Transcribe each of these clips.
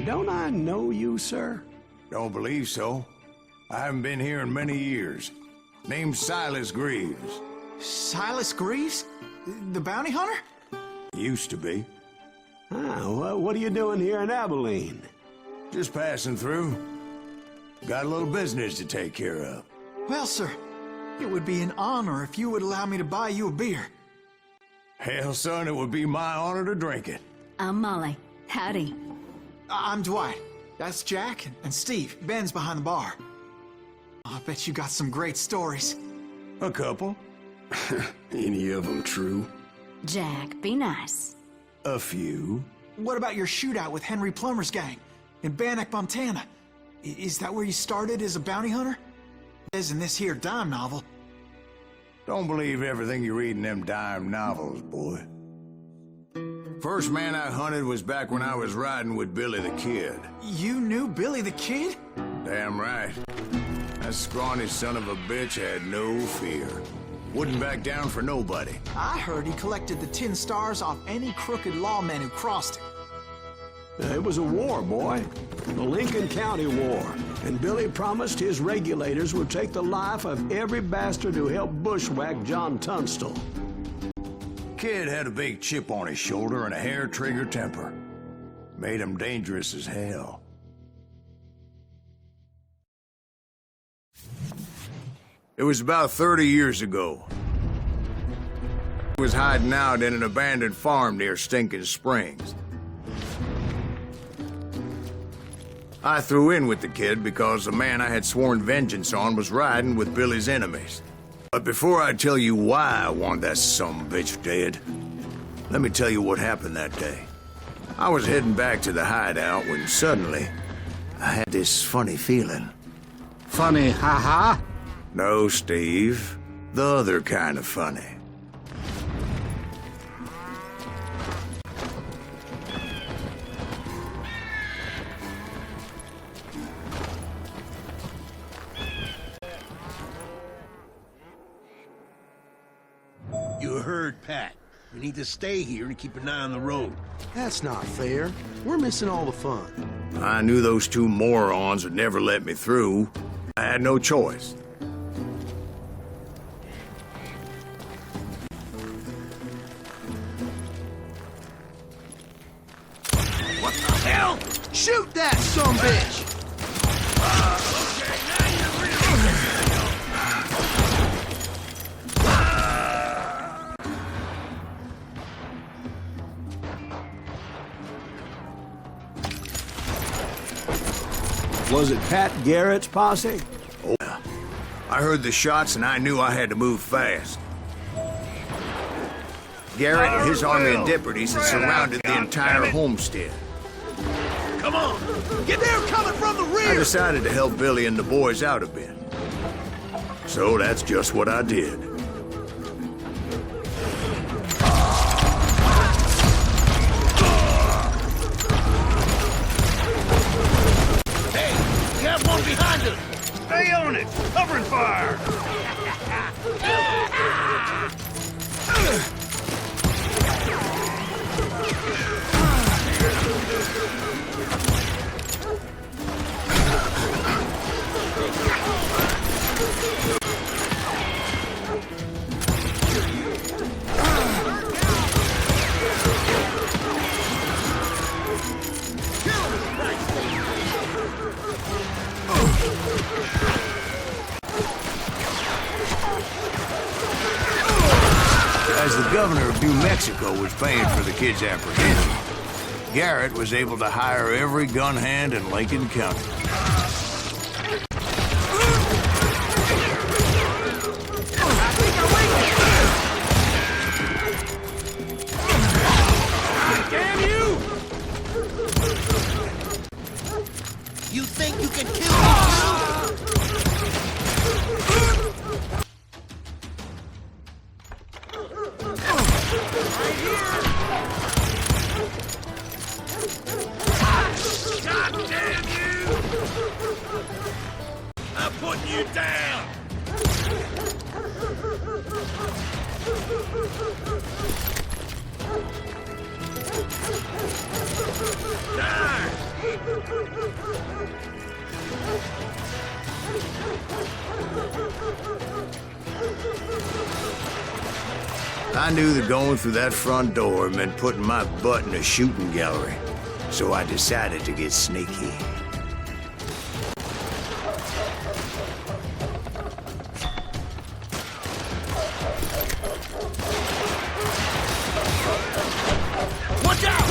Don't I know you, sir? Don't believe so. I haven't been here in many years. Name's Silas Greaves. Silas Greaves? The bounty hunter? Used to be. Well, what are you doing here in Abilene? Just passing through. Got a little business to take care of. Well, sir, it would be an honor if you would allow me to buy you a beer. Hell, son, it would be my honor to drink it. I'm Molly. Howdy. I'm Dwight. That's Jack and Steve. Ben's behind the bar. I bet you got some great stories. A couple. Any of them true? Jack, be nice. A few. What about your shootout with Henry Plummer's gang in Bannock, Montana? Is that where you started as a bounty hunter? As in this here dime novel. Don't believe everything you read in them dime novels, boy. First man I hunted was back when I was riding with Billy the Kid. You knew Billy the Kid? Damn right. That scrawny son of a bitch had no fear. Wouldn't back down for nobody. I heard he collected the 10 stars off any crooked lawmen who crossed him. It was a war, boy. The Lincoln County War. And Billy promised his regulators would take the life of every bastard who helped bushwhack John Tunstall. Kid had a big chip on his shoulder and a hair-trigger temper. Made him dangerous as hell. It was about 30 years ago. He was hiding out in an abandoned farm near Stinking Springs. I threw in with the kid because the man I had sworn vengeance on was riding with Billy's enemies. But before I tell you why I want that sumbitch dead, let me tell you what happened that day. I was heading back to the hideout when suddenly I had this funny feeling. Funny, ha-ha? No, Steve. The other kind of funny. You heard Pat. We need to stay here and keep an eye on the road. That's not fair. We're missing all the fun. I knew those two morons would never let me through. I had no choice. What the hell? Shoot that sumbitch! Was it Pat Garrett's posse? Oh, yeah. I heard the shots and I knew I had to move fast. Garrett and his army of deputies had surrounded the entire homestead. Come on! Get there coming from the rear! I decided to help Billy and the boys out a bit. So that's just what I did. Hey, you have one behind us! Stay on it! Covering fire! As the governor of New Mexico was paying for the kid's apprehension, Garrett was able to hire every gun hand in Lincoln County. Damn you! You think you can kill me? God damn you! I'm putting you down! Darn! I knew that going through that front door meant putting my butt in a shooting gallery, so I decided to get sneaky. Watch out!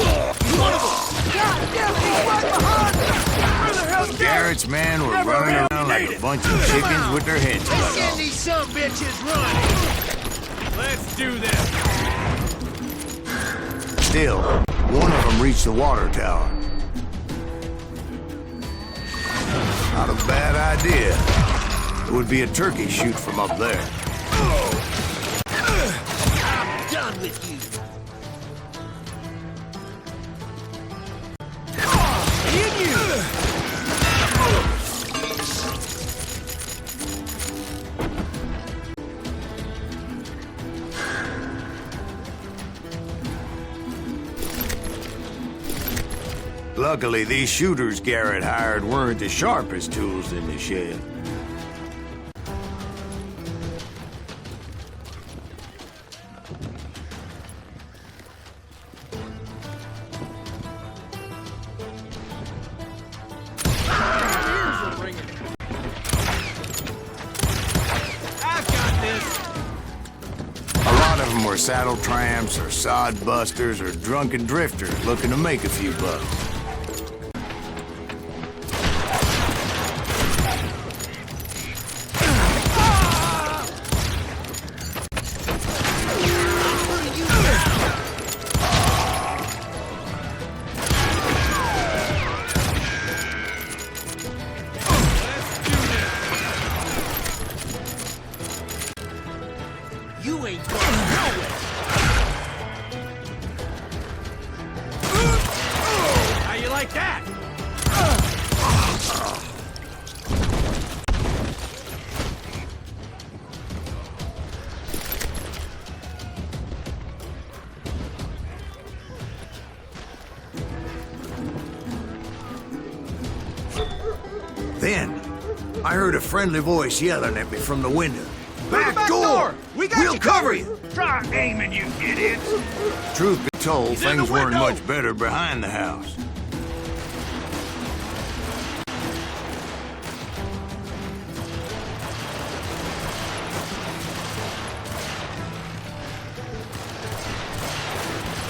He's one of them! God damn, he's right behind us! Where the hell's Garrett's men were running around like a bunch of chickens with their heads cut Let's get off. these some bitches running! Let's do this. Still, one of them reached the water tower. Not a bad idea. It would be a turkey shoot from up there. I'm done with you! Luckily, these shooters Garrett hired weren't the sharpest tools in the shed. I've got this. A lot of them were saddle tramps or sod busters or drunken drifters looking to make a few bucks. You ain't going nowhere! How you like that? Then, I heard a friendly voice yelling at me from the window. Back door! We got We'll you cover covered. you! Try aiming, you idiots! Truth be told, in the things weren't window! much better behind the house.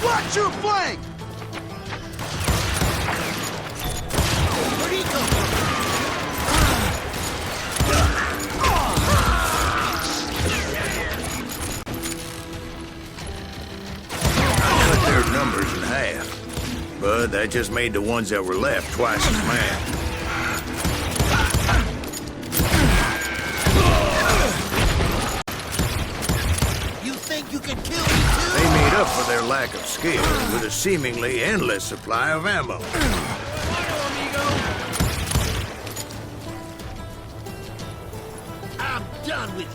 Watch your flank! Where'd he come from? Cut their numbers in half. But that just made the ones that were left twice as mad. You think you can kill me too? They made up for their lack of skill with a seemingly endless supply of ammo. I'm done with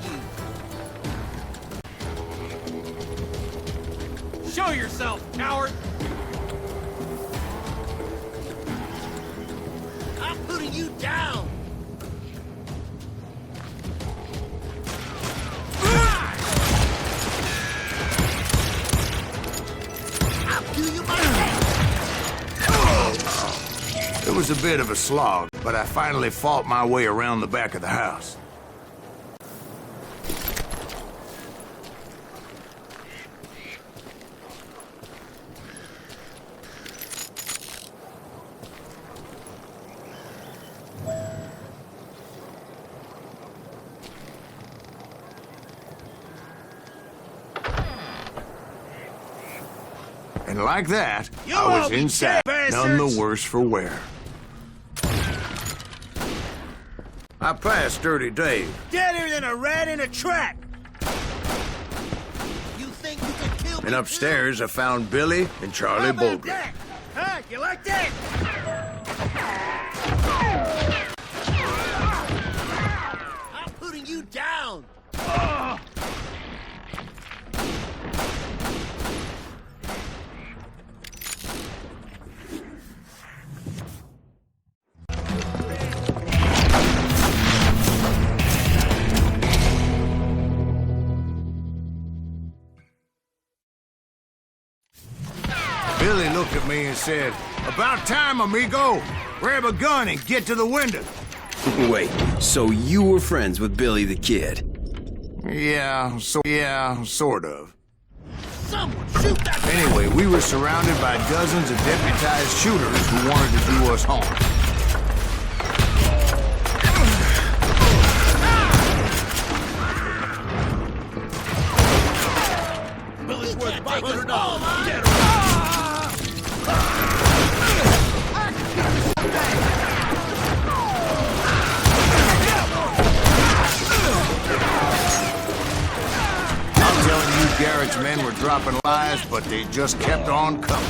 you! Show yourself, coward! I'm putting you down! I'll do you my best! It was a bit of a slog, but I finally fought my way around the back of the house. And like that, You I was all be inside, dead, none the bastards! worse for wear. I passed Dirty Dave. Deader than a rat in a trap! You think you can kill me And upstairs, I found Billy and too? Charlie How about Bolger. that? Huh? You like that? I'm putting you down! Billy looked at me and said, "About time, amigo. Grab a gun and get to the window." Wait, so you were friends with Billy the Kid? Yeah, sort of. Someone shoot that! Anyway, we were surrounded by dozens of deputized shooters who wanted to do us harm. Billy's worth $500. Get I'm telling you, Garrett's men were dropping lies, but they just kept on coming.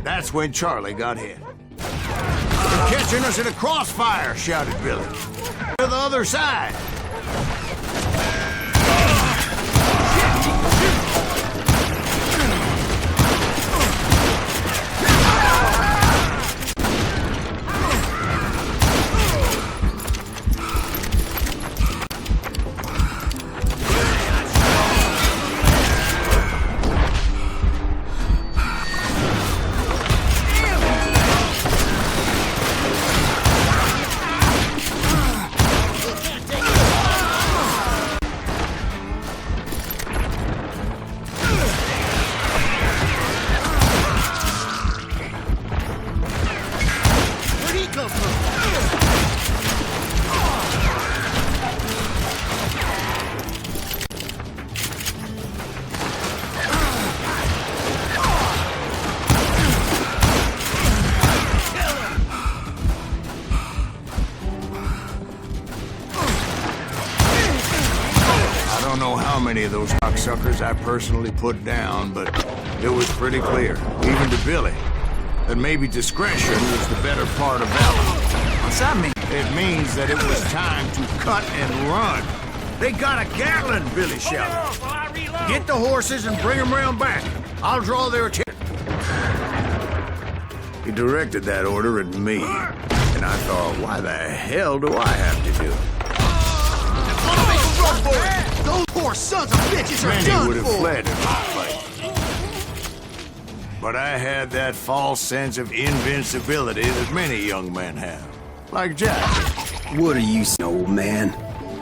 That's when Charlie got hit. "They're catching us in a crossfire," shouted Billy. "To the other side." I don't know how many of those cocksuckers I personally put down, but it was pretty clear, even to Billy, that maybe discretion was the better part of valor. What's that mean? It means that it was time to cut and run. "They got a Gatling," Billy shouted. "Get the horses and bring them round back. I'll draw their attention." He directed that order at me, and I thought, why the hell do I have to do it? Those poor sons of bitches are Many done would have for! fled in my fight. But I had that false sense of invincibility that many young men have. Like Jack. What are you, old man?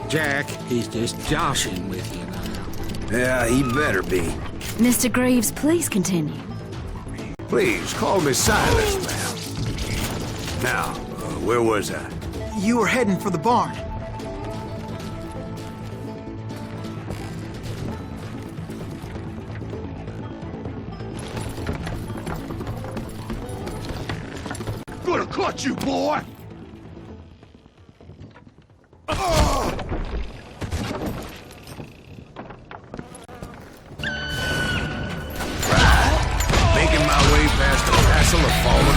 Jack, he's just joshing with you now. Yeah, he better be. Mr. Greaves, please continue. Please, call me Silas, ma'am. Now, where was I? You were heading for the barn. Gonna cut you, boy! Making my way past the castle of fallen.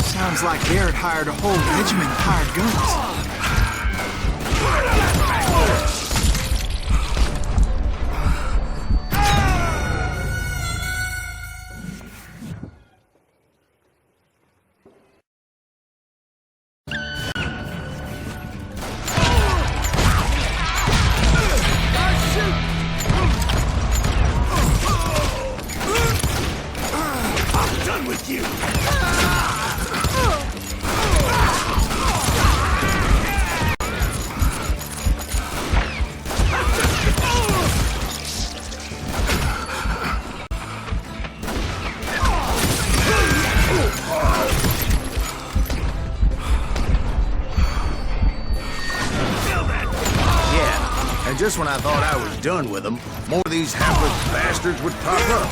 Sounds like Garrett hired a whole regiment of hired guns. And just when I thought I was done with them, more of these hapless bastards would pop up.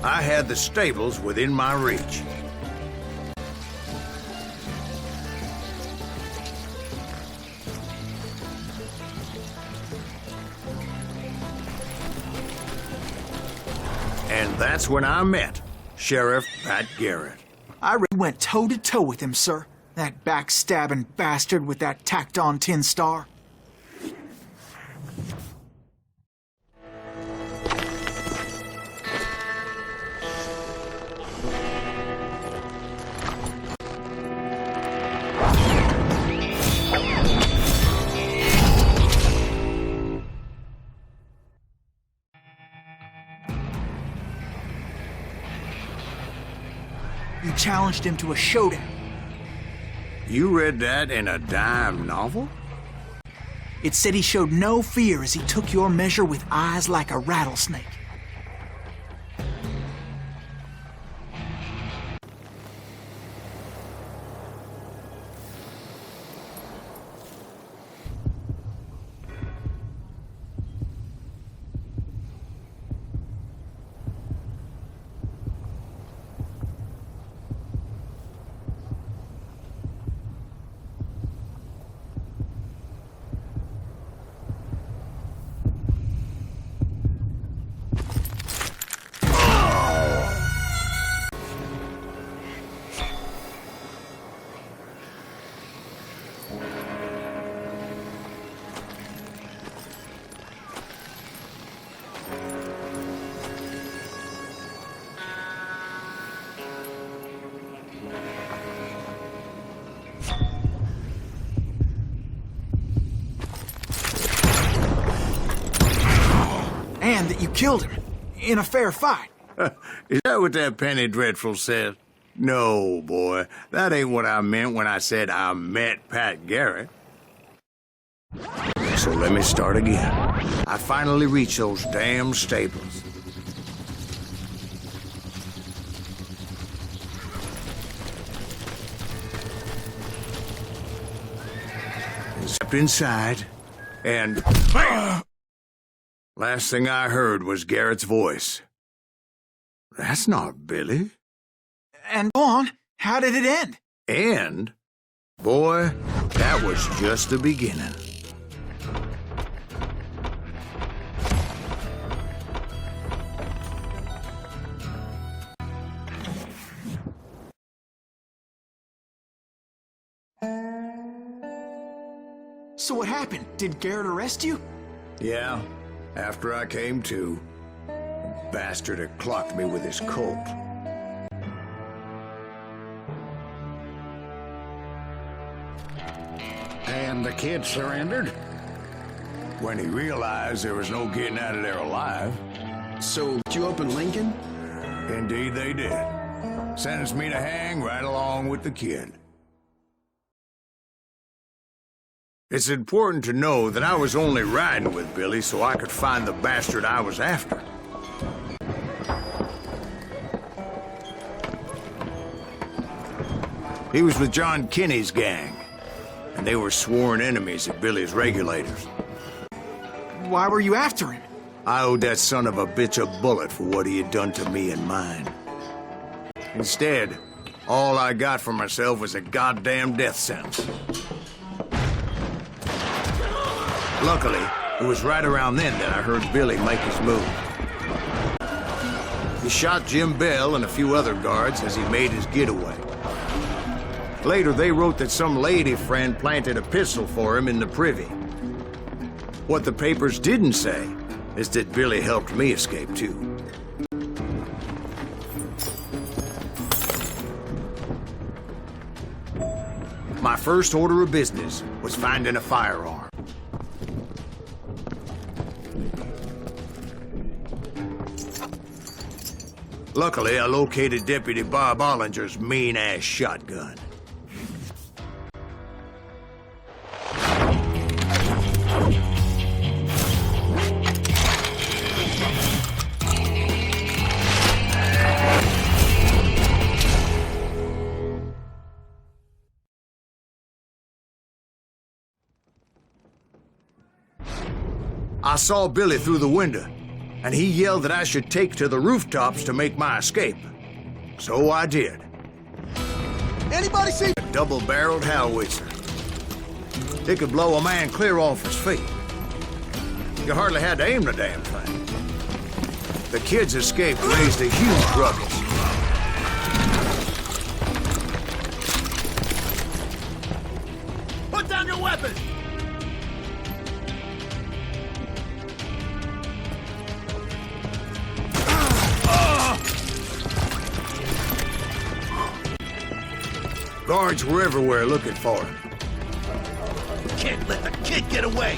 I had the stables within my reach. And that's when I met Sheriff Pat Garrett. I went toe-to-toe with him, sir. That backstabbing bastard with that tacked-on tin star. You challenged him to a showdown. You read that in a dime novel? It said he showed no fear as he took your measure with eyes like a rattlesnake. And that you killed him in a fair fight. Is that what that penny dreadful said? No, boy. That ain't what I meant when I said I met Pat Garrett. So let me start again. I finally reached those damn stables. Stepped inside, and bam! Last thing I heard was Garrett's voice. That's not Billy. And go on, how did it end? And, boy, that was just the beginning. So what happened? Did Garrett arrest you? Yeah, after I came to, the bastard had clocked me with his Colt. And the kid surrendered? When he realized there was no getting out of there alive. So, you up in Lincoln? Indeed they did. Sentenced me to hang right along with the kid. It's important to know that I was only riding with Billy so I could find the bastard I was after. He was with John Kinney's gang, and they were sworn enemies of Billy's regulators. Why were you after him? I owed that son of a bitch a bullet for what he had done to me and mine. Instead, all I got for myself was a goddamn death sentence. Luckily, it was right around then that I heard Billy make his move. He shot Jim Bell and a few other guards as he made his getaway. Later, they wrote that some lady friend planted a pistol for him in the privy. What the papers didn't say is that Billy helped me escape, too. My first order of business was finding a firearm. Luckily, I located Deputy Bob Ollinger's mean-ass shotgun. I saw Billy through the window, and he yelled that I should take to the rooftops to make my escape. So I did. Anybody see? A double-barreled howitzer. It could blow a man clear off his feet. You hardly had to aim the damn thing. The kid's escape raised a huge ruckus. Put down your weapon! Guards were everywhere looking for him. Can't let the kid get away!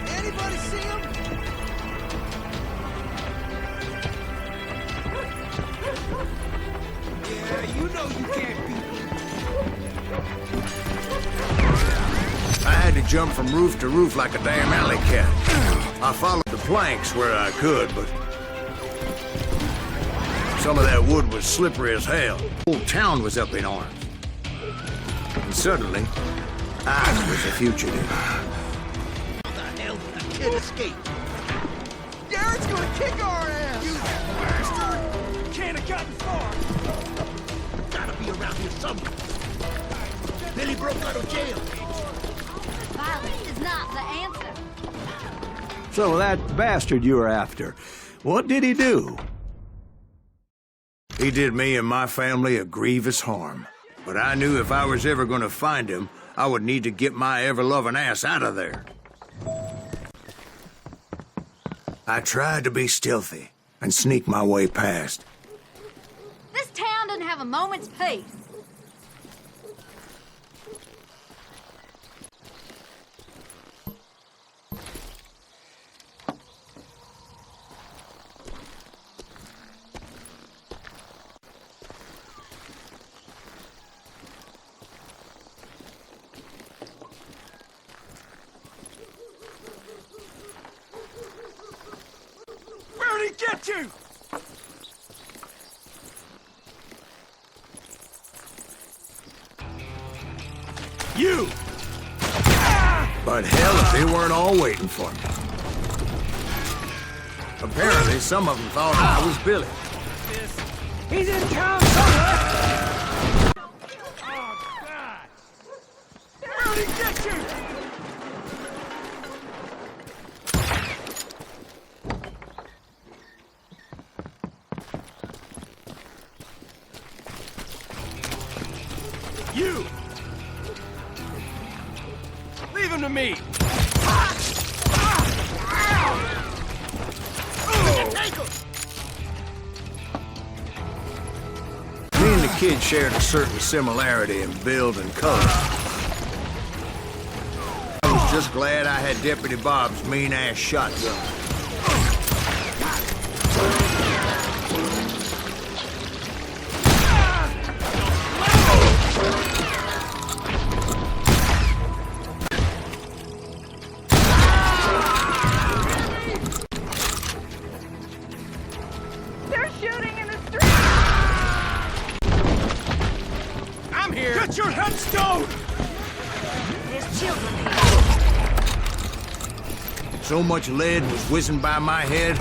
Anybody see him? Yeah, you know you can't beat me. I had to jump from roof to roof like a damn alley cat. I followed the planks where I could, but some of that wood was slippery as hell. The whole town was up in arms. And suddenly, I was a fugitive. How the hell did the kid escape? Garrett's gonna kick our ass! You bastard! Can't have gotten far. Gotta be around here somewhere. Billy broke out of jail. Violence is not the answer. So that bastard you were after, what did he do? He did me and my family a grievous harm. But I knew if I was ever going to find him, I would need to get my ever-loving ass out of there. I tried to be stealthy and sneak my way past. This town doesn't have a moment's peace. Where'd he get you? You! But hell if they weren't all waiting for me. Apparently, some of them thought I was Billy. He's in town somewhere! Oh, God! Where'd he get you? You! Leave him to me! Me and the kid shared a certain similarity in build and color. I was just glad I had Deputy Bob's mean-ass shotgun. They're shooting in the street! I'm here! Get your headstone! There's children here. So much lead was whizzing by my head,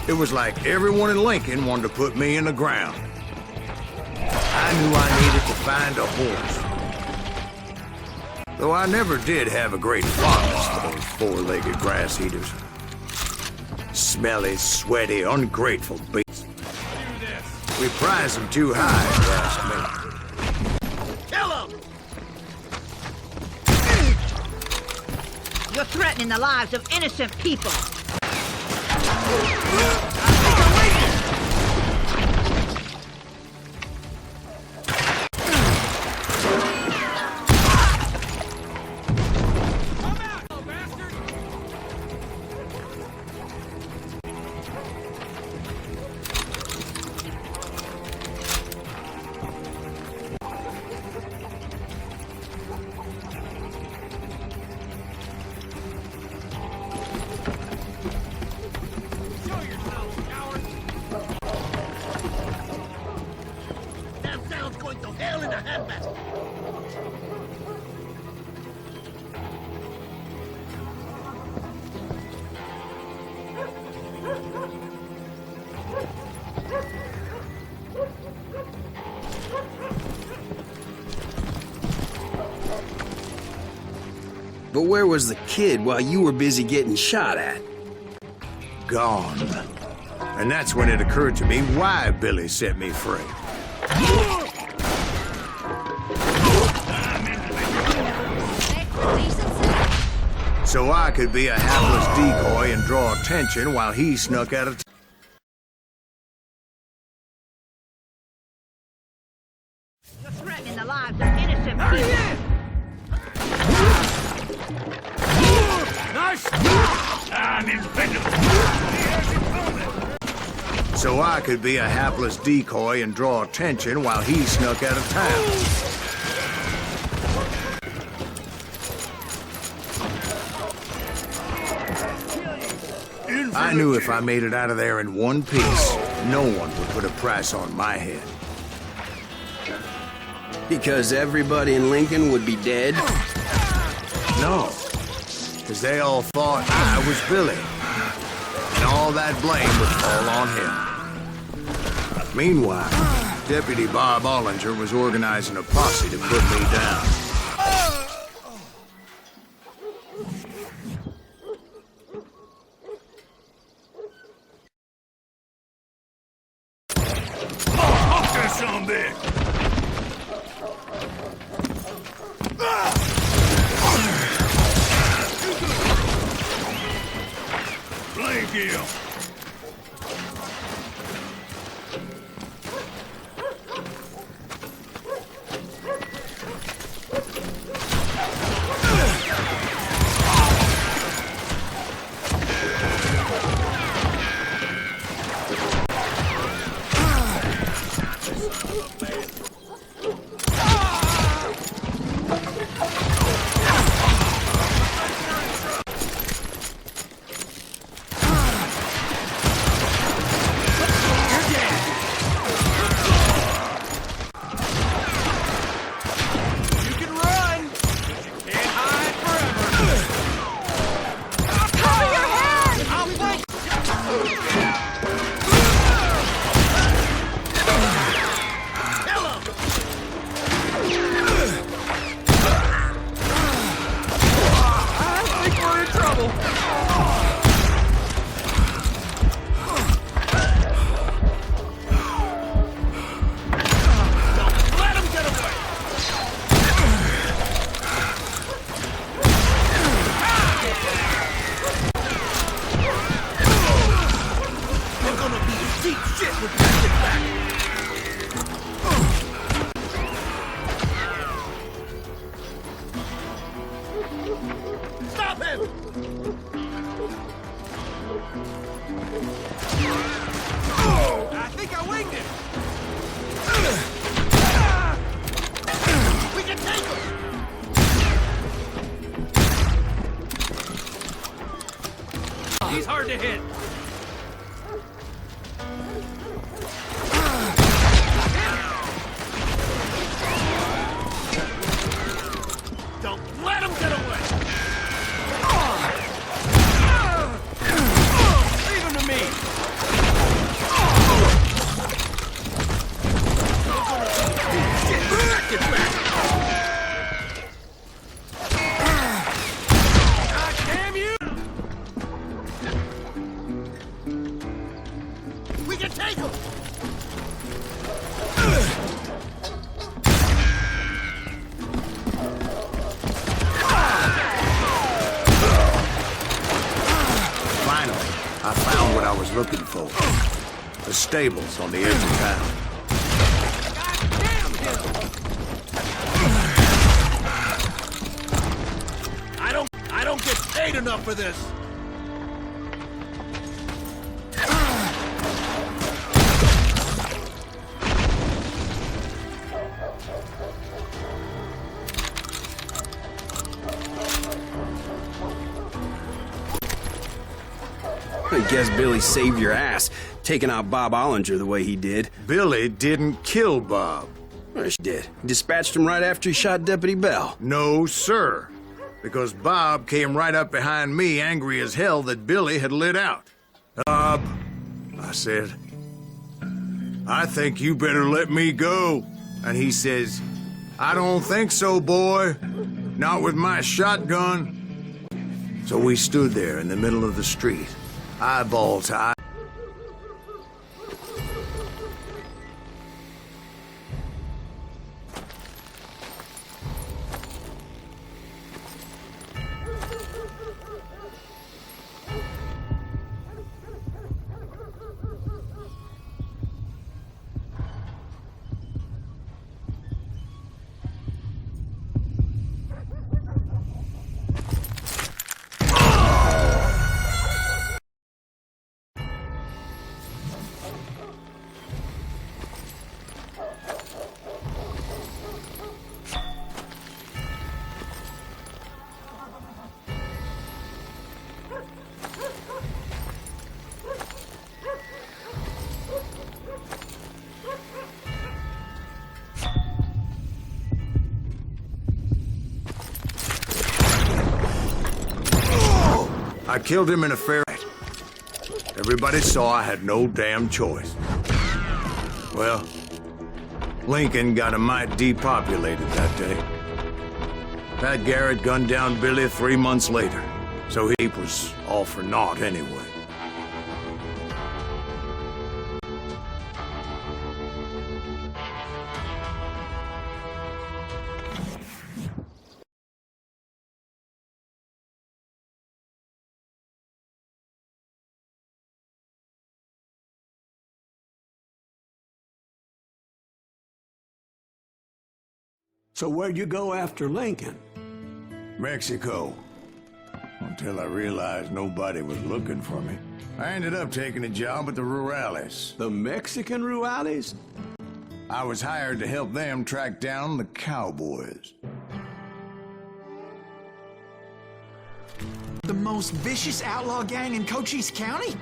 it was like everyone in Lincoln wanted to put me in the ground. I knew I needed to find a horse. Though I never did have a great fondness for those four-legged grass eaters. Smelly, sweaty, ungrateful beasts. We prize them too high, if you ask me. Kill him! You're threatening the lives of innocent people. Show But where was the kid while you were busy getting shot at? Gone. And that's when it occurred to me why Billy set me free. So I could be a hapless decoy and draw attention while he snuck out of You're threatening the lives of innocent people. So I could be a hapless decoy and draw attention while he snuck out of town. I knew if I made it out of there in one piece, no one would put a price on my head. Because everybody in Lincoln would be dead? No, because they all thought I was Billy, and all that blame would fall on him. Meanwhile, Deputy Bob Ollinger was organizing a posse to put me down. He's hard to hit. Don't let him get away. Leave him to me. Get back. I found what I was looking for. The stables on the edge of town. I don't get paid enough for this. I guess Billy saved your ass, taking out Bob Ollinger the way he did. Billy didn't kill Bob. Well, she did. Dispatched him right after he shot Deputy Bell. No, sir. Because Bob came right up behind me, angry as hell that Billy had lit out. Bob, I said, I think you better let me go. And he says, I don't think so, boy. Not with my shotgun. So we stood there in the middle of the street, eyeball to eye. I killed him in a fair fight. Everybody saw I had no damn choice. Well, Lincoln got a mite depopulated that day. Pat Garrett gunned down Billy 3 months later, so he was all for naught anyway. So where'd you go after Lincoln? Mexico. Until I realized nobody was looking for me. I ended up taking a job at the Rurales. The Mexican Rurales? I was hired to help them track down the cowboys. The most vicious outlaw gang in Cochise County?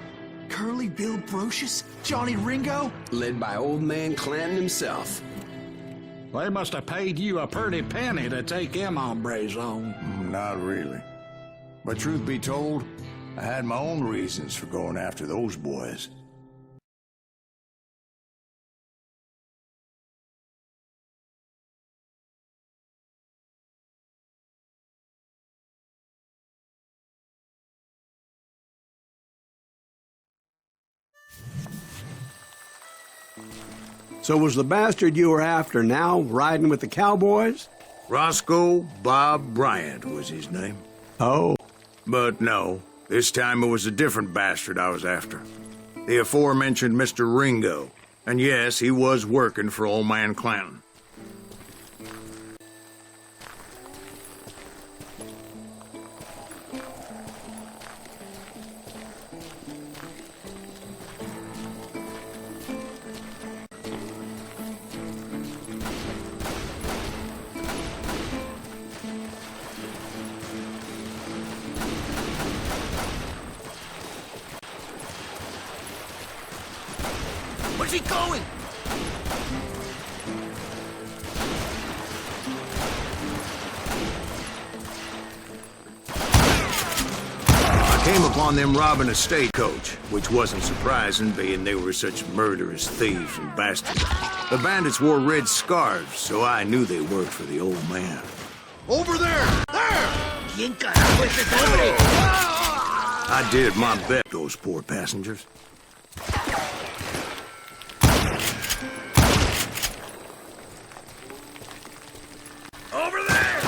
Curly Bill Brocious? Johnny Ringo? Led by old man Clanton himself. They must have paid you a pretty penny to take them hombres on. Not really. But truth be told, I had my own reasons for going after those boys. So was the bastard you were after now riding with the cowboys? Roscoe Bob Bryant was his name. Oh. But no, this time it was a different bastard I was after. The aforementioned Mr. Ringo. And yes, he was working for old man Clanton. Where's he going? I came upon them robbing a stagecoach, which wasn't surprising, being they were such murderous thieves and bastards. The bandits wore red scarves, so I knew they worked for the old man. Over there! There! ¿Quién carajo es ese hombre? I did my best, those poor passengers. Over there!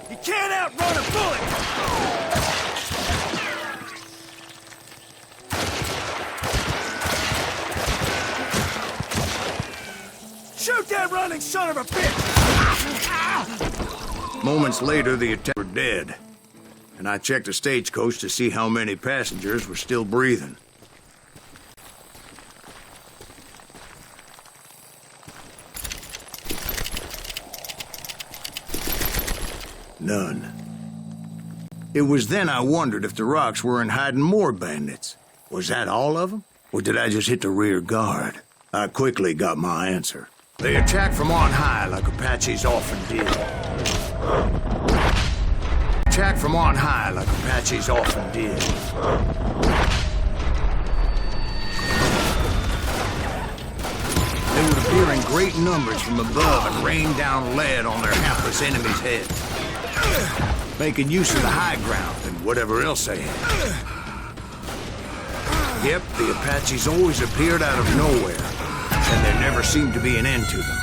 You can't outrun a bullet! Shoot that running son of a bitch! Moments later, the attackers were dead, and I checked the stagecoach to see how many passengers were still breathing. None. It was then I wondered if the rocks weren't hiding more bandits. Was that all of them? Or did I just hit the rear guard? I quickly got my answer. They attacked from on high like Apaches often did. Attack from on high like Apaches often did. They would appear in great numbers from above and rain down lead on their hapless enemies' heads. making use of the high ground and whatever else they had. Yep, the Apaches always appeared out of nowhere, and there never seemed to be an end to them.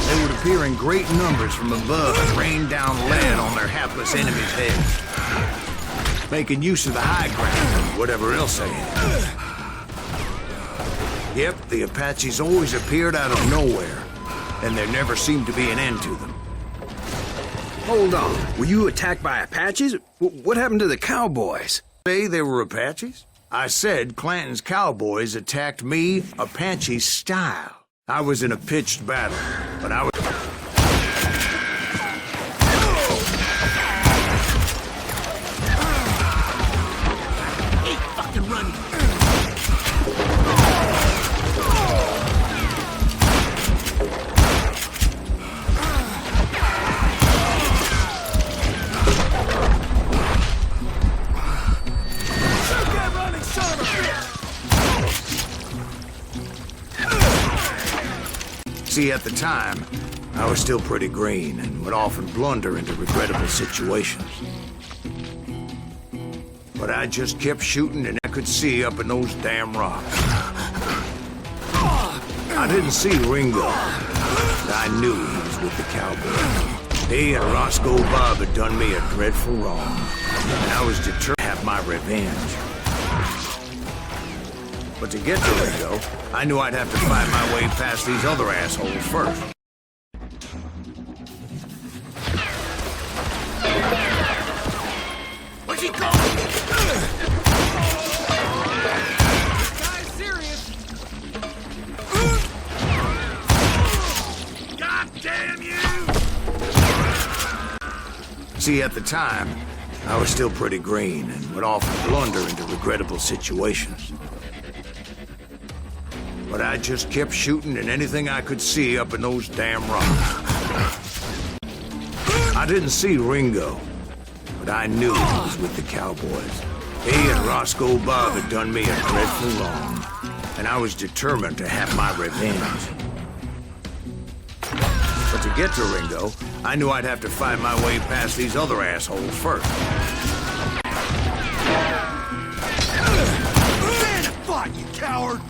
They would appear in great numbers from above and rain down lead on their hapless enemies' heads, making use of the high ground and whatever else they had. Yep, the Apaches always appeared out of nowhere, and there never seemed to be an end to them. Hold on. Were you attacked by Apaches? What happened to the cowboys? Say they were Apaches? I said Clanton's cowboys attacked me Apache style. I was in a pitched battle, but I was... Ain't fucking running. See, at the time, I was still pretty green and would often blunder into regrettable situations. But I just kept shooting and I could see up in those damn rocks. I didn't see Ringo, but I knew he was with the cowboys. He and Roscoe Bob had done me a dreadful wrong, and I was determined to have my revenge. But to get to Ringo, I knew I'd have to fight my way past these other assholes first. Where's he going? Guy's serious. God damn you! See, at the time, I was still pretty green and would often blunder into regrettable situations. But I just kept shooting at anything I could see up in those damn rocks. I didn't see Ringo, but I knew he was with the cowboys. He and Roscoe Bob had done me a dreadful wrong, and I was determined to have my revenge. But to get to Ringo, I knew I'd have to fight my way past these other assholes first. Man, I fought, you coward!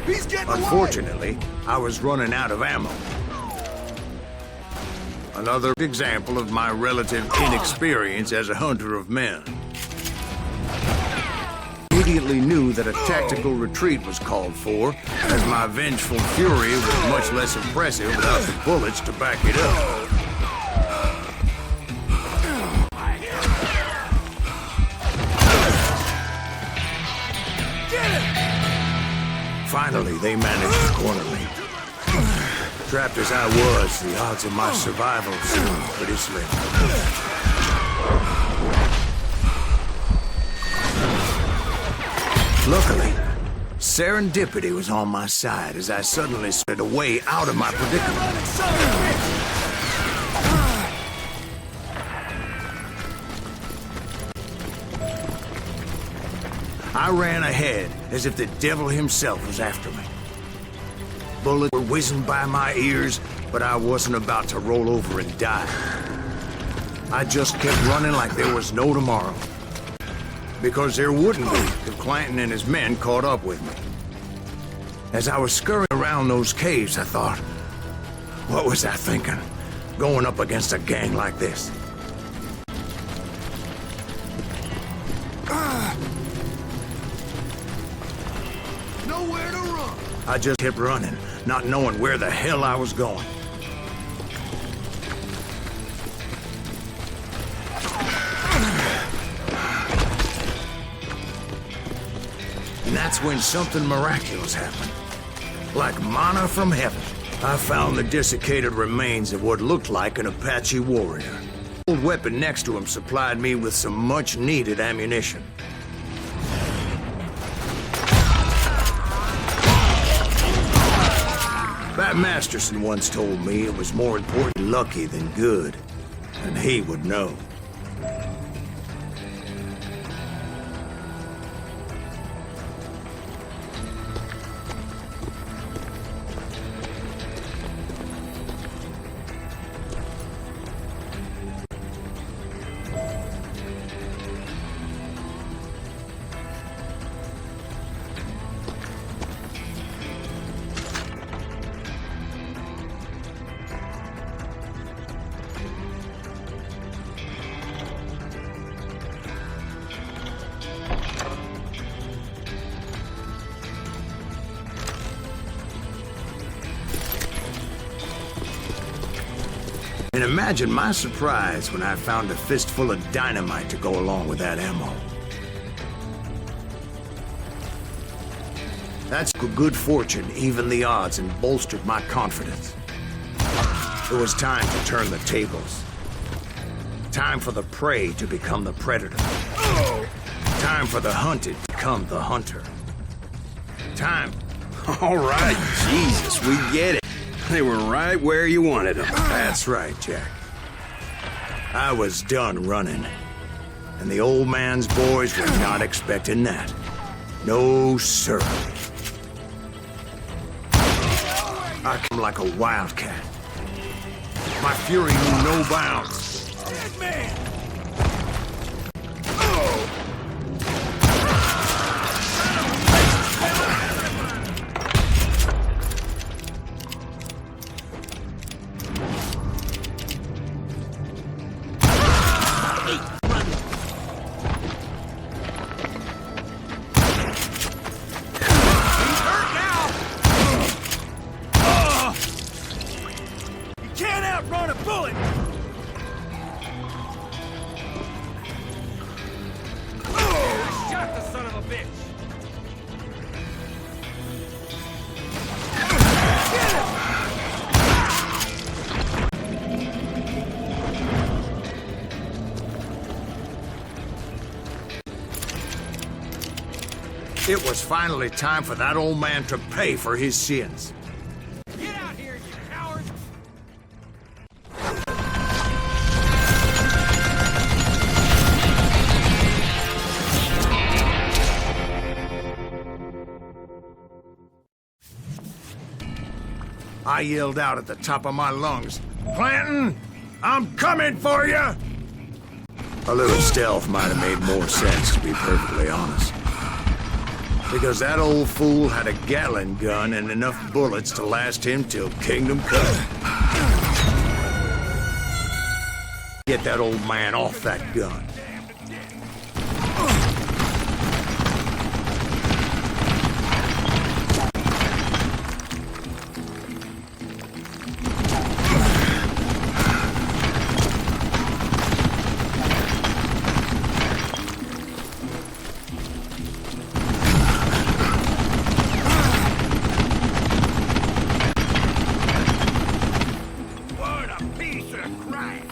He's getting Unfortunately, I was running out of ammo. Another example of my relative inexperience as a hunter of men. Immediately knew that a tactical retreat was called for, as my vengeful fury was much less impressive without the bullets to back it up. Finally, they managed to corner me. Trapped as I was, the odds of my survival seemed pretty slim. Luckily, serendipity was on my side as I suddenly sped away out of my predicament. I ran ahead as if the devil himself was after me. Bullets were whizzing by my ears, but I wasn't about to roll over and die. I just kept running like there was no tomorrow. Because there wouldn't be if Clanton and his men caught up with me. As I was scurrying around those caves, I thought, what was I thinking, going up against a gang like this? nowhere to run. I just kept running, not knowing where the hell I was going. And that's when something miraculous happened. Like manna from heaven, I found the desiccated remains of what looked like an Apache warrior. The old weapon next to him supplied me with some much-needed ammunition. Matt Masterson once told me it was more important lucky than good, and he would know. And imagine my surprise when I found a fistful of dynamite to go along with that ammo. That's good fortune, even the odds, and bolstered my confidence. It was time to turn the tables. Time for the prey to become the predator. Time for the hunted to become the hunter. Time. All right, Jesus, we get it. They were right where you wanted them. That's right, Jack. I was done running. And the old man's boys were not expecting that. No, sir. I come like a wildcat. My fury knew no bounds. Dead man! Can't outrun a bullet! Shot the son of a bitch! It was finally time for that old man to pay for his sins. Get out here, you coward! I yelled out at the top of my lungs, "Clanton, I'm coming for you!" A little stealth might have made more sense, to be perfectly honest. Because that old fool had a Gatling gun and enough bullets to last him till Kingdom Come. Get that old man off that gun. What a piece of crap!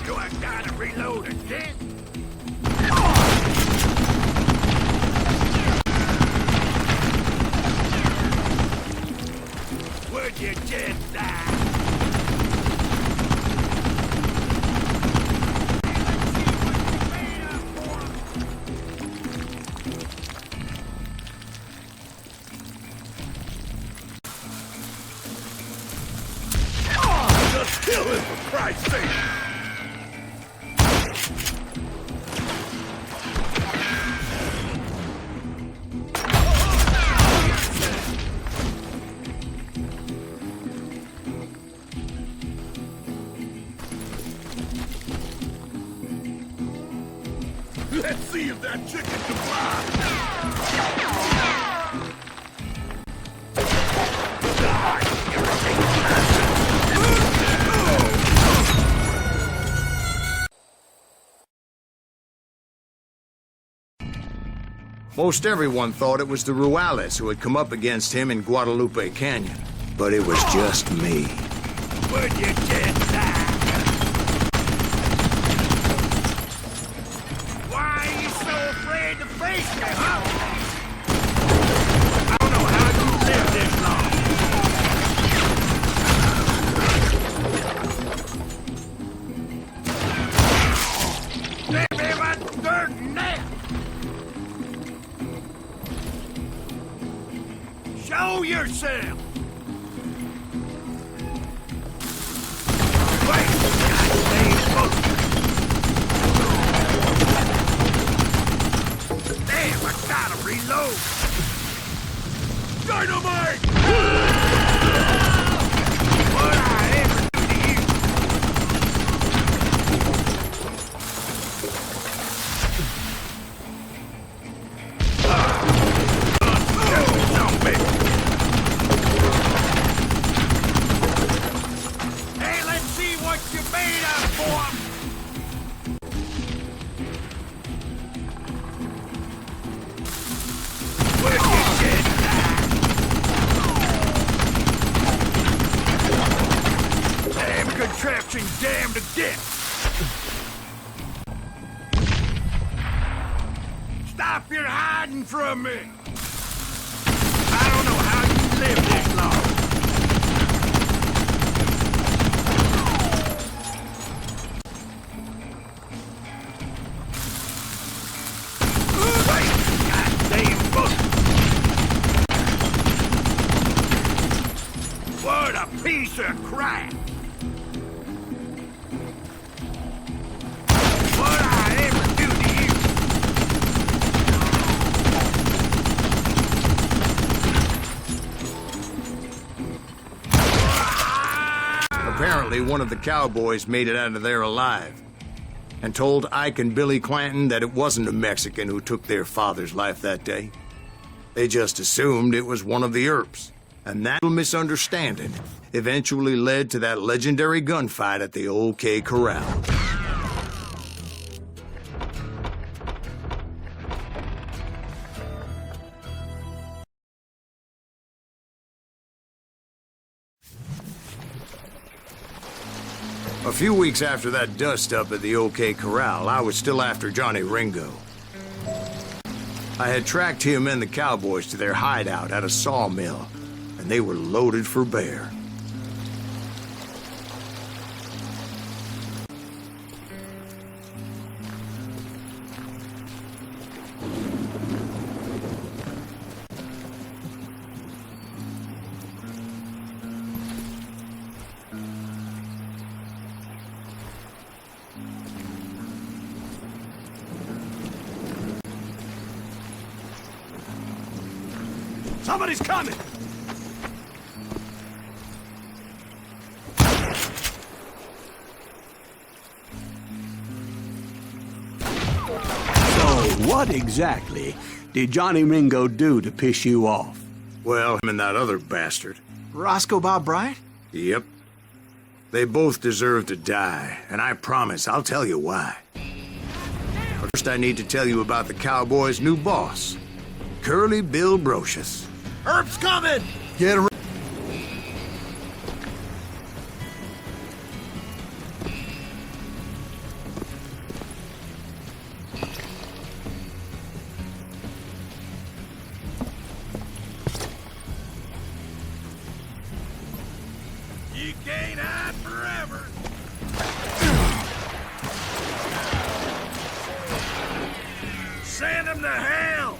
Do I gotta reload again? Would you just die? Just kill him, for Christ's sake! Let's see if that chicken can fly! Most everyone thought it was the Ruales who had come up against him in Guadalupe Canyon. But it was just me. Would you just die? Why are you so afraid to face me, huh? I don't know how you live this long. Give me my dirt now! Show yourself! Damn, I gotta reload! Dynamite! What I ever do to you? Hey, let's see what you're made of, boy! Contraption damned to death! Stop your hiding from me! I don't know how you live this long. Goddamn book! What a piece of crap! Apparently, one of the cowboys made it out of there alive and told Ike and Billy Clanton that it wasn't a Mexican who took their father's life that day. They just assumed it was one of the Earps, and that misunderstanding eventually led to that legendary gunfight at the OK Corral. A few weeks after that dust-up at the OK Corral, I was still after Johnny Ringo. I had tracked him and the cowboys to their hideout at a sawmill, and they were loaded for bear. Somebody's coming! So, what exactly did Johnny Ringo do to piss you off? Well, him and that other bastard. Roscoe Bob Bryant? Yep. They both deserve to die, and I promise I'll tell you why. First, I need to tell you about the cowboys' new boss, Curly Bill Brocious. Herb's coming! Get a... You can't hide forever! Send him to hell!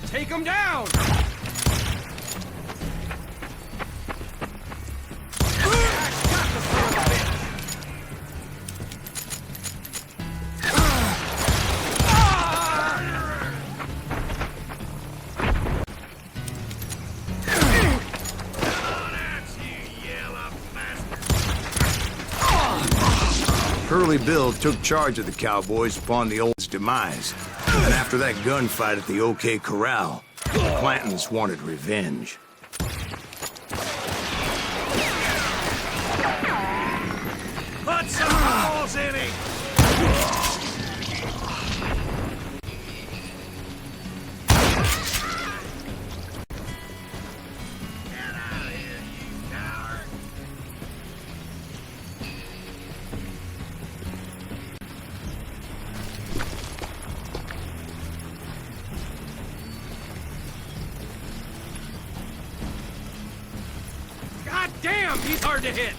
Take him down! Curly Bill took charge of the cowboys upon the old's demise. And after that gunfight at the OK Corral, the Clantons wanted revenge. Damn, he's hard to hit!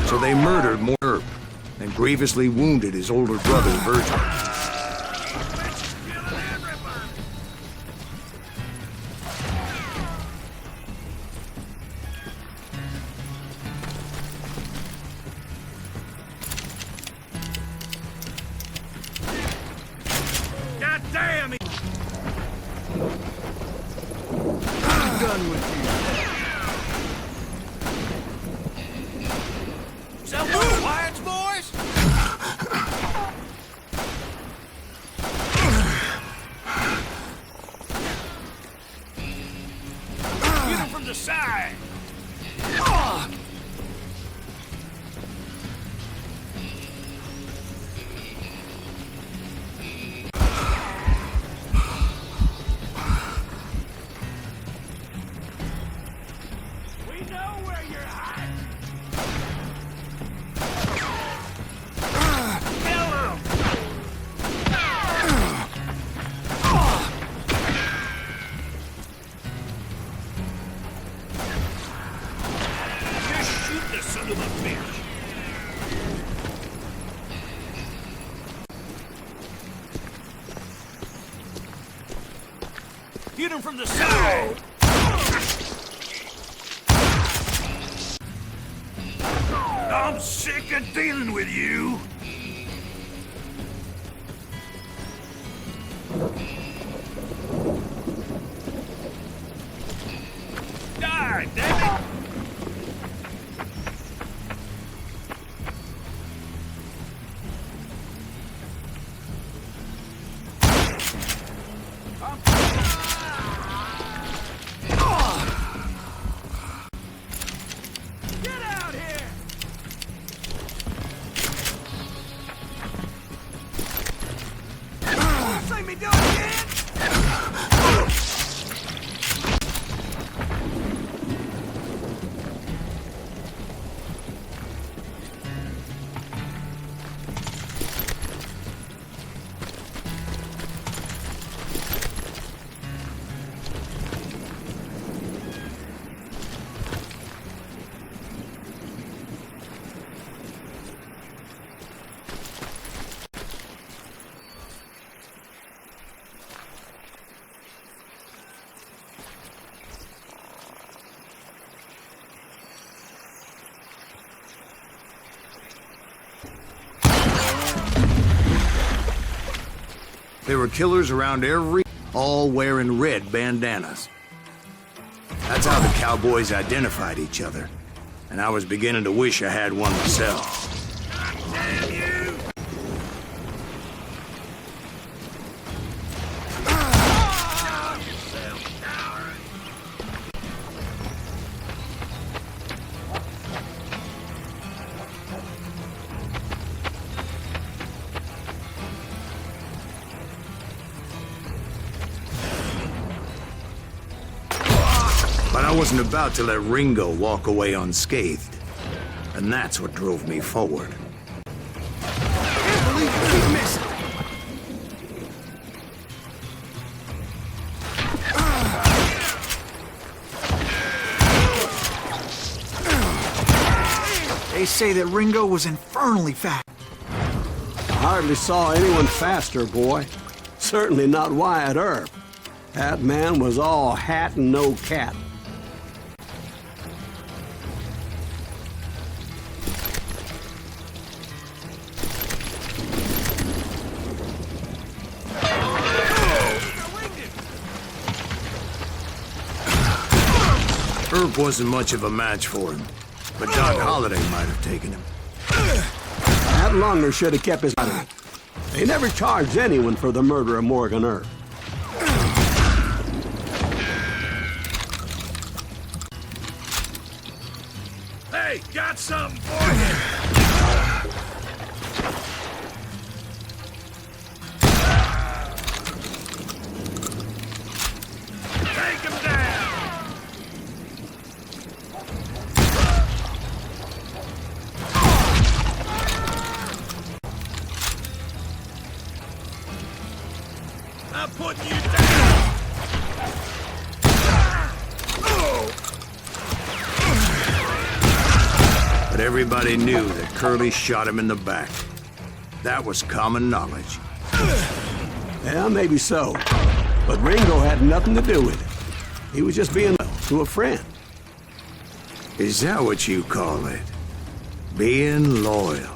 So they murdered Morb and grievously wounded his older brother, Virgil. God damn it! I'm done with you. Is that one of Wyatt's boys? Get him from the side. We know where you're hiding. Kill him! Just shoot the son of a bitch! Get him from the side! I'm sick of dealing with you! Die, damn it! Get out here! See me do it again? There were killers around all wearing red bandanas. That's how the cowboys identified each other. And I was beginning to wish I had one myself. Damn you! But I wasn't about to let Ringo walk away unscathed. And that's what drove me forward. Can't believe you keep missing. They say that Ringo was infernally fast. I hardly saw anyone faster, boy. Certainly not Wyatt Earp. That man was all hat and no cat. Earp wasn't much of a match for him, but Doc Holliday might have taken him. That Lunger should have kept his money. They never charged anyone for the murder of Morgan Earp. Hey, got something for you! Take him down! I'm putting you down! But everybody knew that Curly shot him in the back. That was common knowledge. Yeah, maybe so. But Ringo had nothing to do with it. He was just being loyal to a friend. Is that what you call it? Being loyal?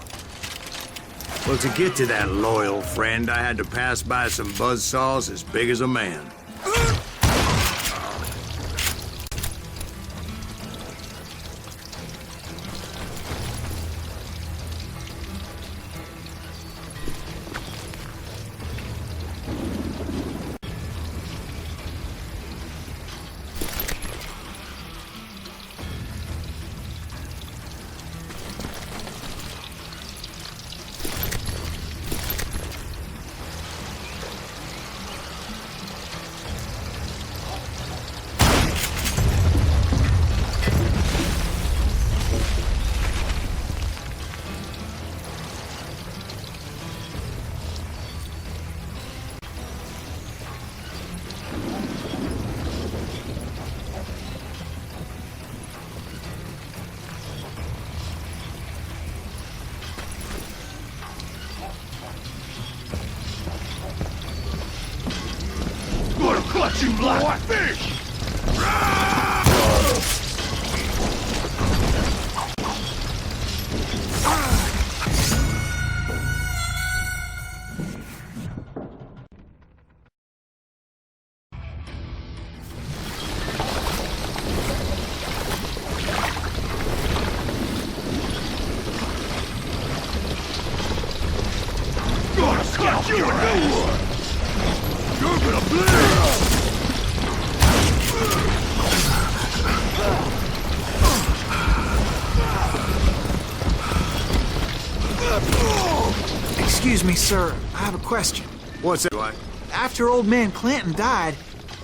Well, to get to that loyal friend, I had to pass by some buzzsaws as big as a man. Clutch you black fish! Gonna scout you a new one! You're gonna bleed! Excuse me, sir. I have a question. What's it like? After old man Clanton died,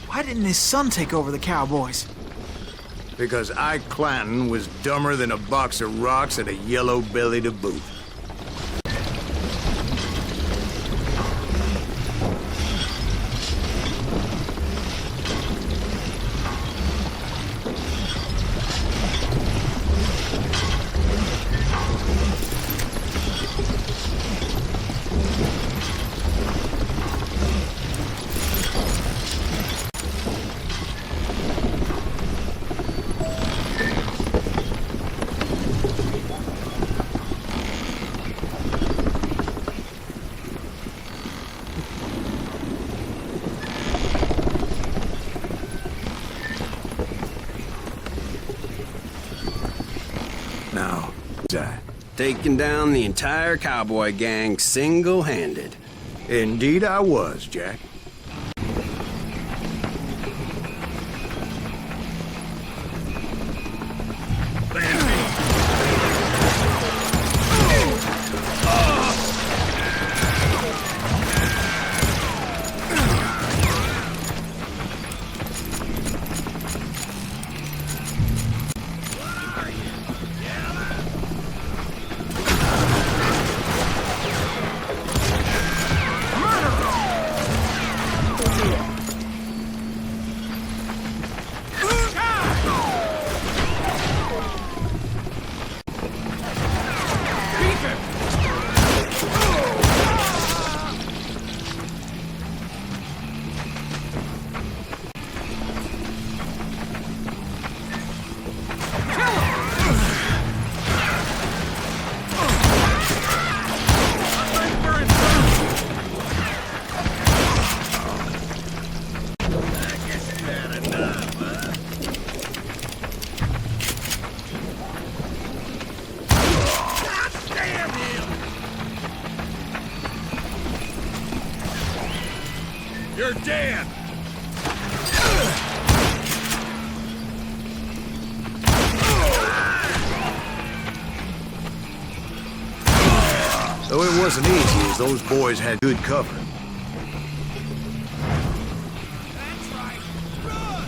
why didn't his son take over the Cowboys? Because Ike Clanton was dumber than a box of rocks and a yellow belly to boot. Now, Taking down the entire cowboy gang single-handed. indeed I was, Jack. You're dead! Though it wasn't easy, as those boys had good cover. That's right! Run!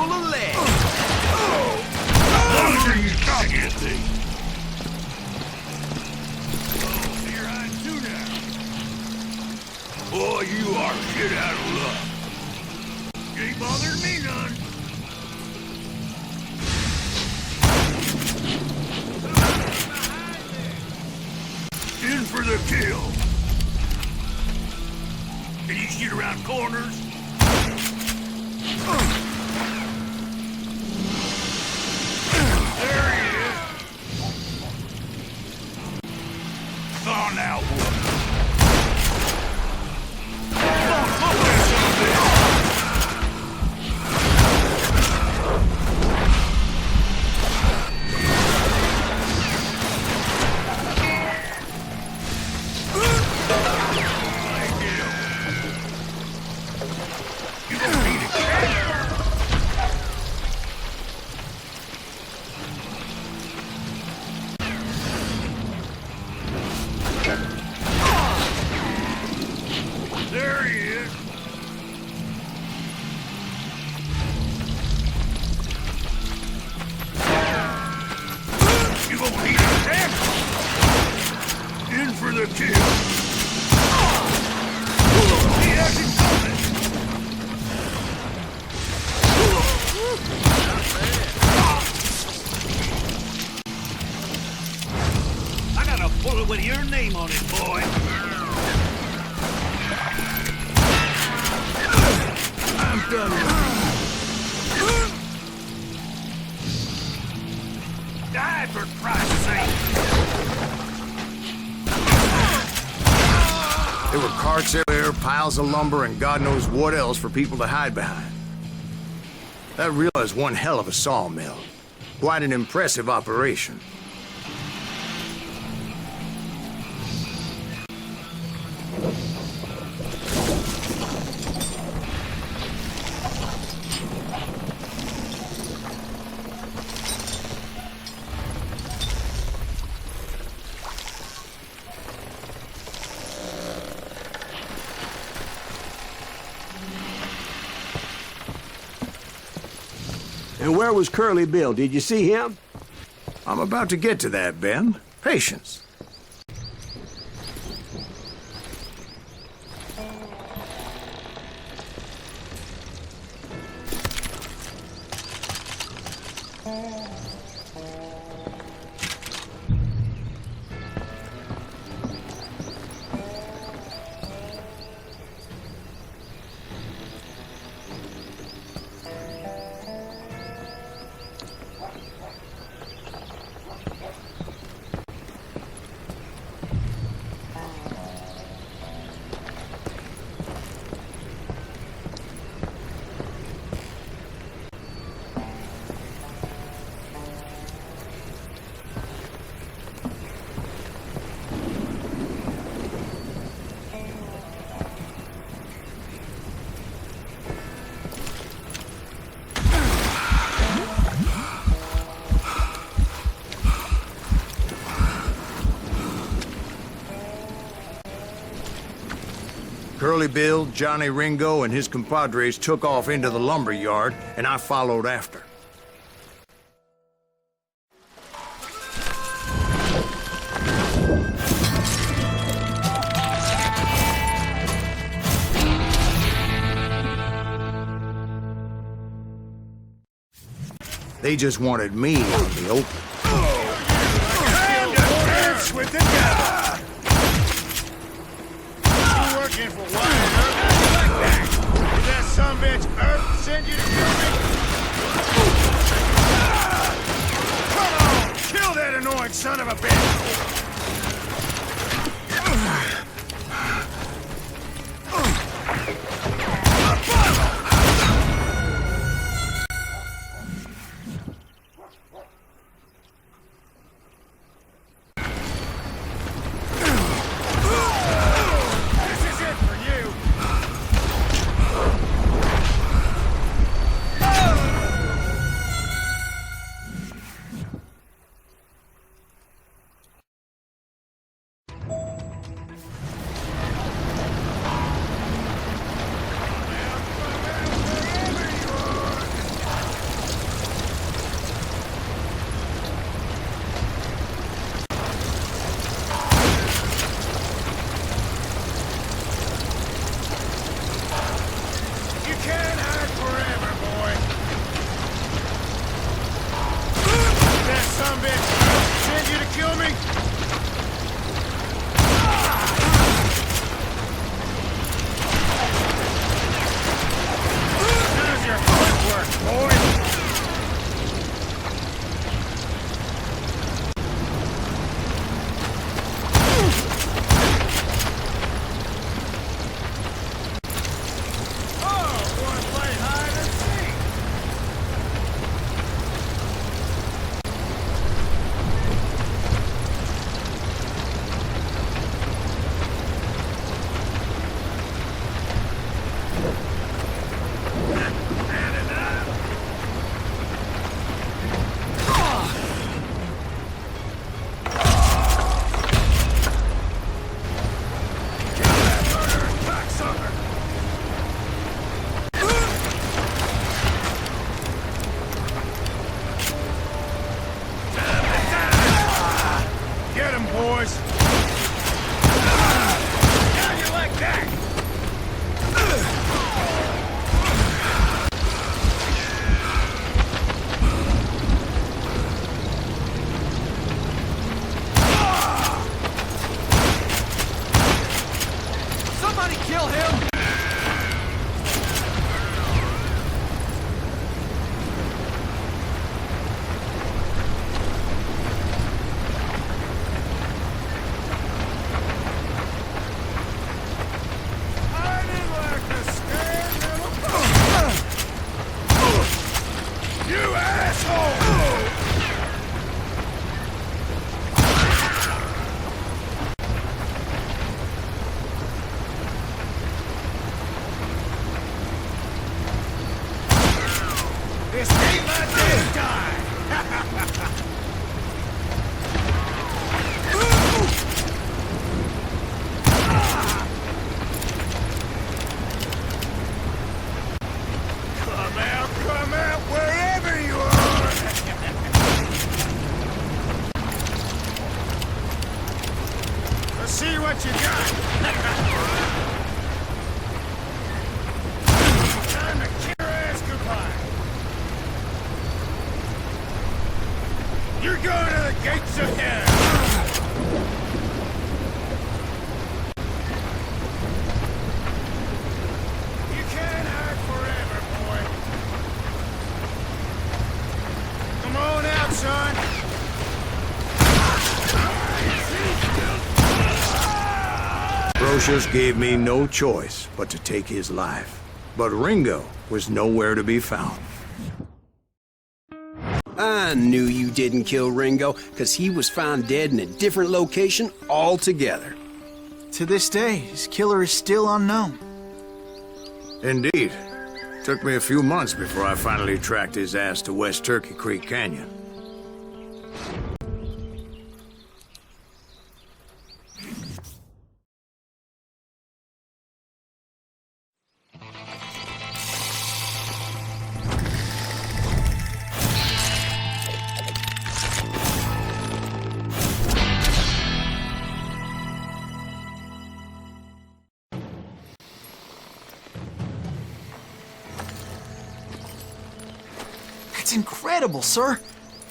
full of lead. Longer you can't get these. Oh, you're hiding too now. Boy, you are shit out of luck. You ain't bothering me none. In for the kill. Can you shoot around corners? There he is. Oh, now what? Come on, look at some of this. You gonna need a cat? There he is. You gonna need a cat? In for the kill. He has it coming. I got a bullet with your name on it, boy. I'm done with you. Die for Christ's sake. There were carts everywhere, piles of lumber, and God knows what else for people to hide behind. That really was one hell of a sawmill. Quite an impressive operation. And where was Curly Bill? Did you see him? I'm about to get to that, Ben. Patience. Curly Bill, Johnny Ringo, and his compadres took off into the lumber yard, and I followed after. They just wanted me out in the open. Time to dance with the devil! You working for what, Earth? Did that sumbitch Earth send you to kill me? Come on! Kill that annoying son of a bitch! can't hide forever, boy. That sumbitch sent you to kill me? How's your footwork, boy? This ain't my day to die! Come out, wherever you are! Let's see what you got! Time to kiss your ass goodbye! You're going to the gates of hell! You can't hide forever, boy. Come on out, son! Brocious gave me no choice but to take his life. But Ringo was nowhere to be found. I knew you didn't kill Ringo, because he was found dead in a different location altogether. To this day, his killer is still unknown. Indeed. Took me a few months before I finally tracked his ass to West Turkey Creek Canyon. That's incredible, sir.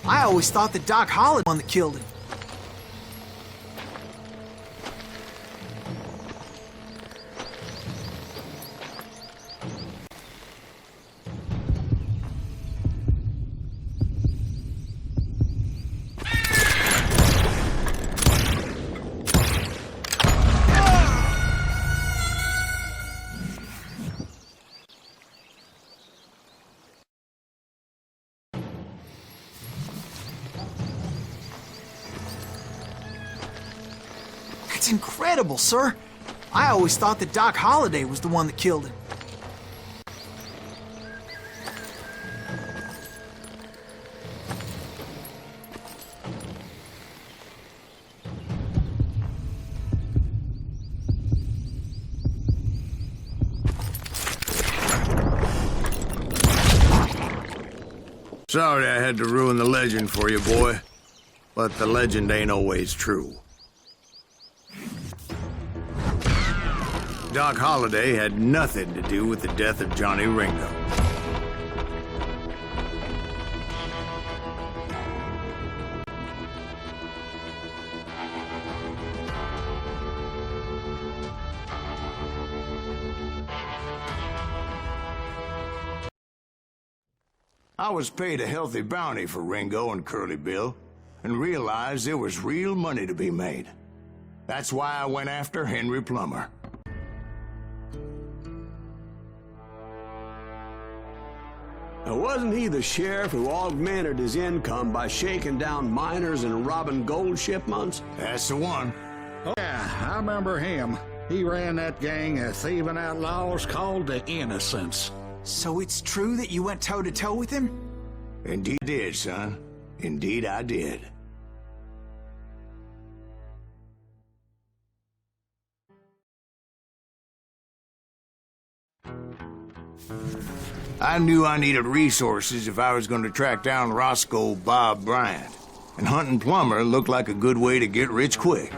I always thought that Doc Holliday was the one that killed him. That's incredible, sir. I always thought that Doc Holliday was the one that killed him. Sorry I had to ruin the legend for you, boy. But the legend ain't always true. Doc Holliday had nothing to do with the death of Johnny Ringo. I was paid a healthy bounty for Ringo and Curly Bill, and realized there was real money to be made. That's why I went after Henry Plummer. Now, wasn't he the sheriff who augmented his income by shaking down miners and robbing gold shipments? That's the one. Oh, yeah, I remember him. He ran that gang of thieving outlaws called the Innocents. So it's true that you went toe-to-toe with him? Indeed I did, son. Indeed I did. I knew I needed resources if I was going to track down Roscoe Bob Bryant, and hunting Plummer looked like a good way to get rich quick.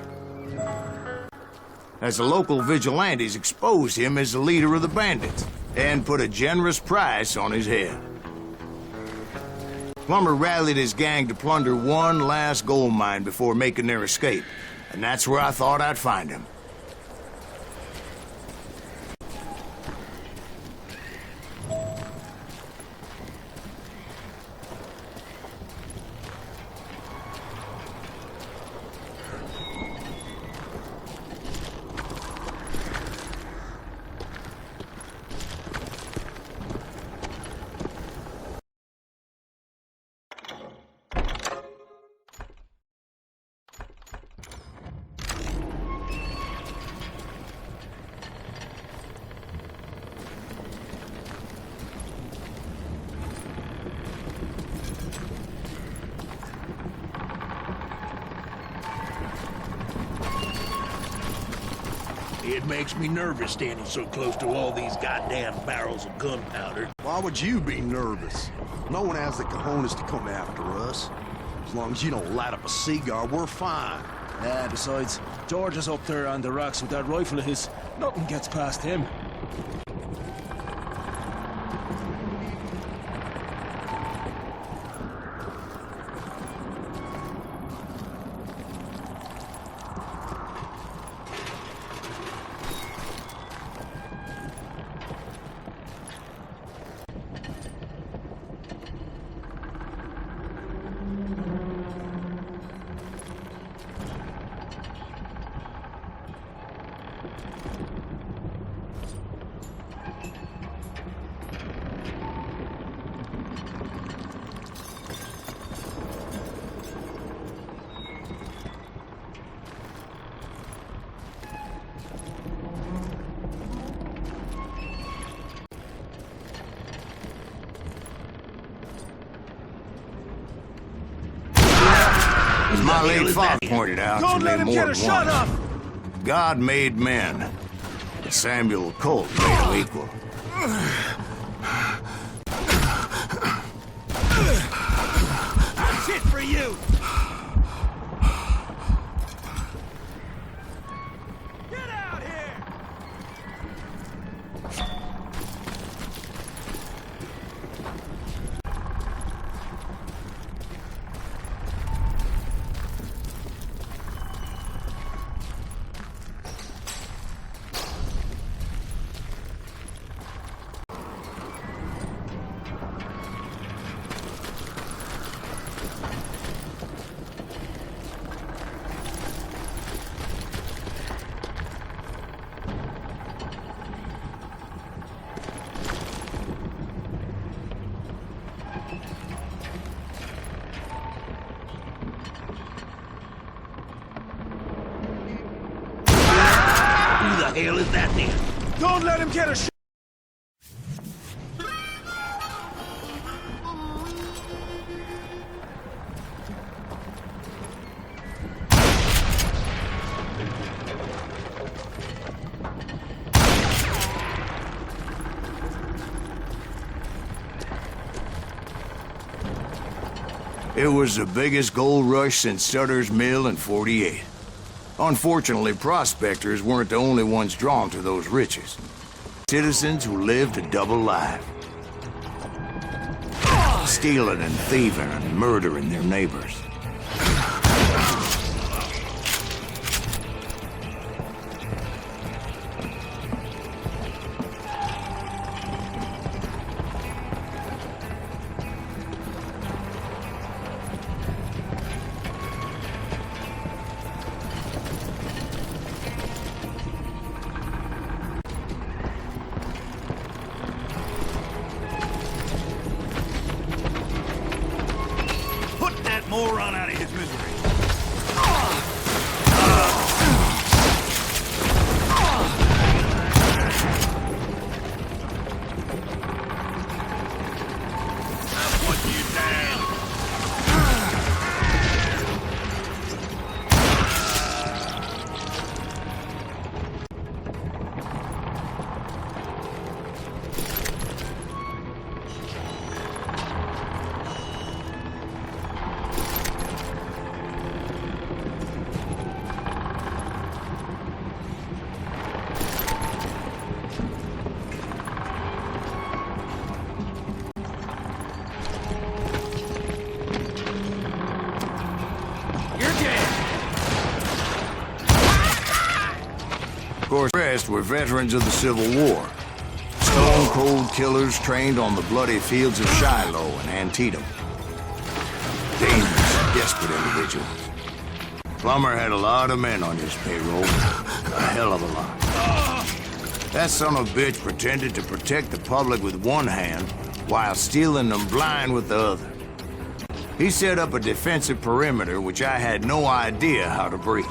As the local vigilantes exposed him as the leader of the bandits, and put a generous price on his head. Plummer rallied his gang to plunder one last gold mine before making their escape, and that's where I thought I'd find him. It makes me nervous standing so close to all these goddamn barrels of gunpowder. Why would you be nervous? No one has the cojones to come after us. As long as you don't light up a cigar, we're fine. Yeah, besides, George is up there on the rocks with that rifle of his. Nothing gets past him. As my late father pointed out Don't to let me him more get than a shot once, up! God made men, but Samuel Colt made them equal. That's it for you! Get out here! Who the hell is that then? Don't let him get a shot! It was the biggest gold rush since Sutter's Mill in '48. Unfortunately, prospectors weren't the only ones drawn to those riches. Citizens who lived a double life. Stealing and thieving and murdering their neighbors. Moron out of his misery. I'll put you down. Of course, the rest were veterans of the Civil War. Stone-cold killers trained on the bloody fields of Shiloh and Antietam. Dangerous, desperate individuals. Plummer had a lot of men on his payroll. A hell of a lot. That son of a bitch pretended to protect the public with one hand while stealing them blind with the other. He set up a defensive perimeter which I had no idea how to breach.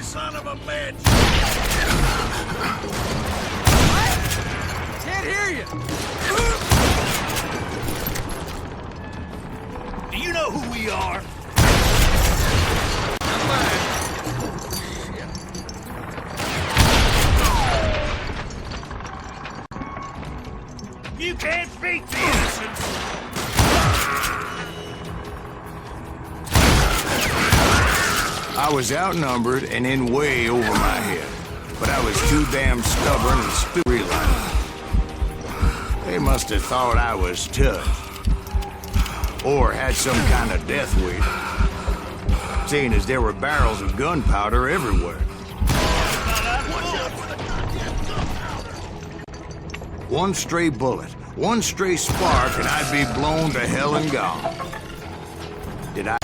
Son of a bitch! What? Can't hear you! Do you know who we are? You can't beat the innocents! I was outnumbered and in way over my head, but I was too damn stubborn and stupid to realize it. They must have thought I was tough, or had some kind of death wish, seeing as there were barrels of gunpowder everywhere. One stray bullet, one stray spark, and I'd be blown to hell and gone. Did I?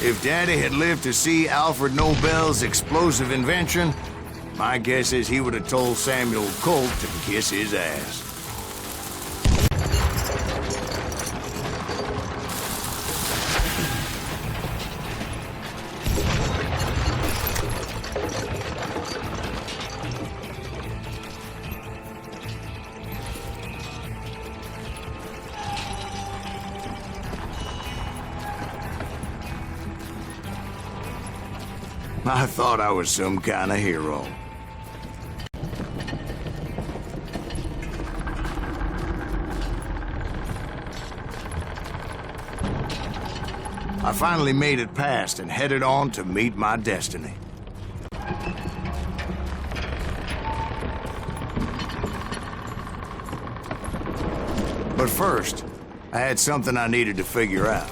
If Daddy had lived to see Alfred Nobel's explosive invention, my guess is he would have told Samuel Colt to kiss his ass. I thought I was some kind of hero. I finally made it past and headed on to meet my destiny. But first, I had something I needed to figure out.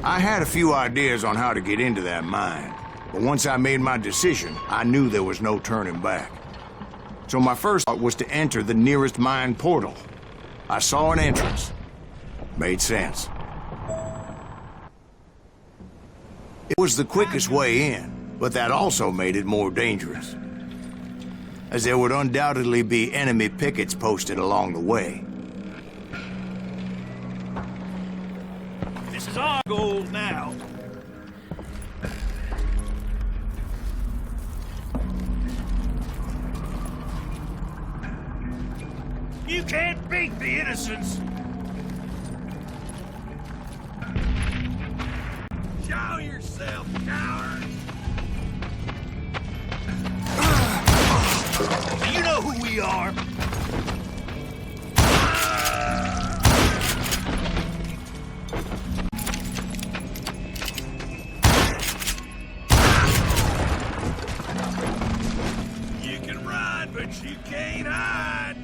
I had a few ideas on how to get into that mine, but once I made my decision, I knew there was no turning back. So my first thought was to enter the nearest mine portal. I saw an entrance. Made sense. It was the quickest way in, but that also made it more dangerous, as there would undoubtedly be enemy pickets posted along the way. This is our gold now. You can't beat the innocents. Show yourself, coward. You know who we are. You can run, but you can't hide.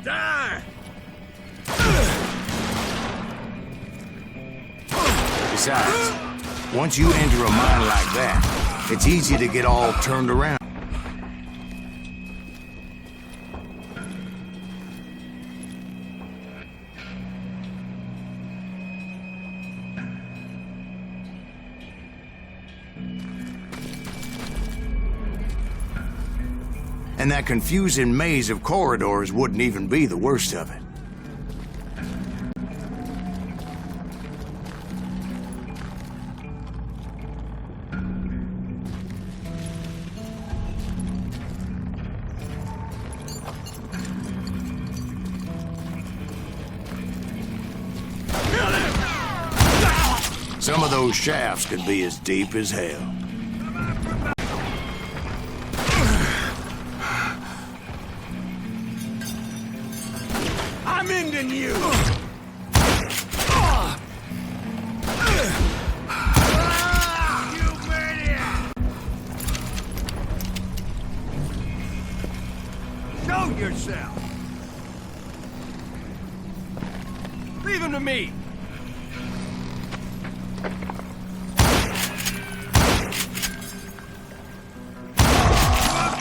Die! Besides, once you enter a mine like that, it's easy to get all turned around. And that confusing maze of corridors wouldn't even be the worst of it. Some of those shafts could be as deep as hell. I'm ending you! You maniac! Show yourself! Leave him to me!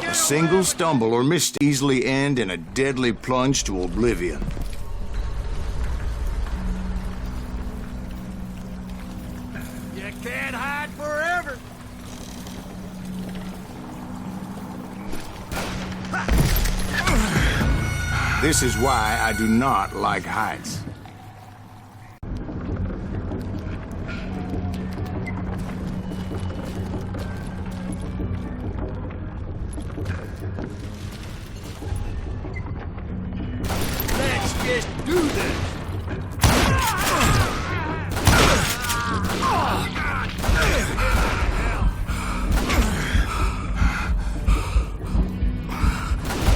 A single stumble or mistake easily end in a deadly plunge to oblivion. You can't hide forever! This is why I do not like heights. Let's just do this!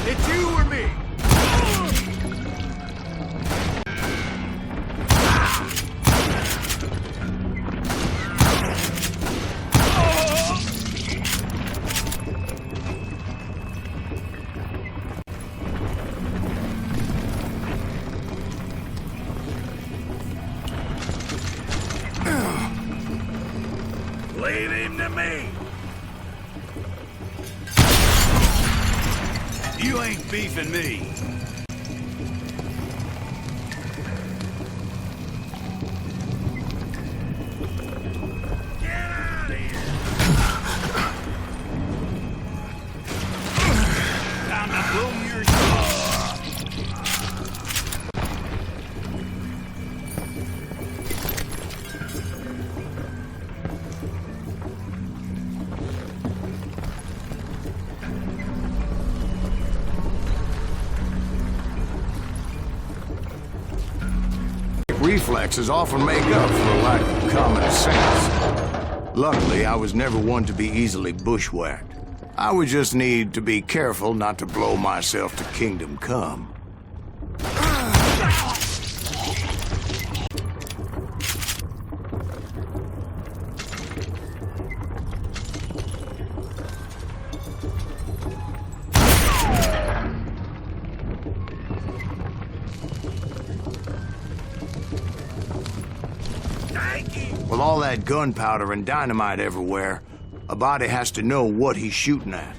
It's you or me! Leave him to me! You ain't beefing me. Get out of here! Time to blow your Reflexes often make up for a lack of common sense. Luckily, I was never one to be easily bushwhacked. I would just need to be careful not to blow myself to kingdom come. With all that gunpowder and dynamite everywhere, a body has to know what he's shooting at.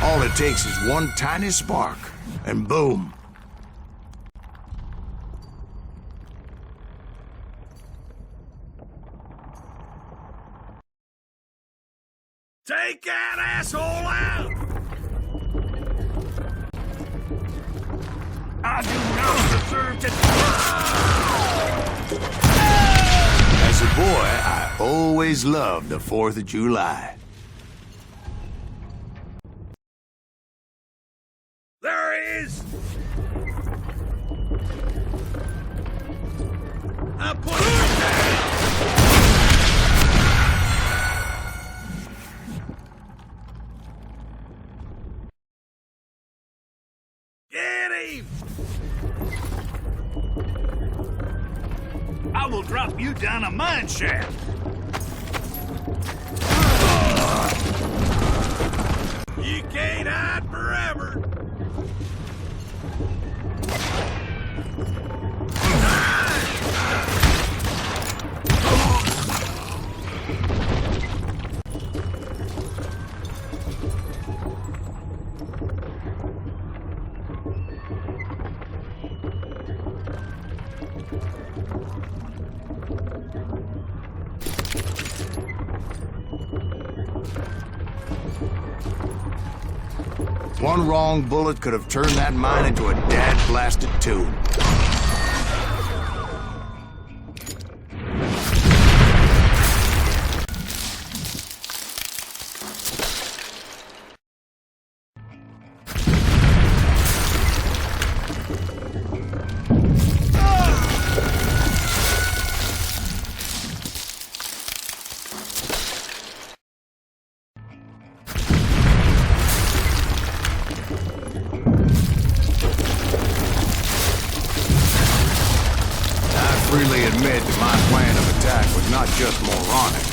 All it takes is one tiny spark, and boom. Take that asshole out! I do not deserve to... As a boy, I always loved the 4th of July. There he is! I put him down! Get him! I will drop you down a mine shaft. You can't hide forever. One wrong bullet could have turned that mine into a dad-blasted tomb. Freely admit that my plan of attack was not just moronic,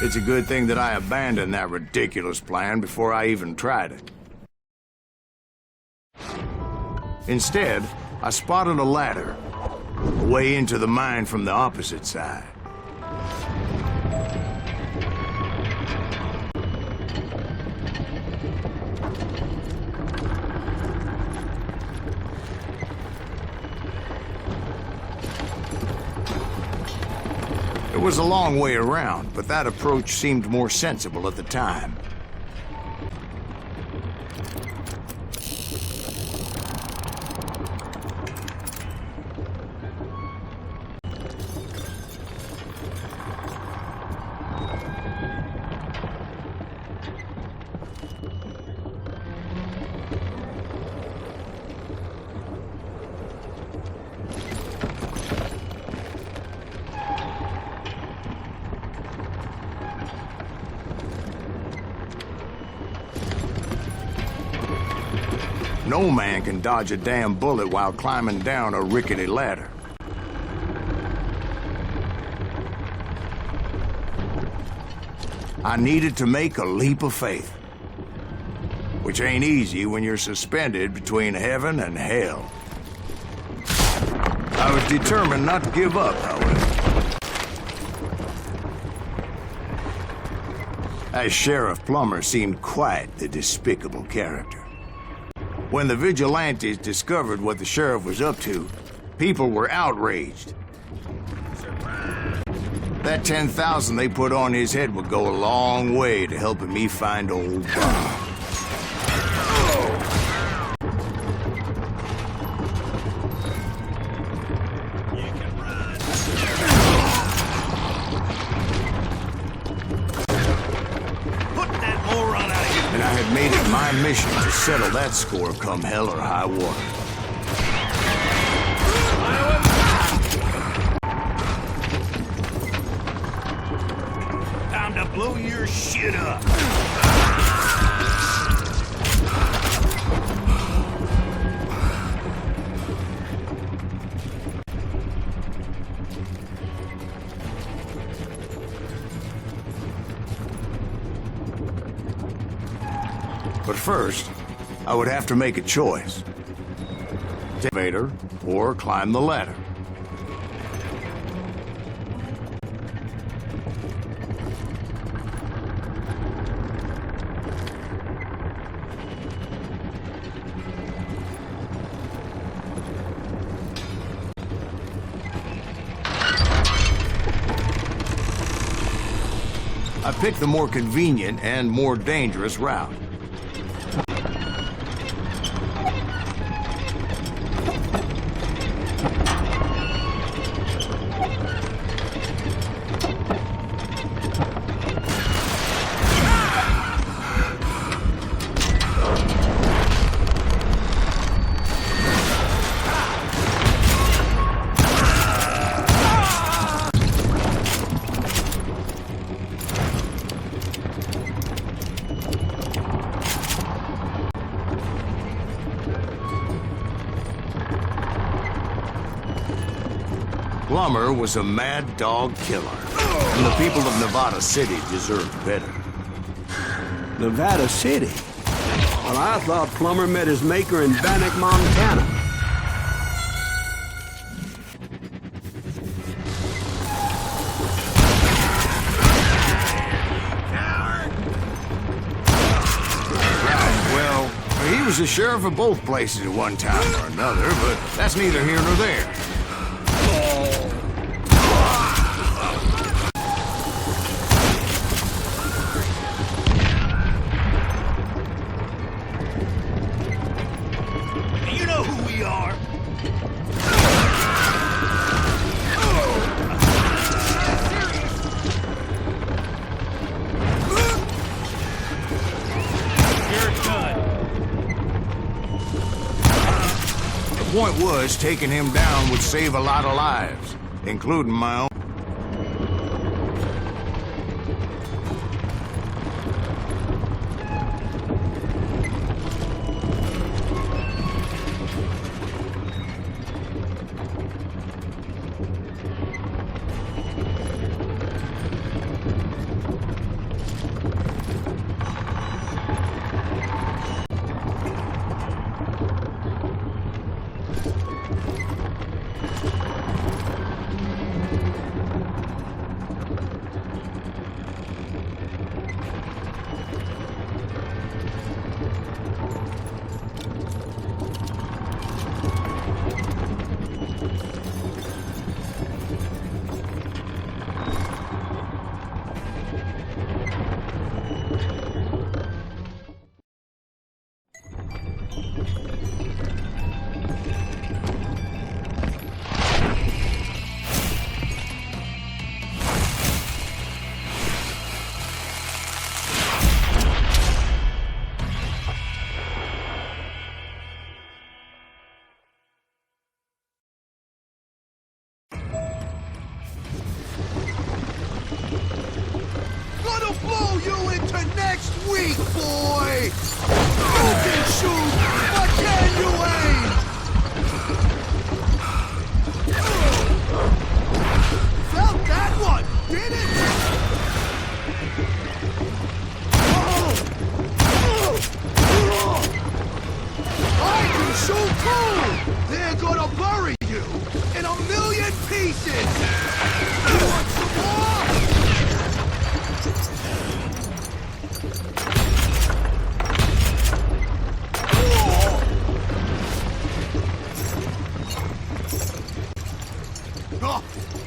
it's a good thing that I abandoned that ridiculous plan before I even tried it. Instead, I spotted a ladder, a way into the mine from the opposite side. It was a long way around, but that approach seemed more sensible at the time. No man can dodge a damn bullet while climbing down a rickety ladder. I needed to make a leap of faith, which ain't easy when you're suspended between heaven and hell. I was determined not to give up, however. As Sheriff Plummer seemed quite the despicable character. When the vigilantes discovered what the sheriff was up to, people were outraged. That 10,000 they put on his head would go a long way to helping me find old Bob. And I had made it my mission to settle that score come hell or high water. Time to blow your shit up. But first, I would have to make a choice. Take the elevator or climb the ladder. I picked the more convenient and more dangerous route. Plummer was a mad dog killer, and the people of Nevada City deserved better. Nevada City? Well, I thought Plummer met his maker in Bannock, Montana. Right, well, he was the sheriff of both places at one time or another, but that's neither here nor there. The point was, taking him down would save a lot of lives, including my own. Blow you into next week, boy! You can shoot, but can you aim? Felt that one, did it? I can shoot too! They're gonna bury you in a million pieces! You want some more?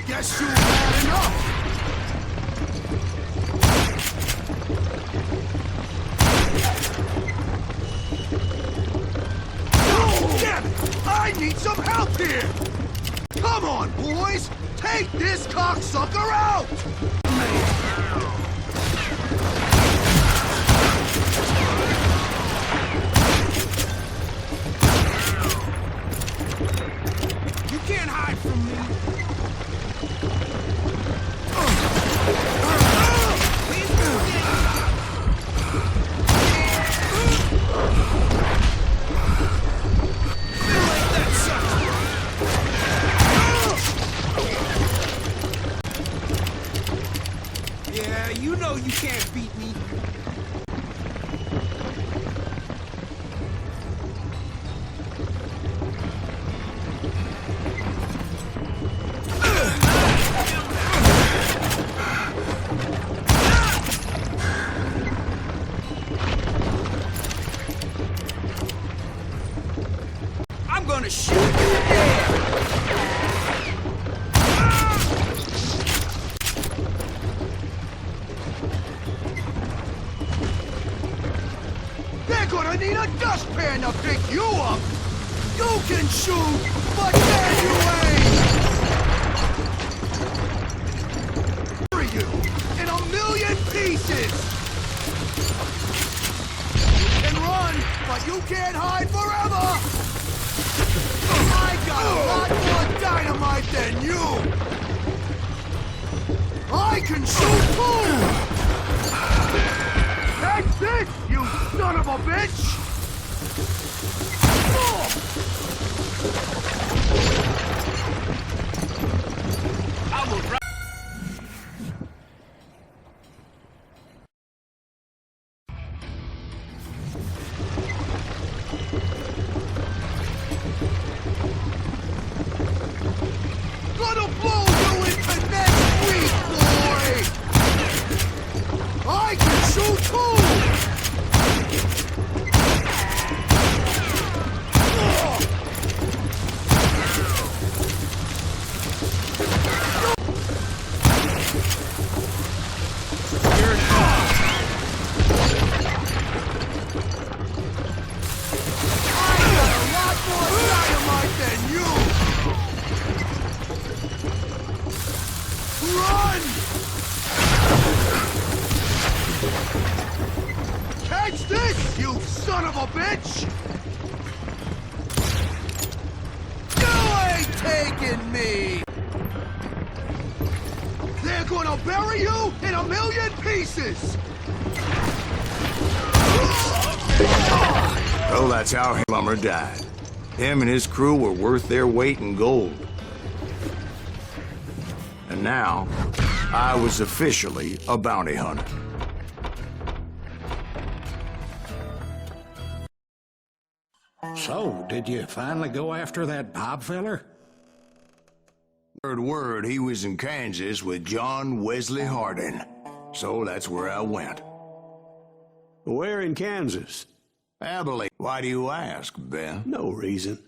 Guess you had enough! Oh, damn it! I need some help here! Come on, boys! Take this cocksucker out! gonna shoot you dead! They're gonna need a dustpan to pick you up! You can shoot, but can you aim? You in a million pieces! You can run, but you can't hide forever! I got a lot more dynamite than you! I can shoot too! Take this, you son of a bitch! I will drive. Gonna blow you into next week, boy! I can shoot too! Catch this, you son of a bitch! You ain't taking me! They're gonna bury you in a million pieces! Well, that's how Plummer died. Him and his crew were worth their weight in gold. And now, I was officially a bounty hunter. So, did you finally go after that Bob feller? Heard word he was in Kansas with John Wesley Hardin. So that's where I went. Where in Kansas? Abilene. Why do you ask, Ben? No reason.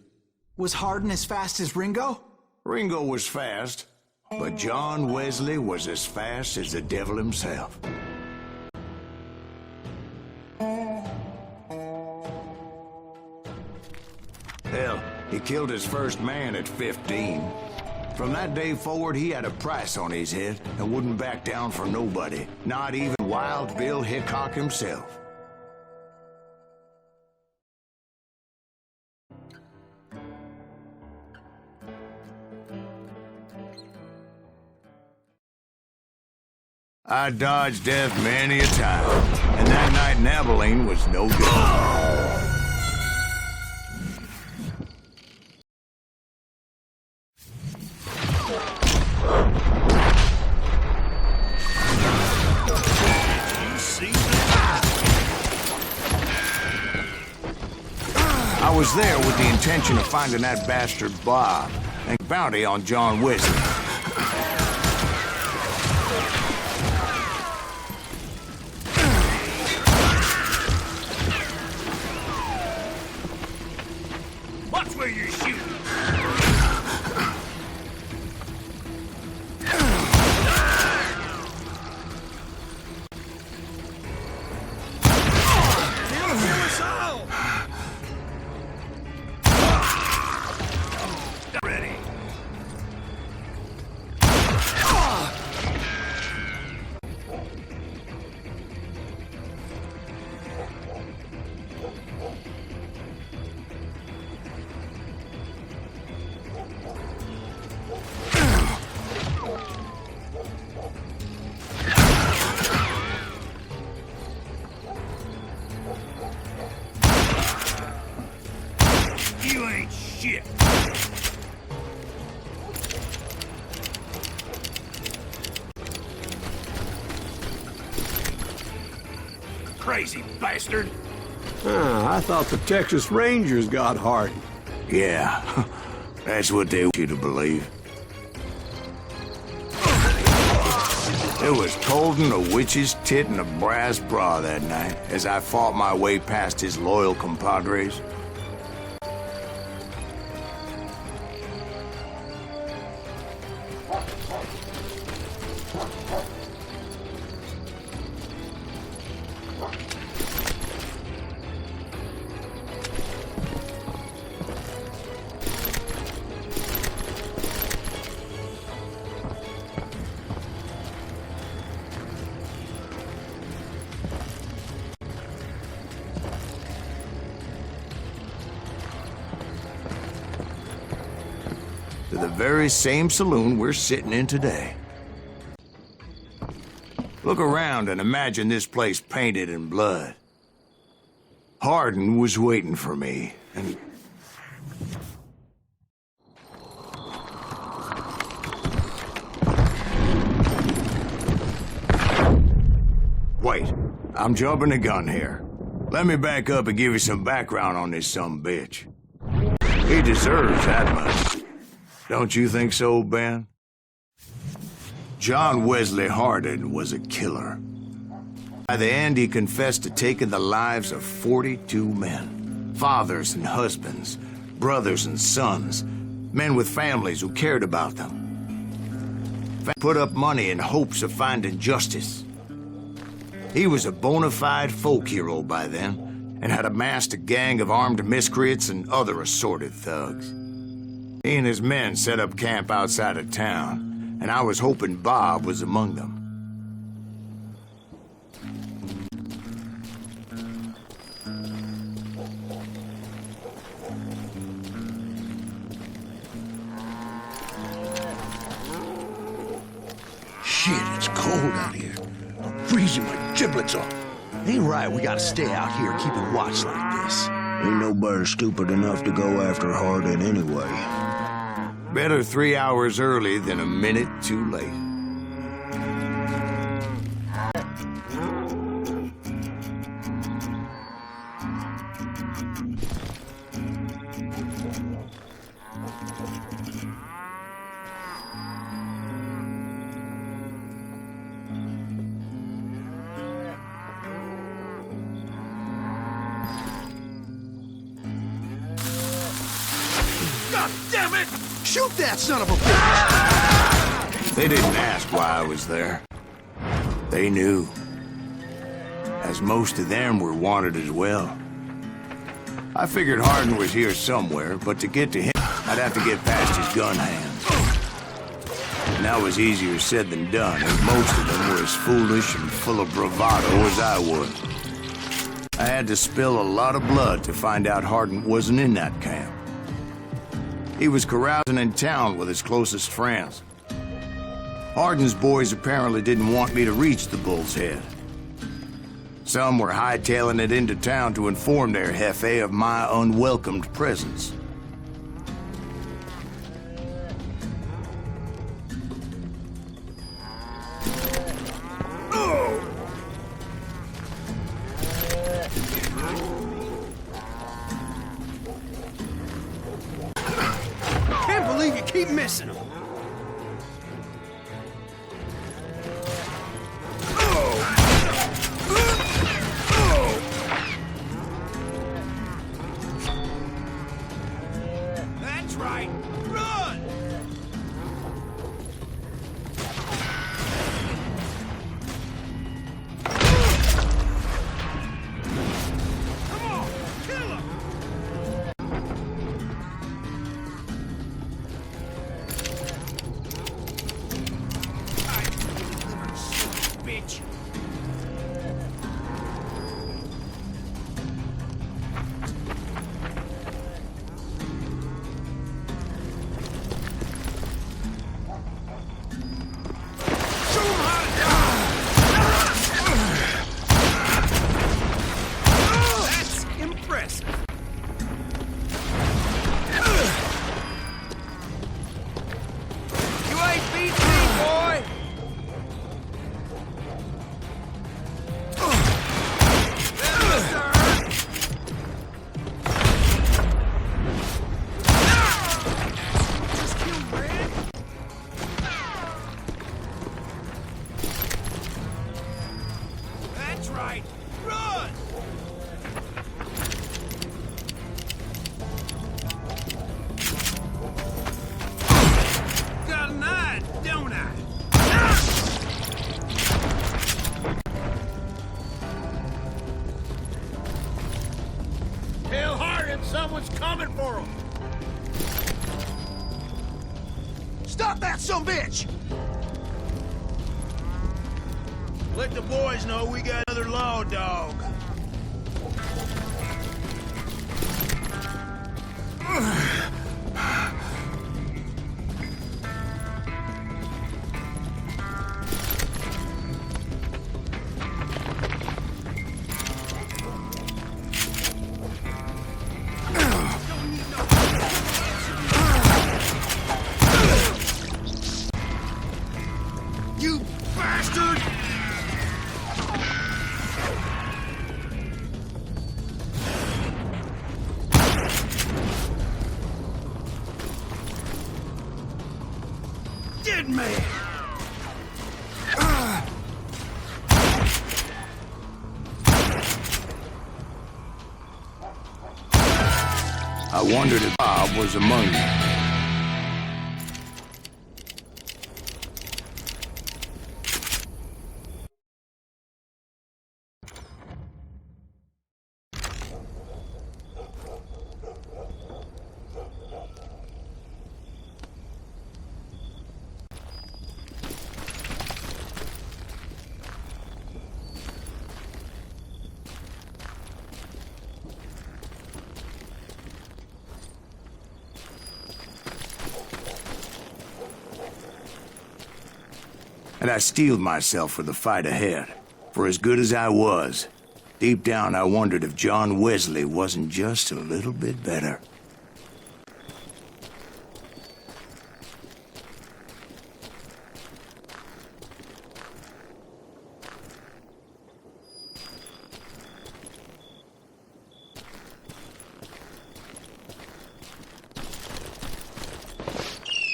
Was Hardin as fast as Ringo? Ringo was fast, but John Wesley was as fast as the devil himself. Hell, he killed his first man at 15. From that day forward, he had a price on his head and wouldn't back down for nobody, not even Wild Bill Hickok himself. I dodged death many a time, and that night in Abilene was no good. I was there with the intention of finding that bastard Bob and bounty on John Wesley. Watch where you're shooting. Ready. You ain't shit. Crazy bastard. I thought the Texas Rangers got Hardin. Yeah, that's what they want you to believe. It was cold in a witch's tit and a brass bra that night as I fought my way past his loyal compadres. the very same saloon we're sitting in today. Look around and imagine this place painted in blood. Hardin was waiting for me, and... Wait, I'm jumping the gun here. Let me back up and give you some background on this sumbitch. He deserves that much. Don't you think so, Ben? John Wesley Hardin was a killer. By the end, he confessed to taking the lives of 42 men. Fathers and husbands, brothers and sons, men with families who cared about them. Put up money in hopes of finding justice. He was a bona fide folk hero by then, and had amassed a gang of armed miscreants and other assorted thugs. He and his men set up camp outside of town, and I was hoping Bob was among them. Shit, it's cold out here. I'm freezing my giblets off. Ain't right we gotta stay out here keeping watch like this. Ain't nobody stupid enough to go after Hardin anyway. Better 3 hours early than a minute too late. God damn it! Shoot that son of a bitch! They didn't ask why I was there. They knew. As most of them were wanted as well. I figured Hardin was here somewhere, but to get to him, I'd have to get past his gun hands. And that was easier said than done, as most of them were as foolish and full of bravado as I was. I had to spill a lot of blood to find out Hardin wasn't in that camp. He was carousing in town with his closest friends. Hardin's boys apparently didn't want me to reach the Bull's Head. Some were hightailing it into town to inform their jefe of my unwelcomed presence. Can't believe you keep missing them. That's right. Run! Come on, kill him! Bitch. Show 'em how to die! That's impressive. You ain't beat me, boy! That's right. Run! Got an eye, don't I? Tell Hardin someone's coming for him. Stop that sumbitch! Let the boys know we got another law dog. dead man! I wondered if Bob was among you. And I steeled myself for the fight ahead. For as good as I was, deep down I wondered if John Wesley wasn't just a little bit better.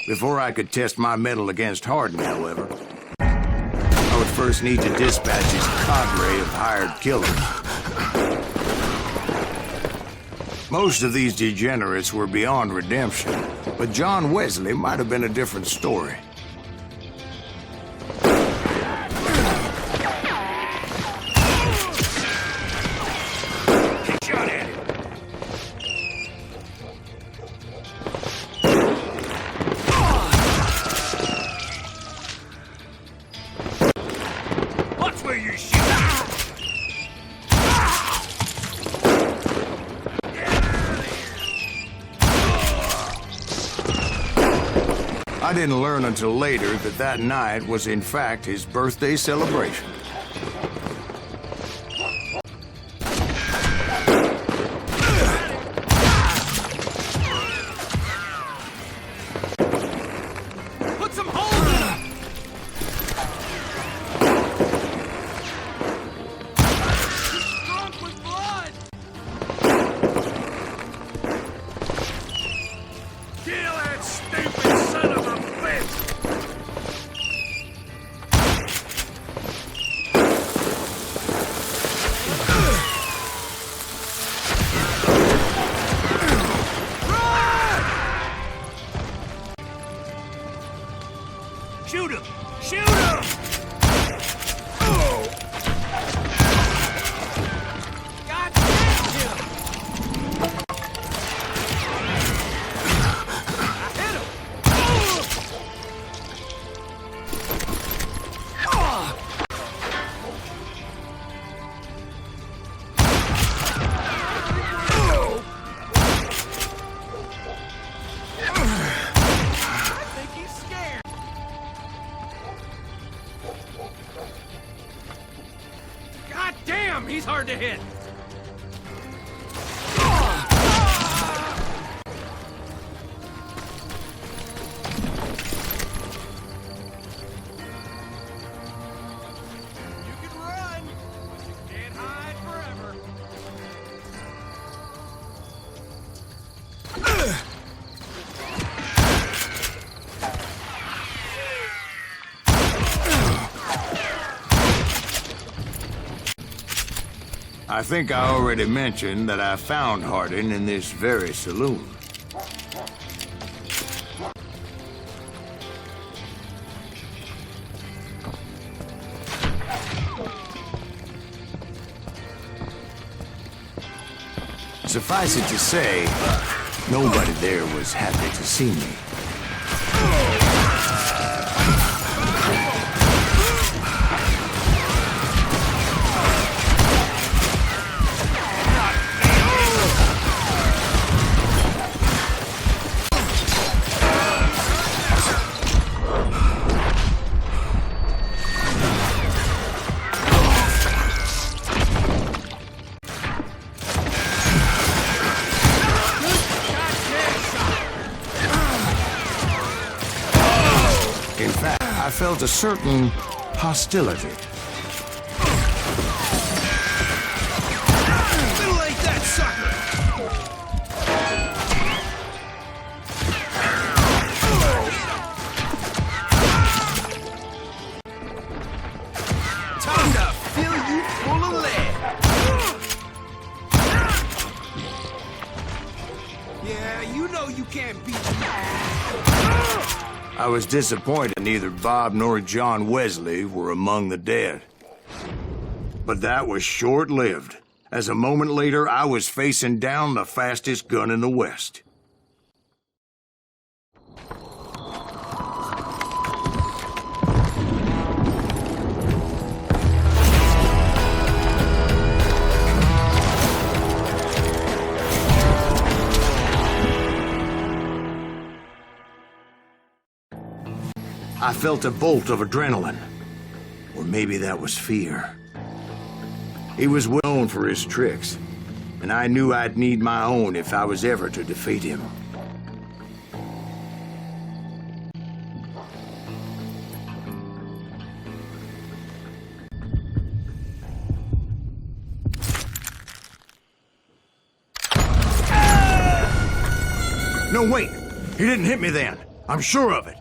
Before I could test my mettle against Hardin, however, I would first need to dispatch his cadre of hired killers. Most of these degenerates were beyond redemption, but John Wesley might have been a different story. Shot at him! Watch where you shoot! I didn't learn until later that that night was in fact his birthday celebration. Put some holes in him! He's drunk with blood! Kill that stupid son of a bitch! Shoot him! Shoot him! God damn him! I hit him! I think he's scared. God damn, he's hard to hit. You can run. Can't hide forever. I think I already mentioned that I found Hardin in this very saloon. Suffice it to say, nobody there was happy to see me. In fact, I felt a certain hostility. Mutilate that sucker! you know you can't beat me. I was disappointed neither Bob nor John Wesley were among the dead. But that was short-lived, as a moment later I was facing down the fastest gun in the West. I felt a bolt of adrenaline. Or maybe that was fear. He was well known for his tricks, and I knew I'd need my own if I was ever to defeat him. No, wait! He didn't hit me then. I'm sure of it.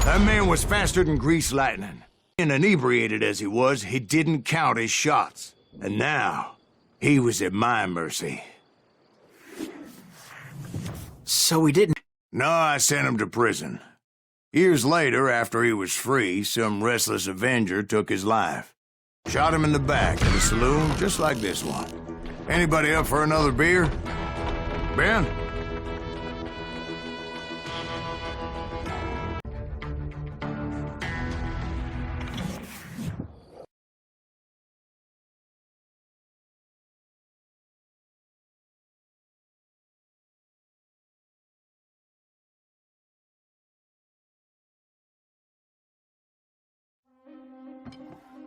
That man was faster than greased lightning. And inebriated as he was, he didn't count his shots. And now, he was at my mercy. So he didn't... No, I sent him to prison. Years later, after he was free, some restless avenger took his life. Shot him in the back in a saloon just like this one. Anybody up for another beer? Ben?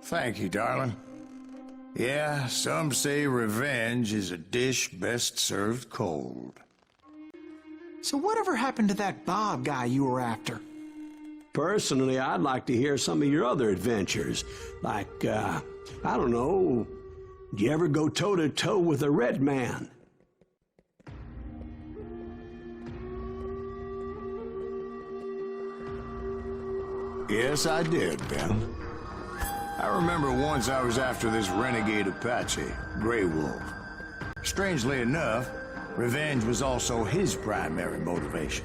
Thank you, darling. Yeah, some say revenge is a dish best served cold. So whatever happened to that Bob guy you were after? Personally, I'd like to hear some of your other adventures. Like, I don't know, did you ever go toe-to-toe with a red man? Yes, I did, Ben. I remember once I was after this renegade Apache, Grey Wolf. Strangely enough, revenge was also his primary motivation.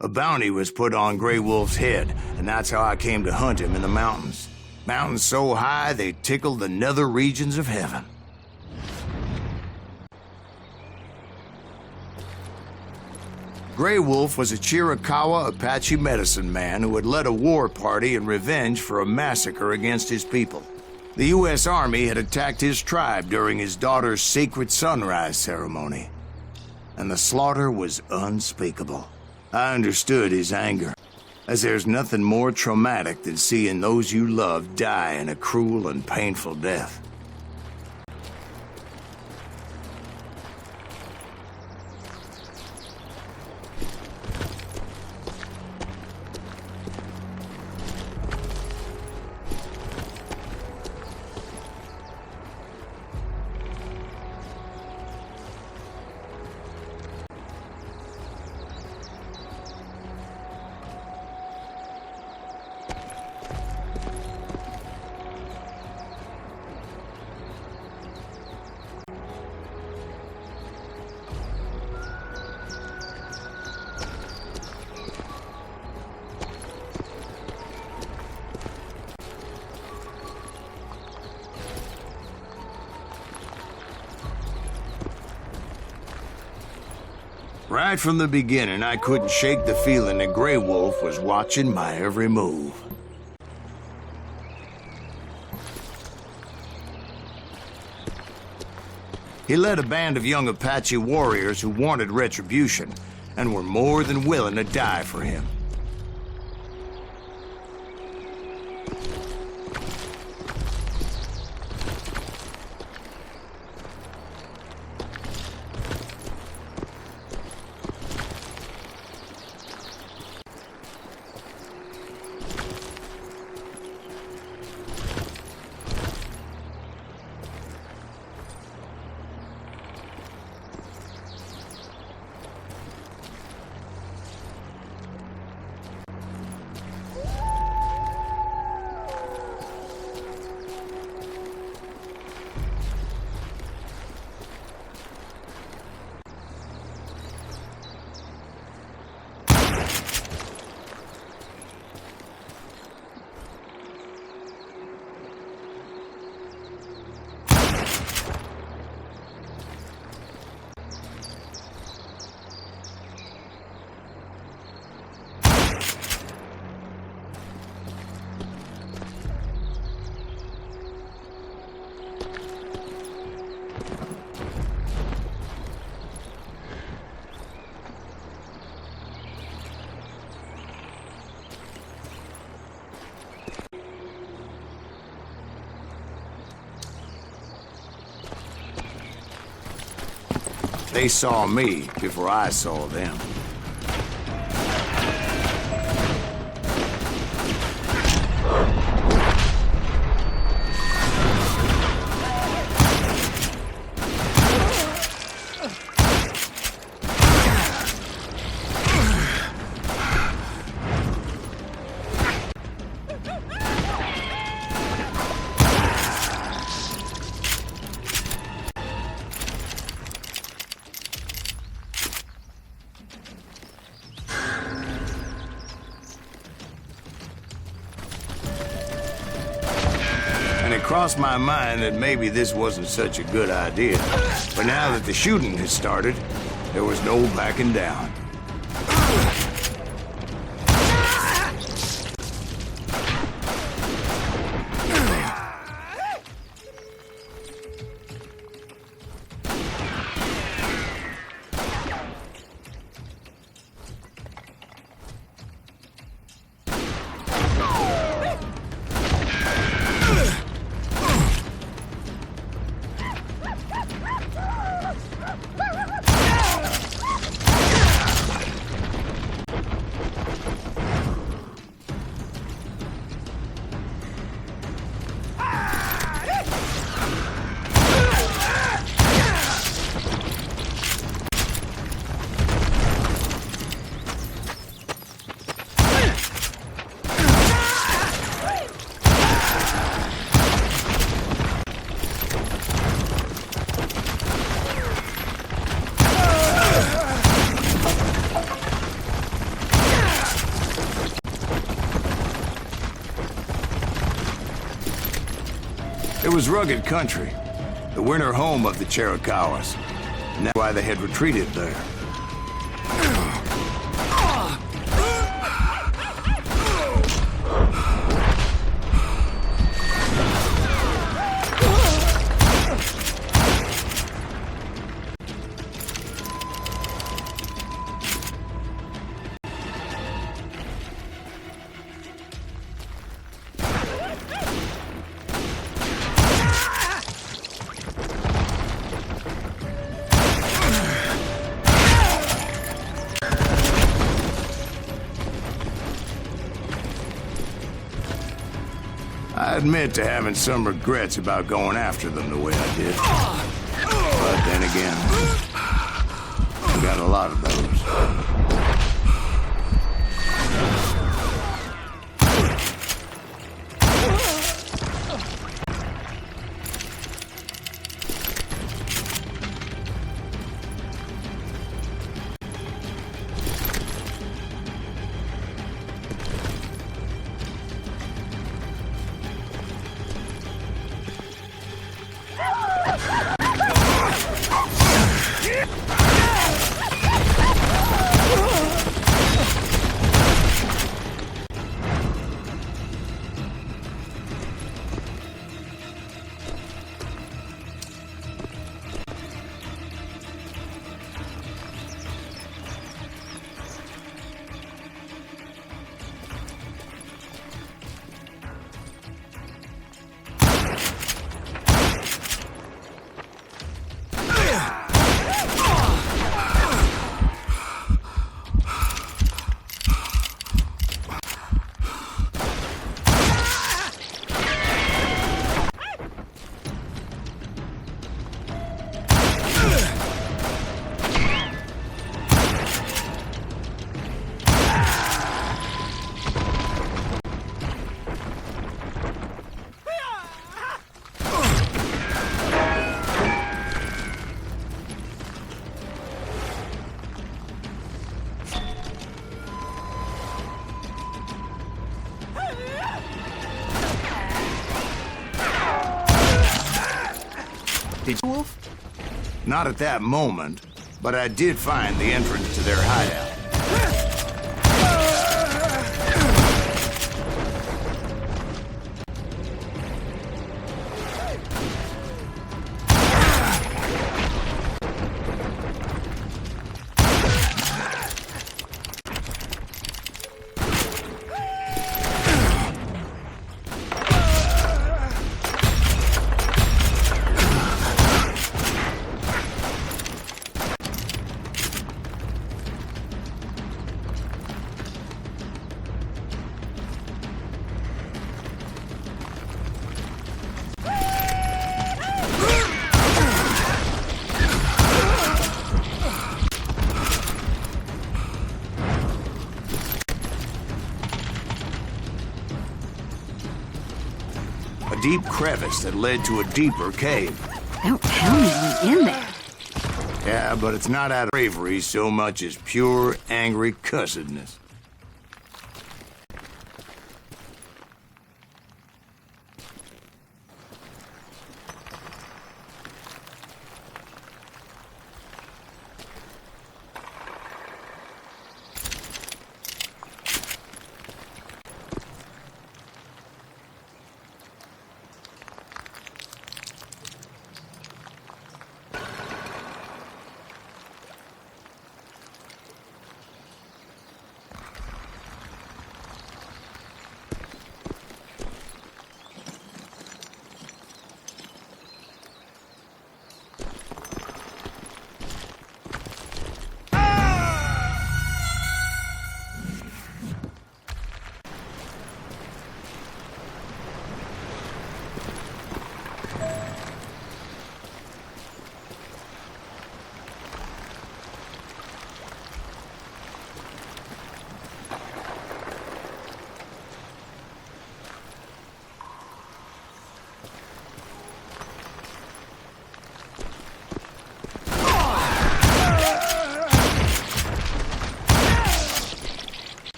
A bounty was put on Grey Wolf's head, and that's how I came to hunt him in the mountains. Mountains so high they tickled the nether regions of heaven. Grey Wolf was a Chiricahua Apache medicine man who had led a war party in revenge for a massacre against his people. The U.S. Army had attacked his tribe during his daughter's sacred sunrise ceremony, and the slaughter was unspeakable. I understood his anger, as there's nothing more traumatic than seeing those you love die in a cruel and painful death. Right from the beginning, I couldn't shake the feeling that Grey Wolf was watching my every move. He led a band of young Apache warriors who wanted retribution and were more than willing to die for him. They saw me before I saw them. Crossed my mind that maybe this wasn't such a good idea. But now that the shooting had started, there was no backing down. It was rugged country, the winter home of the Chiricahuas, and that's why they had retreated there. I admit to having some regrets about going after them the way I did. But then again, I got a lot of those. Did you, Wolf? Not at that moment, but I did find the entrance to their hideout. A deep crevice that led to a deeper cave. Don't tell me we're in there. Yeah, but it's not out of bravery so much as pure, angry cussedness.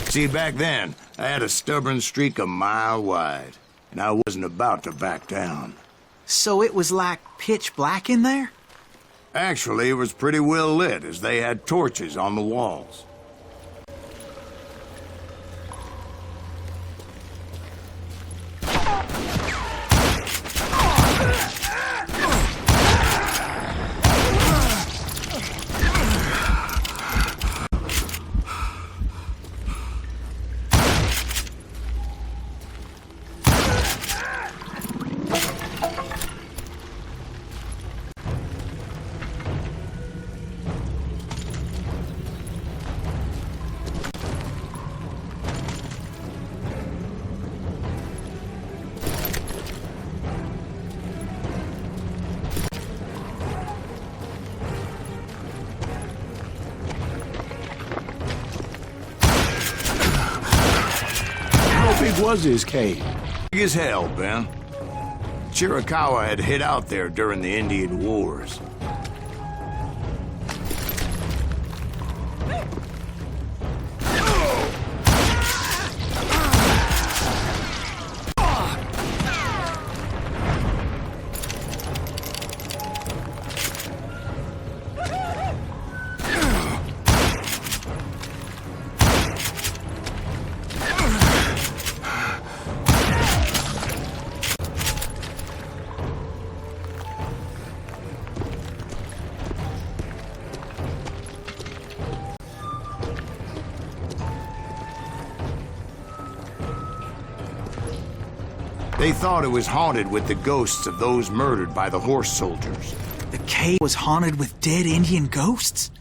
See, back then, I had a stubborn streak a mile wide, and I wasn't about to back down. So it was like pitch black in there? Actually, it was pretty well lit, as they had torches on the walls. How big was his cave? Big as hell, Ben. Chiricahua had hid out there during the Indian Wars. They thought it was haunted with the ghosts of those murdered by the horse soldiers. The cave was haunted with dead Indian ghosts?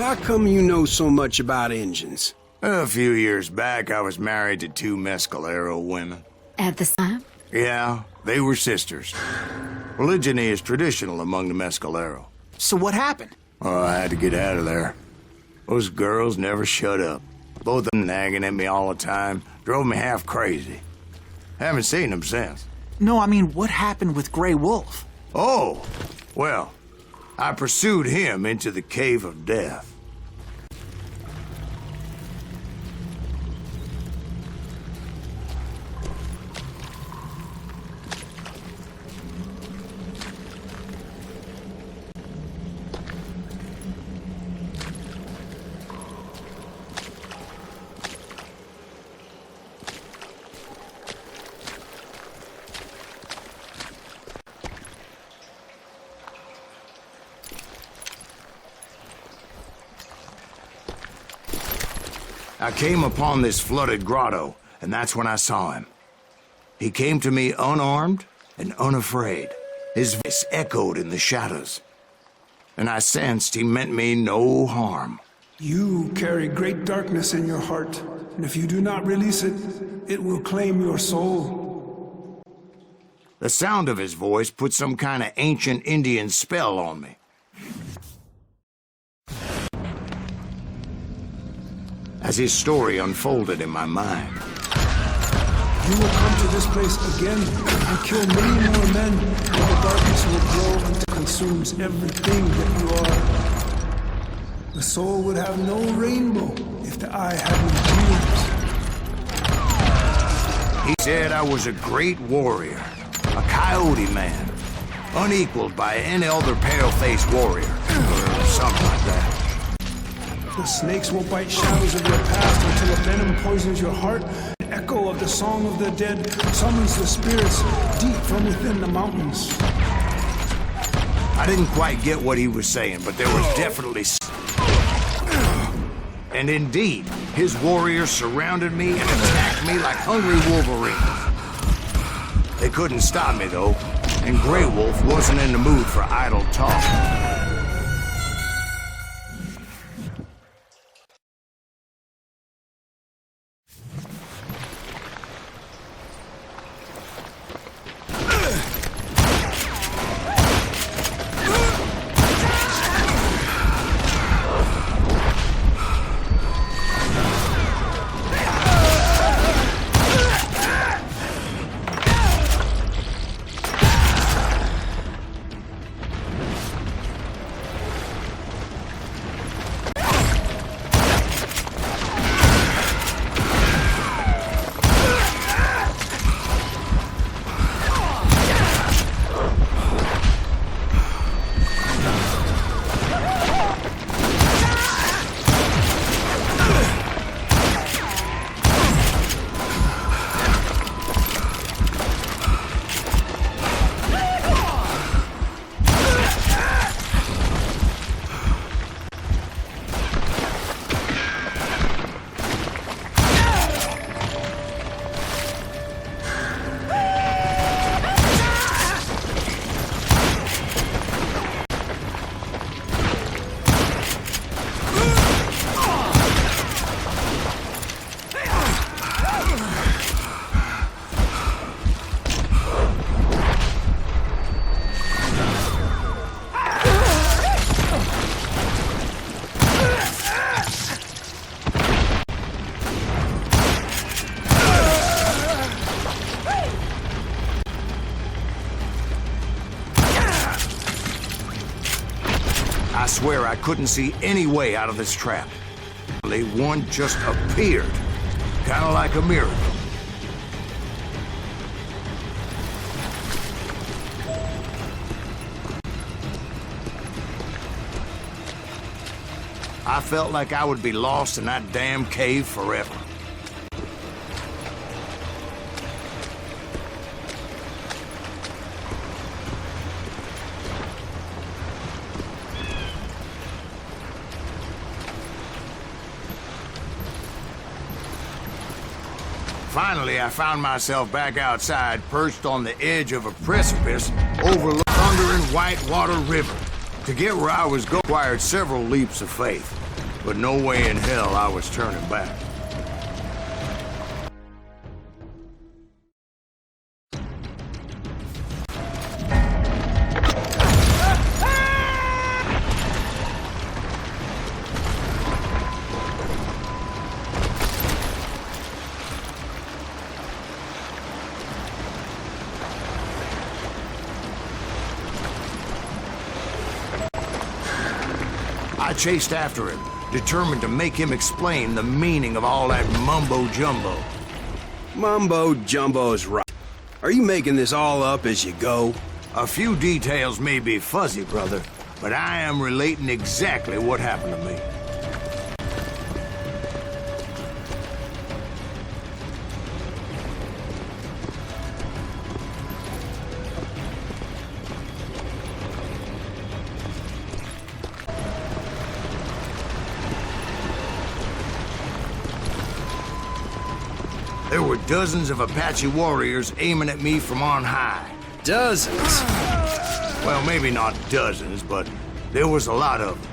How come you know so much about engines? A few years back, I was married to 2 Mescalero women. At the time? Yeah, they were sisters. Polygyny is traditional among the Mescalero. So what happened? Oh, I had to get out of there. Those girls never shut up. Both of them nagging at me all the time. Drove me half crazy. Haven't seen them since. No, I mean, what happened with Grey Wolf? Oh, well, I pursued him into the Cave of Death. I came upon this flooded grotto, and that's when I saw him. He came to me unarmed and unafraid. His voice echoed in the shadows, and I sensed he meant me no harm. You carry great darkness in your heart, and if you do not release it, it will claim your soul. The sound of his voice put some kind of ancient Indian spell on me. As his story unfolded in my mind. You will come to this place again and kill many more men, and the darkness will grow until it consumes everything that you are. The soul would have no rainbow if the eye had no tears. He said I was a great warrior, a coyote man, unequaled by any other pale-faced warrior, or something like that. The snakes will bite shadows of your past until a venom poisons your heart. An echo of the song of the dead summons the spirits deep from within the mountains. I didn't quite get what he was saying, but there was definitely... And indeed, his warriors surrounded me and attacked me like hungry wolverines. They couldn't stop me, though, and Grey Wolf wasn't in the mood for idle talk. I swear I couldn't see any way out of this trap. One just appeared, kind of like a miracle. I felt like I would be lost in that damn cave forever. Finally, I found myself back outside, perched on the edge of a precipice, overlooking thundering Whitewater River. To get where I was going required several leaps of faith. but no way in hell I was turning back. I chased after him, determined to make him explain the meaning of all that mumbo-jumbo. Mumbo-jumbo's right. Are you making this all up as you go? A few details may be fuzzy, brother, but I am relating exactly what happened to me. There were dozens of Apache warriors aiming at me from on high. Dozens? Well, maybe not dozens, but there was a lot of them.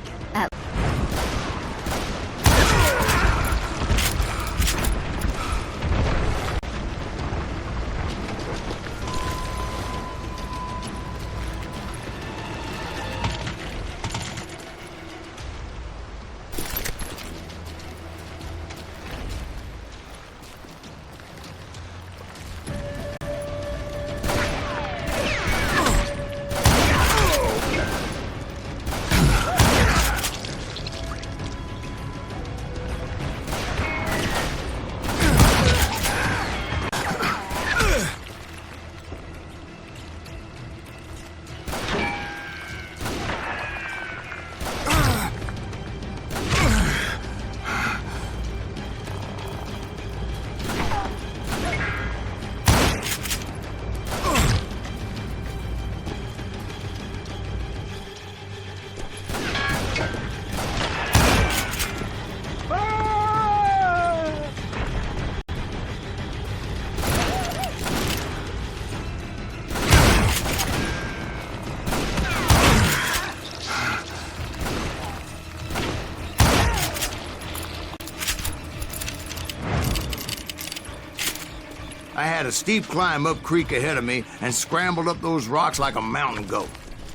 I had a steep climb up creek ahead of me and scrambled up those rocks like a mountain goat.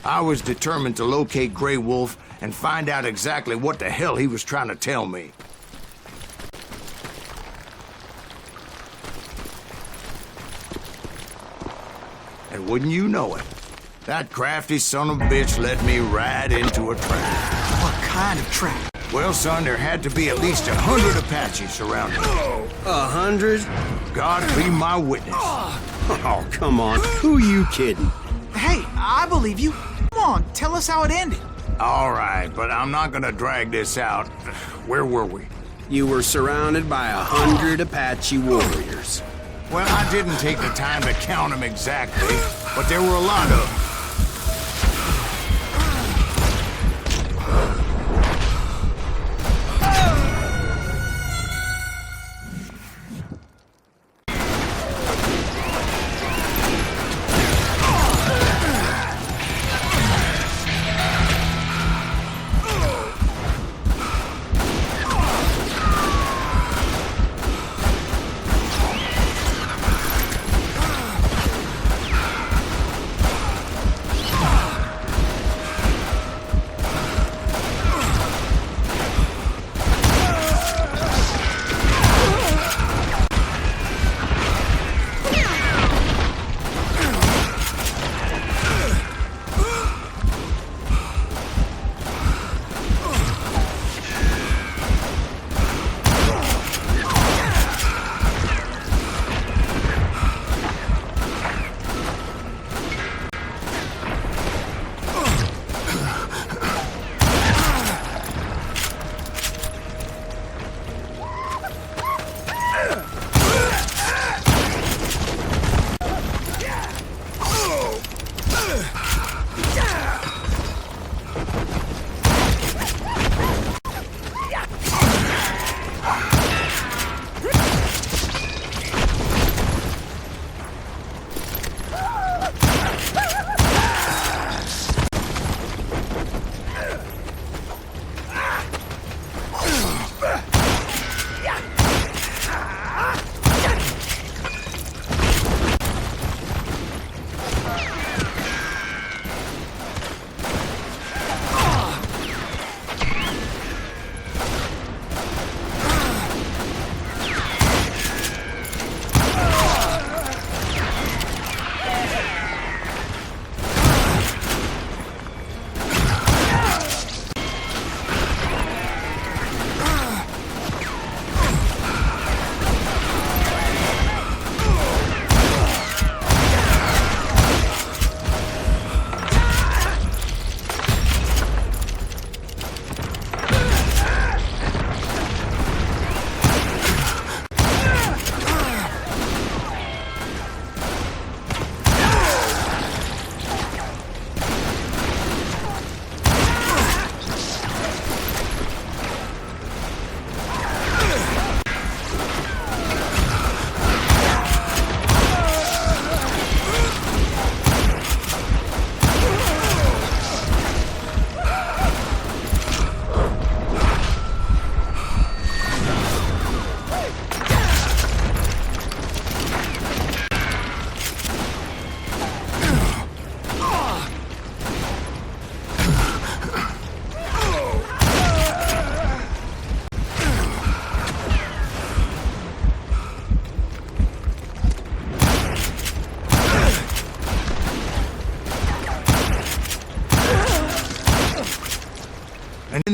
I was determined to locate Grey Wolf and find out exactly what the hell he was trying to tell me. And wouldn't you know it, that crafty son of a bitch led me right into a trap. What kind of trap? Well, son, there had to be at least 100 Apaches surrounding me. 100? God be my witness. Oh, come on. Who are you kidding? Hey, I believe you. Come on, tell us how it ended. All right, but I'm not gonna drag this out. Where were we? You were surrounded by 100 Apache warriors. Well, I didn't take the time to count them exactly, but there were a lot of them.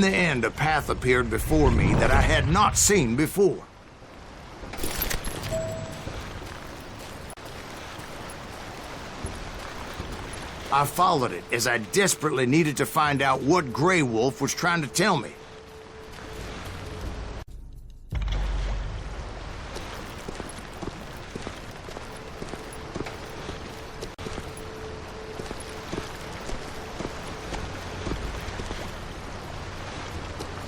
In the end, a path appeared before me that I had not seen before. I followed it as I desperately needed to find out what Grey Wolf was trying to tell me.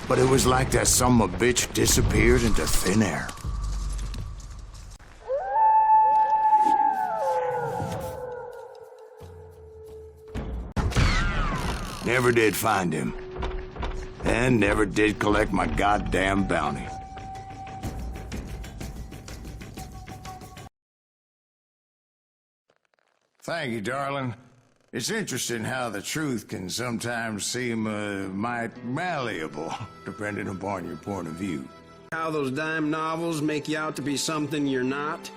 But it was like that son of a bitch disappeared into thin air. Never did find him. And never did collect my goddamn bounty. Thank you, darling. It's interesting how the truth can sometimes seem, might malleable, depending upon your point of view. How those dime novels make you out to be something you're not?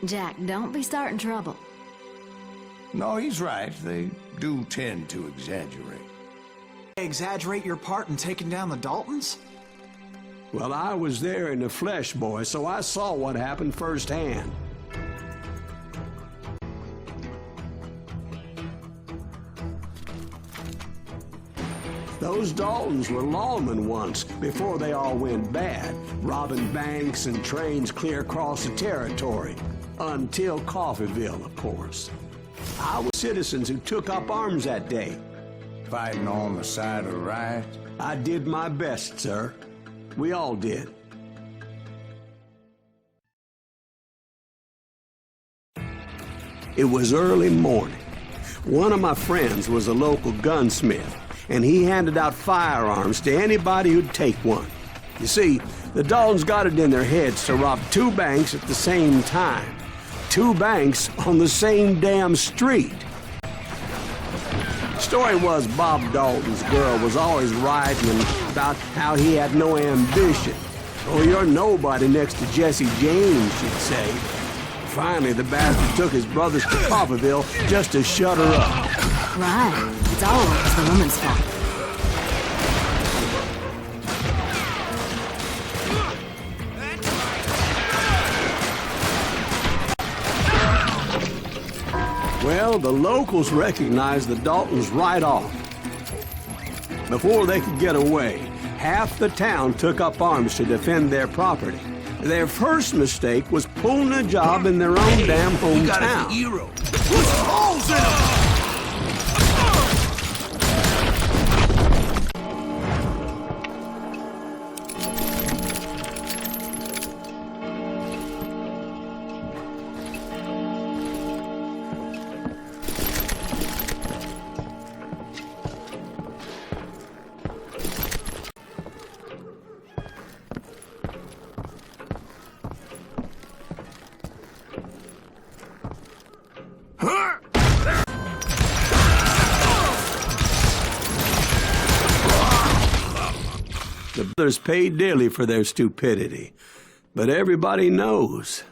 Jack, don't be starting trouble. No, he's right. They do tend to exaggerate. Exaggerate your part in taking down the Daltons? Well, I was there in the flesh, boy, so I saw what happened firsthand. Those Daltons were lawmen once, before they all went bad, robbing banks and trains clear across the territory. Until Coffeeville, of course. I was citizens who took up arms that day. Fighting on the side of the right? I did my best, sir. We all did. It was early morning. One of my friends was a local gunsmith, and he handed out firearms to anybody who'd take one. You see, the Daltons got it in their heads to rob two banks at the same time. Two banks on the same damn street. Story was Bob Dalton's girl was always writing about how he had no ambition. Oh, you're nobody next to Jesse James, she'd say. Finally, the bastard took his brothers to Coffeeville just to shut her up. Right. It's always the woman's fault. Well, the locals recognized the Daltons right off. Before they could get away, half the town took up arms to defend their property. Their first mistake was pulling a job in their own damn hometown. You got us a hero. Put some holes in him! The brothers paid dearly for their stupidity, but everybody knows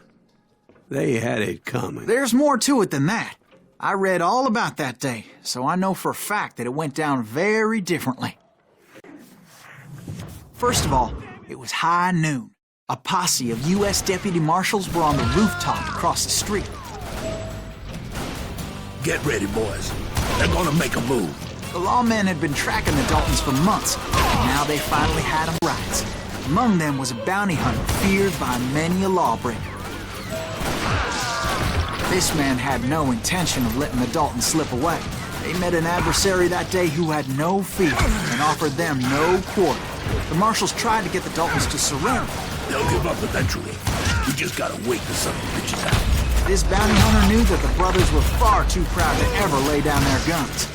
they had it coming. There's more to it than that. I read all about that day, so I know for a fact that it went down very differently. First of all, it was high noon. A posse of U.S. deputy marshals were on the rooftop across the street. Get ready, boys. They're gonna make a move. The lawmen had been tracking the Daltons for months, and now they finally had them right. Among them was a bounty hunter feared by many a lawbreaker. This man had no intention of letting the Daltons slip away. They met an adversary that day who had no fear and offered them no quarter. The marshals tried to get the Daltons to surrender. They'll give up eventually. We just gotta wait the son of bitches out. This bounty hunter knew that the brothers were far too proud to ever lay down their guns.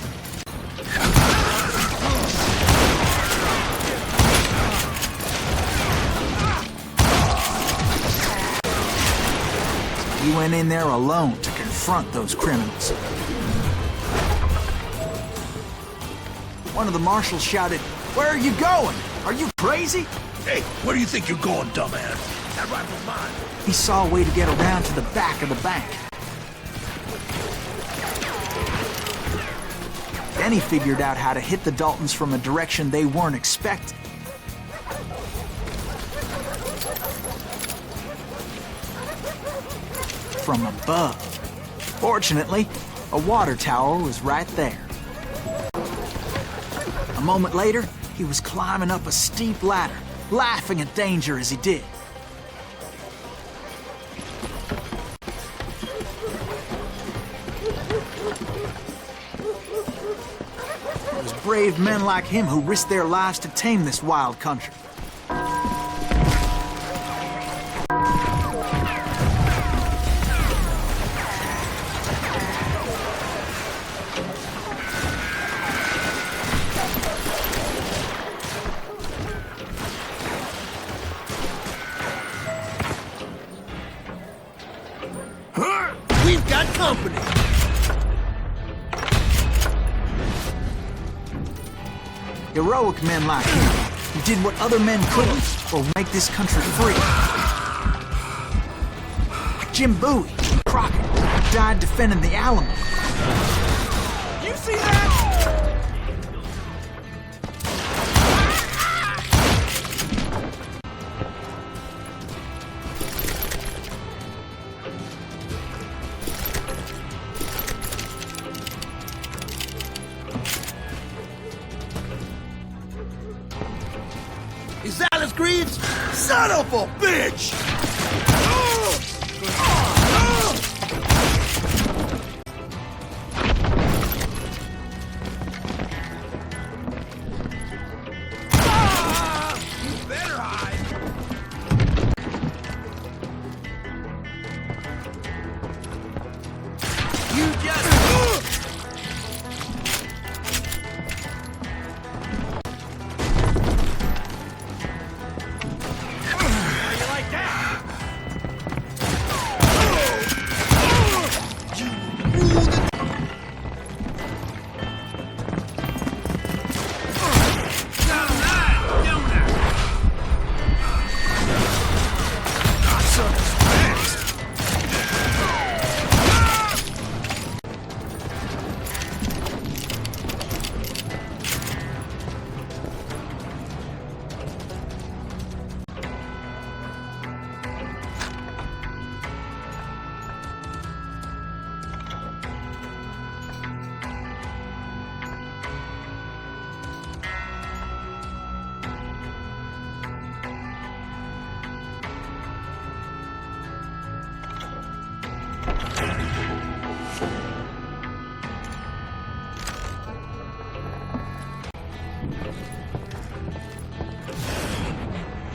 He went in there alone to confront those criminals. One of the marshals shouted, "Where are you going? Are you crazy?" Hey, where do you think you're going, dumbass? That rifle's mine. He saw a way to get around to the back of the bank. Then he figured out how to hit the Daltons from a direction they weren't expecting. From above. Fortunately, a water tower was right there. A moment later, he was climbing up a steep ladder, laughing at danger as he did. It was brave men like him who risked their lives to tame this wild country. We've got company. Heroic men like him, who did what other men couldn't, or make this country free. Like Jim Bowie and Crockett, who died defending the Alamo. You see that? Silas Greaves? Son of a bitch! You better hide. You just...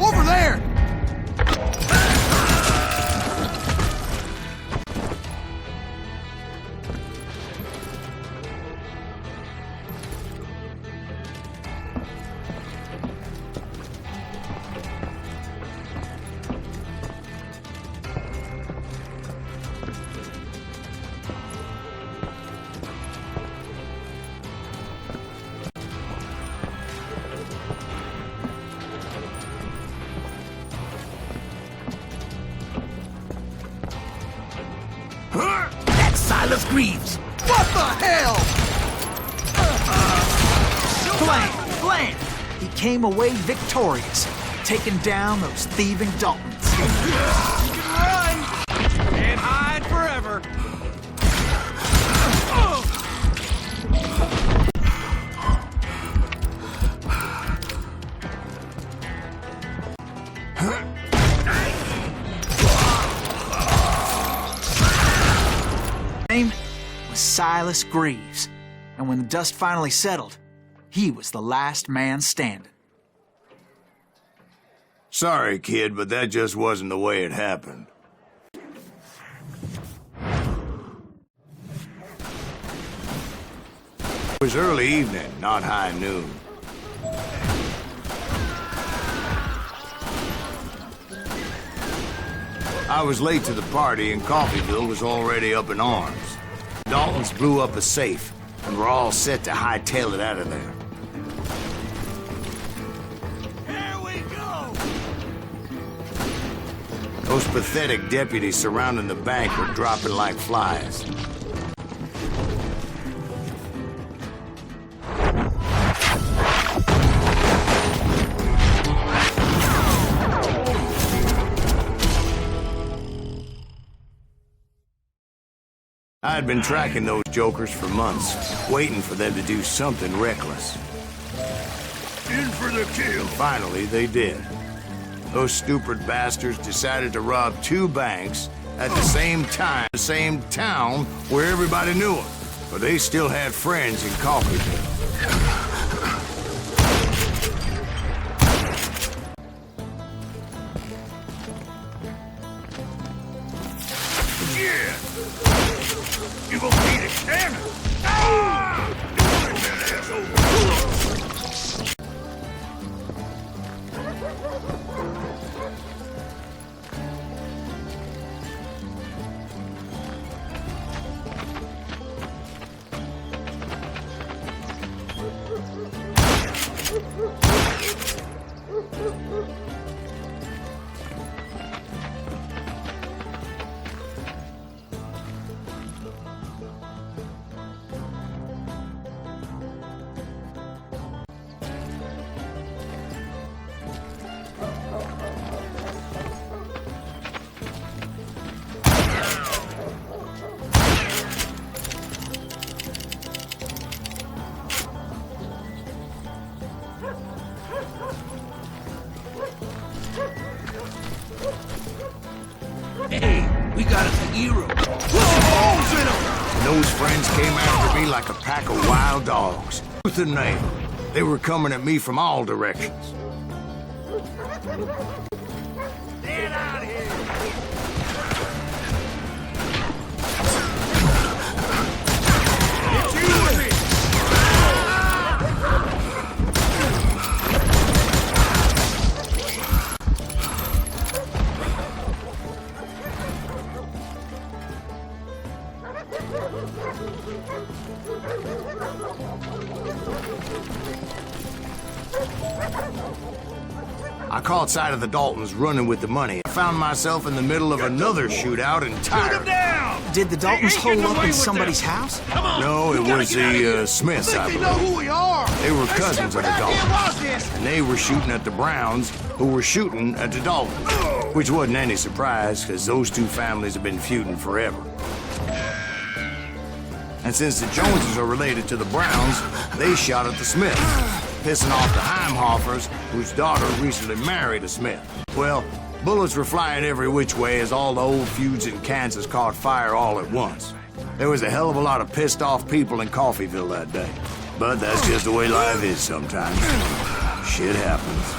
Over there! That's Silas Greaves! What the hell? Blam! He came away victorious, taking down those thieving Daltons. You can run! Can't hide forever. His name was Silas Greaves, and when the dust finally settled, he was the last man standing. Sorry, kid, but that just wasn't the way it happened. It was early evening, not high noon. I was late to the party, and Coffeyville was already up in arms. Daltons blew up a safe, and we're all set to hightail it out of there. Here we go! Those pathetic deputies surrounding the bank were dropping like flies. I had been tracking those jokers for months, waiting for them to do something reckless. In for the kill. Finally, they did. Those stupid bastards decided to rob 2 banks at the same time, the same town where everybody knew them. But they still had friends in Coffeeville. Yeah! You gonna need a cannon? Ah! You like that asshole? Hey, we got a hero. And those friends came after me like a pack of wild dogs. Tooth and nail. They were coming at me from all directions. Get out of here! It's you and me! I caught sight of the Daltons running with the money. I found myself in the middle of another shootout entirely. Did the Daltons hole up in somebody's house? No, it was the Smiths, I They believe. know who we are! They were cousins of the Daltons. And they were shooting at the Browns, who were shooting at the Daltons. Which wasn't any surprise, because those 2 families have been feuding forever. And since the Joneses are related to the Browns, they shot at the Smiths, pissing off the Heimhoffers, whose daughter recently married a Smith. Well, bullets were flying every which way as all the old feuds in Kansas caught fire all at once. There was a hell of a lot of pissed off people in Coffeeville that day. But that's just the way life is sometimes. Shit happens.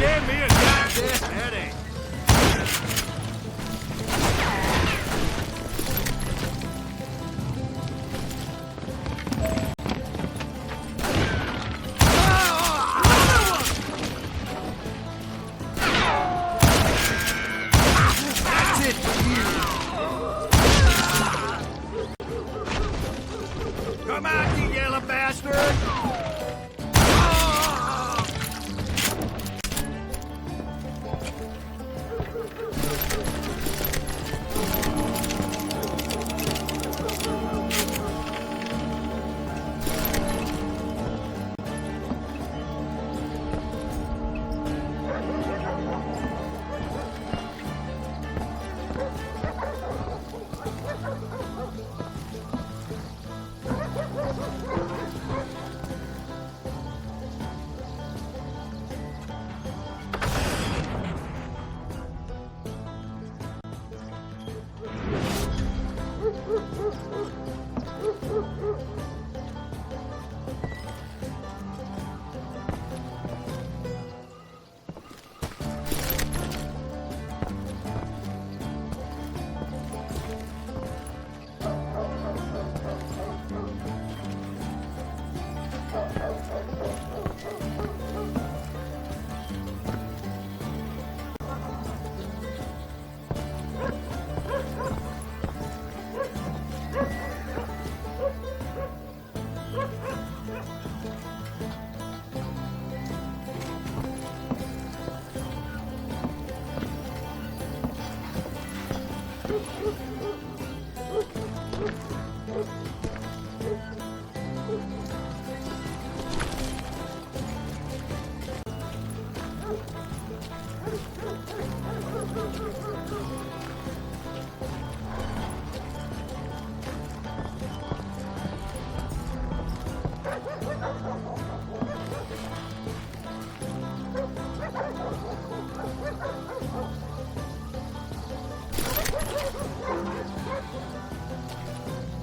Give me a goddamn headache. That's it for you. Come out, you yellow bastard!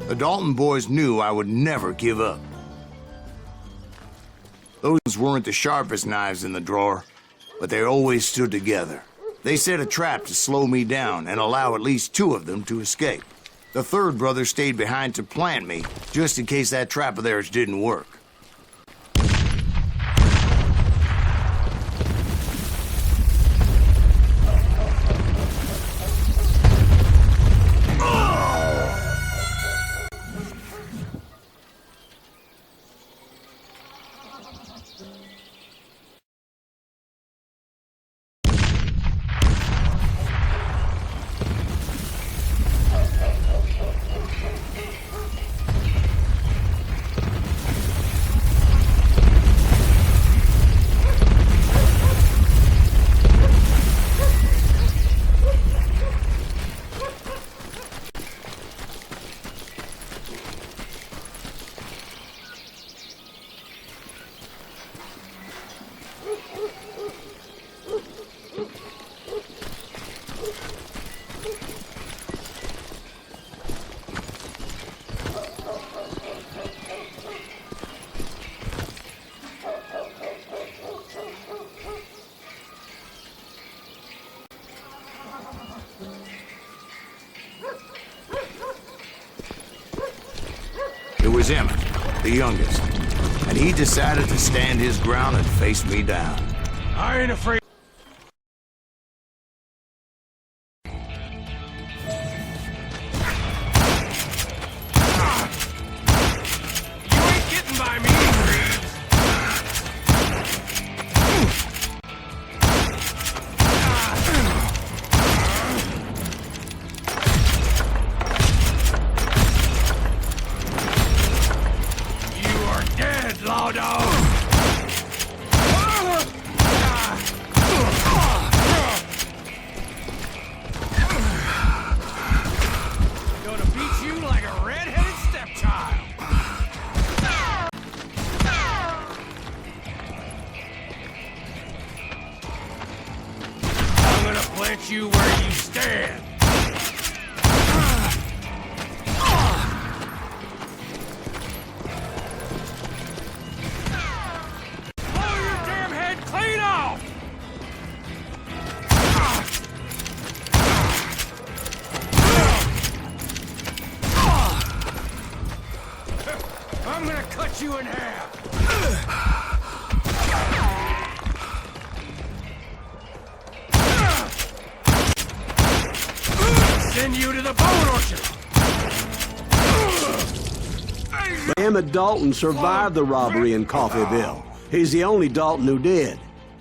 The Dalton boys knew I would never give up. Those weren't the sharpest knives in the drawer, but they always stood together. They set a trap to slow me down and allow at least 2 of them to escape. The third brother stayed behind to plant me, just in case that trap of theirs didn't work. It was Emmett, the youngest, and he decided to stand his ground and face me down. I ain't afraid. You ain't getting by me, Greaves. Law dog! Gonna beat you like a red-headed stepchild! I'm gonna plant you where you stand! Clean off! I'm gonna cut you in half! Send you to the bone orchard! Emmett Dalton survived the robbery in Coffeyville. He's the only Dalton who did.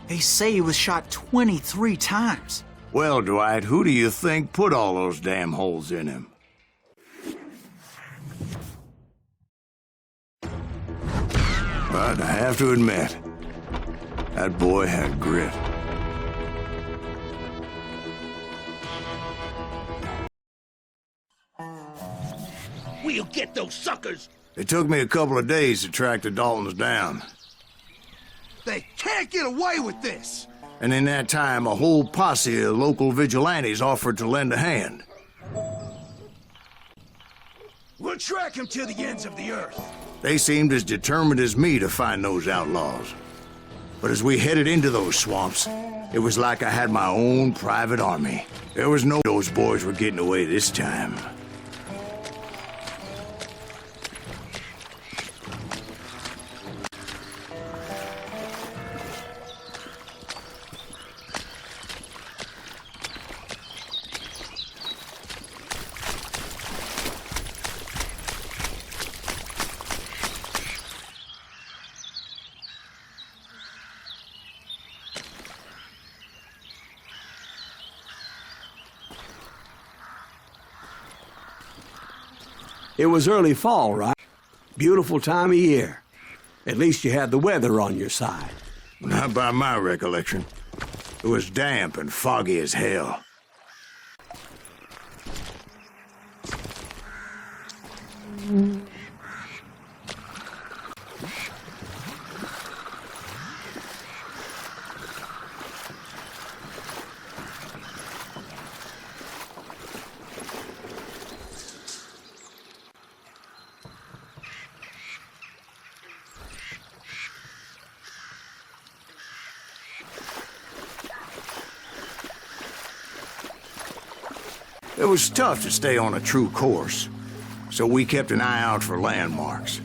They say he was shot 23 times. Well, Dwight, who do you think put all those damn holes in him? But I have to admit, that boy had grit. We'll get those suckers! It took me a couple of days to track the Daltons down. They can't get away with this! And in that time, a whole posse of local vigilantes offered to lend a hand. We'll track him to the ends of the earth. They seemed as determined as me to find those outlaws. But as we headed into those swamps, it was like I had my own private army. There was no those boys were getting away this time. It was early fall, right? Beautiful time of year. At least you had the weather on your side. Not by my recollection. It was damp and foggy as hell. It was tough to stay on a true course, so we kept an eye out for landmarks.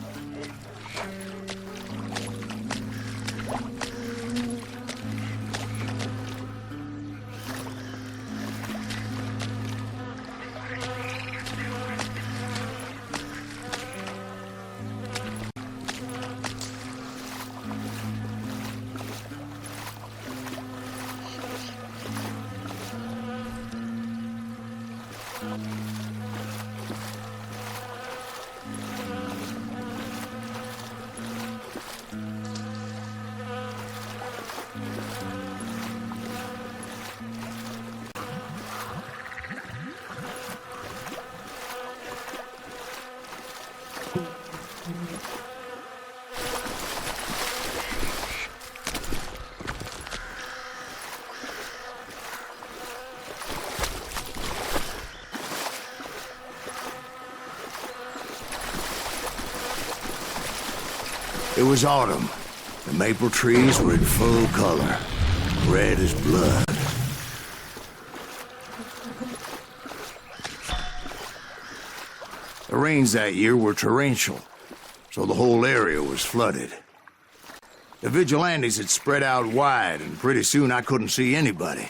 It was autumn. The maple trees were in full color, red as blood. The rains that year were torrential, so the whole area was flooded. The vigilantes had spread out wide, and pretty soon I couldn't see anybody.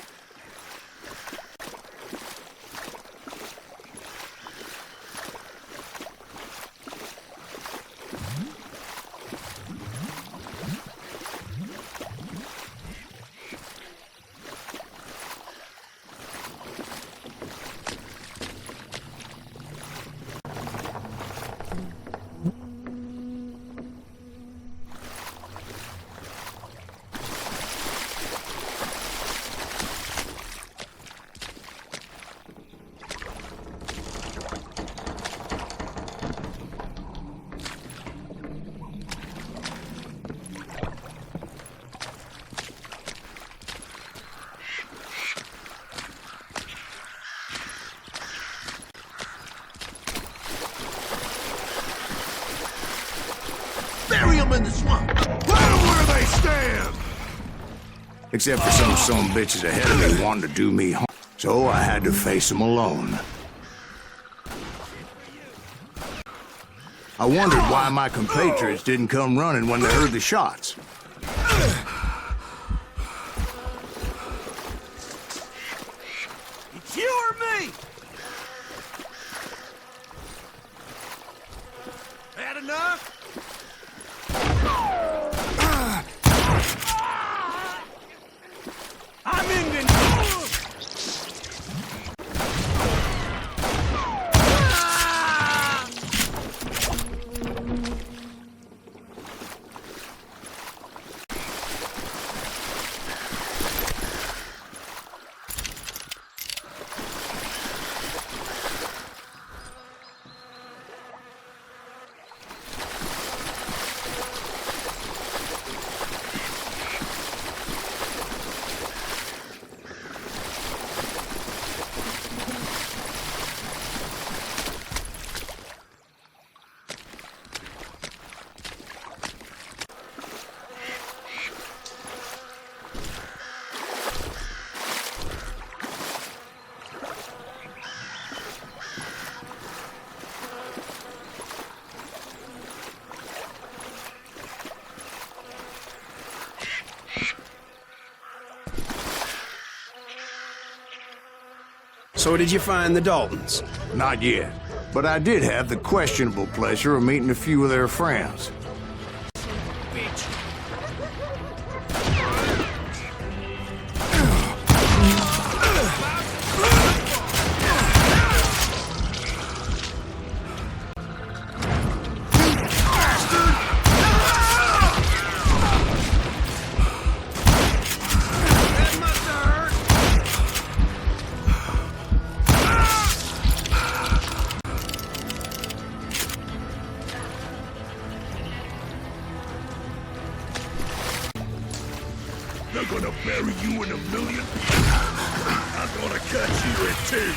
Bury them in the swamp! Let them where they stand! Except for some bitches ahead of me wanting to do me harm. So I had to face them alone. I wondered why my compatriots didn't come running when they heard the shots. It's you or me! Had enough? I'm Indian! So did you find the Daltons? Not yet, but I did have the questionable pleasure of meeting a few of their friends. They're gonna bury you in a million pieces. I'm gonna cut you in two.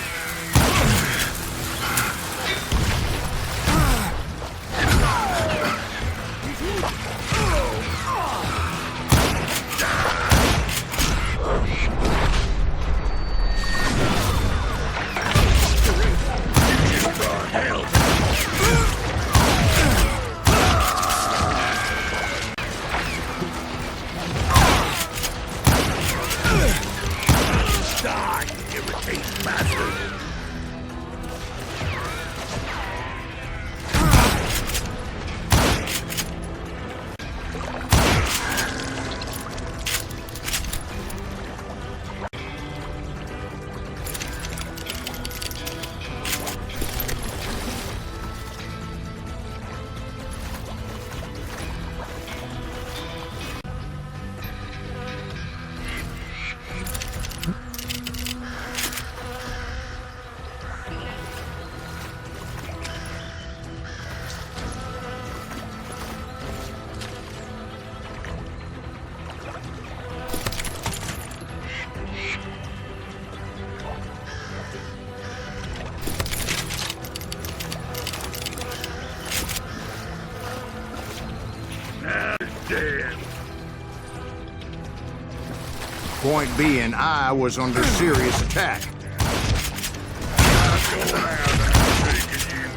Point being, I was under serious attack.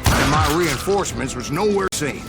And my reinforcements was nowhere seen.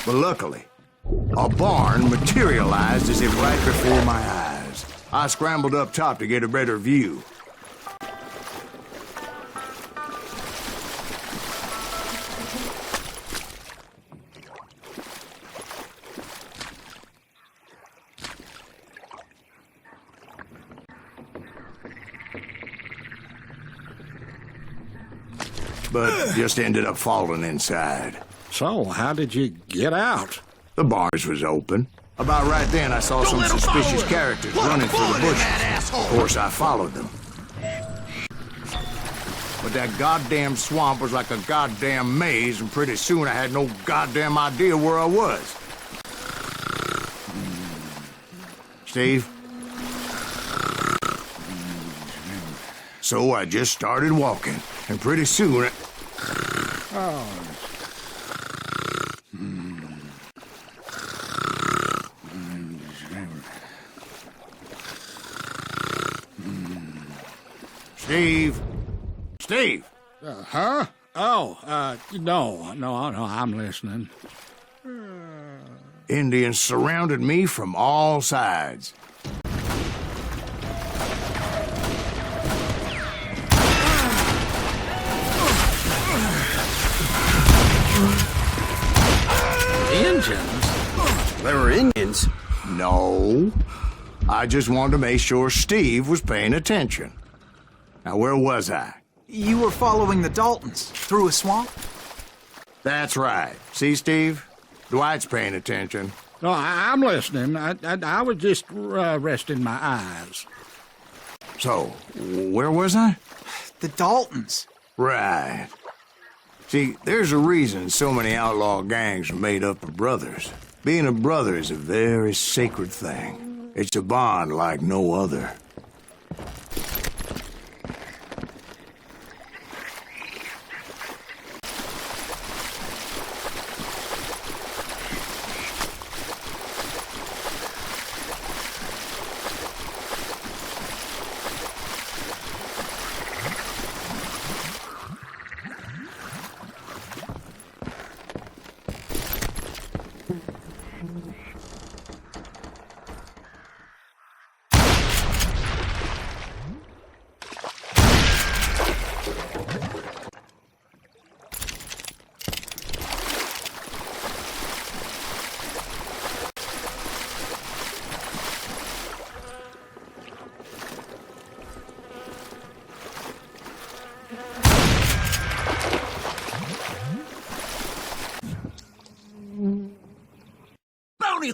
But luckily, a barn materialized as if right before my eyes. I scrambled up top to get a better view. But just ended up falling inside. So, how did you get out? The bars was open. About right then, I saw some suspicious characters running through the bushes. Of course, I followed them. But that goddamn swamp was like a goddamn maze, and pretty soon I had no goddamn idea where I was. Steve? So I just started walking, and pretty soon... Steve? Steve? Huh? Oh, no, I'm listening. Indians surrounded me from all sides. Indians? There were Indians? No. I just wanted to make sure Steve was paying attention. Now, where was I? You were following the Daltons through a swamp? That's right. See, Steve? Dwight's paying attention. No, I'm listening. I was just resting my eyes. So, where was I? The Daltons. Right. See, there's a reason so many outlaw gangs are made up of brothers. Being a brother is a very sacred thing. It's a bond like no other.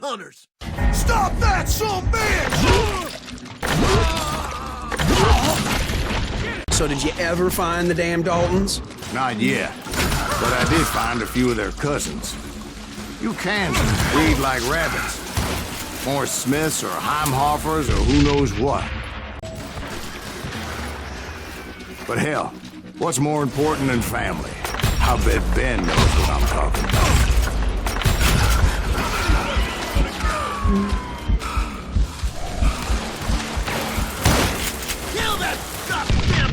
Hunters! Stop that, son bitch! So did you ever find the damn Daltons? Not yet, but I did find a few of their cousins. You Kansans breed like rabbits. More Smiths or Heimhoffers or who knows what. But hell, what's more important than family? I bet Ben knows what I'm talking about. Kill that goddamn...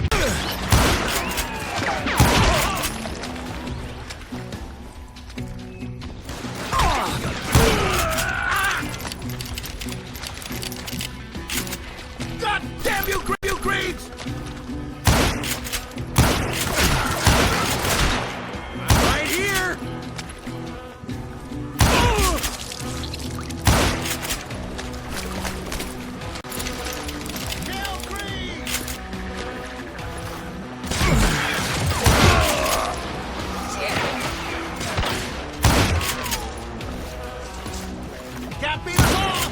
God damn you, Greaves! Right here! Kill Greaves! Can't beat us all!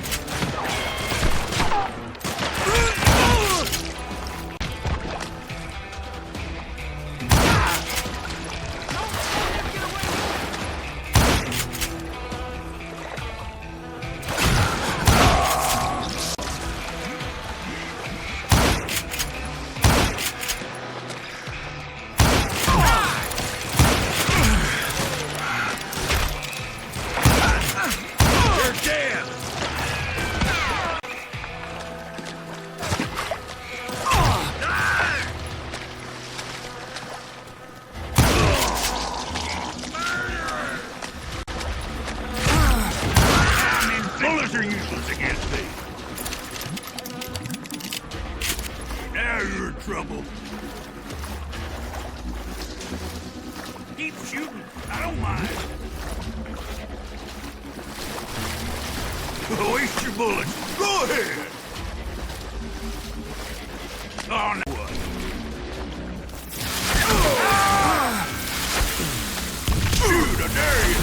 You're dead! Bullets are useless against me. Now you're in trouble. Keep shooting. I don't mind. Waste your bullets. Go ahead. Oh, no. What? Shoot, I dare you.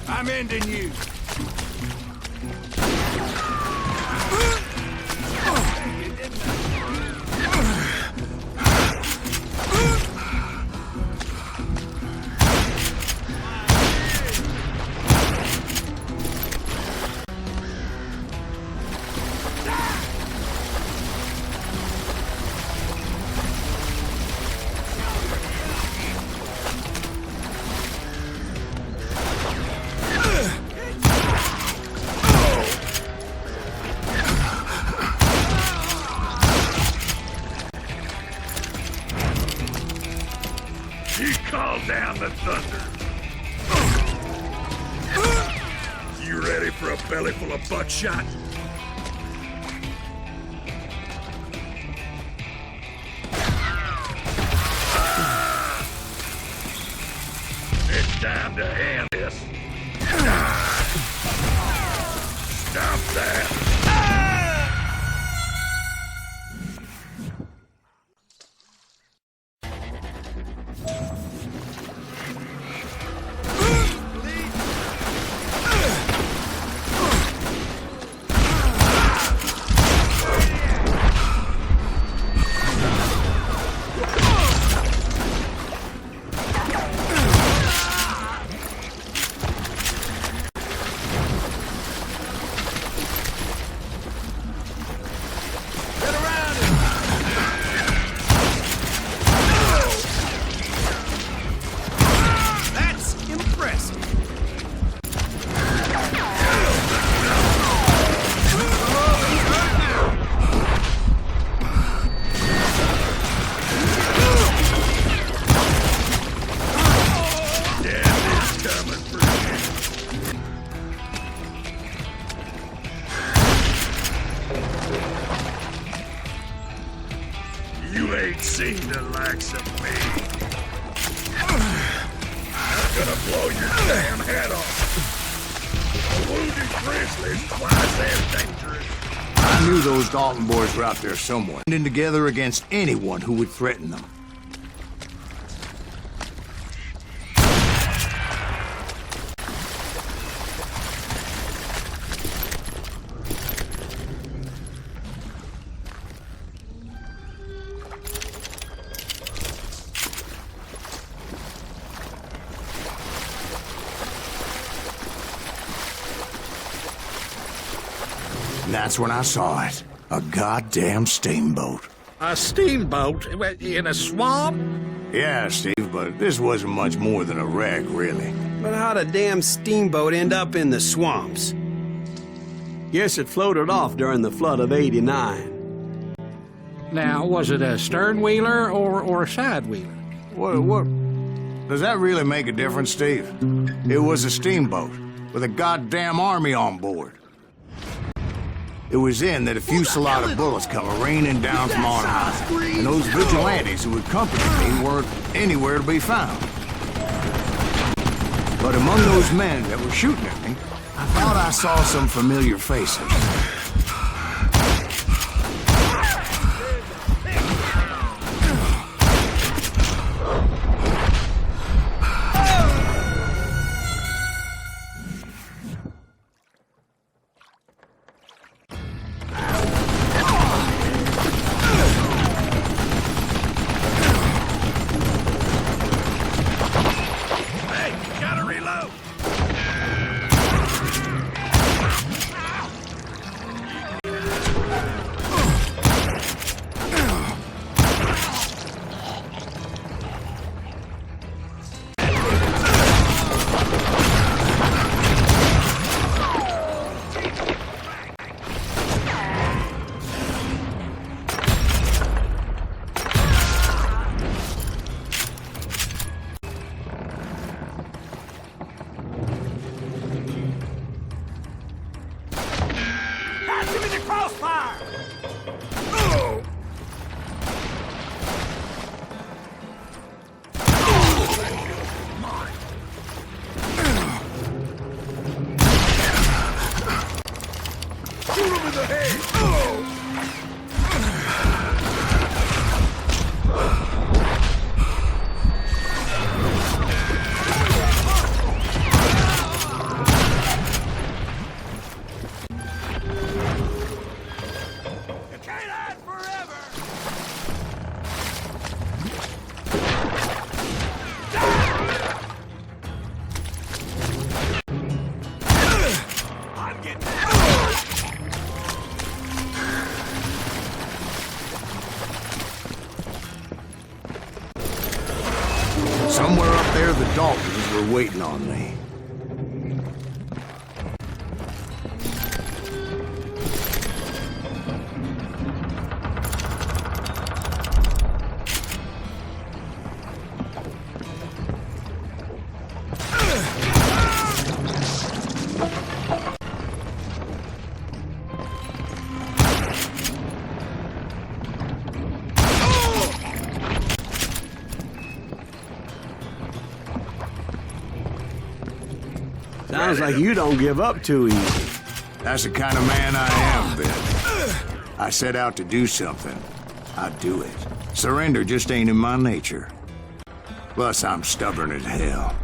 I'm ending you. He called down the thunder. You ready for a belly full of buckshot? It's time to end this. Stop that. Meet the likes of me. I'm gonna blow your damn head off. A wounded grizzly's twice as dangerous. I knew those Dalton boys were out there somewhere, banding together against anyone who would threaten them. And that's when I saw it. A goddamn steamboat. A steamboat in a swamp? Yeah, Steve, but this wasn't much more than a wreck, really. But how'd a damn steamboat end up in the swamps? Guess it floated off during the flood of '89. Now, was it a stern-wheeler or a side-wheeler? What? Does that really make a difference, Steve? It was a steamboat with a goddamn army on board. It was then that a fusillade of bullets come raining down from on high, and those vigilantes who accompanied me weren't anywhere to be found. But among those men that were shooting at me, I thought I saw some familiar faces. Somewhere up there, the Daltons were waiting on me. Sounds like you don't give up too easy. That's the kind of man I am, Ben. I set out to do something. I do it. Surrender just ain't in my nature. Plus, I'm stubborn as hell.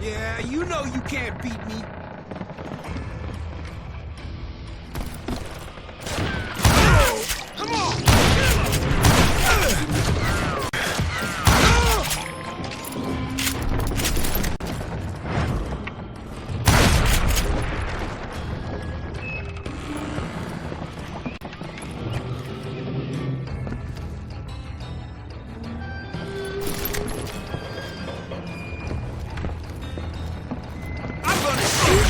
Yeah, you know you can't beat me. Come on! I'm gonna shoot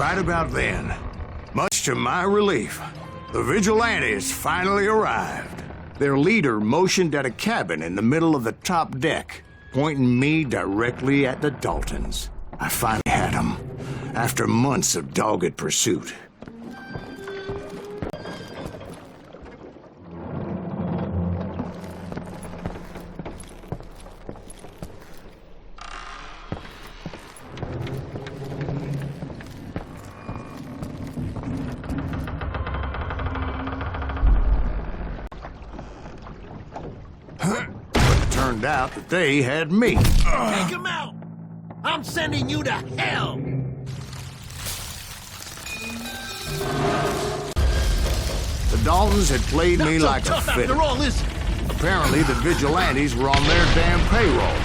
Right about then, much to my relief, the vigilantes finally arrived. Their leader motioned at a cabin in the middle of the top deck, pointing me directly at the Daltons. I finally had them, after months of dogged pursuit. Turned out that they had me. Take him out! I'm sending you to hell! The Daltons had played me Not so like a tough fiddle. after all, is it? Apparently, the vigilantes were on their damn payroll.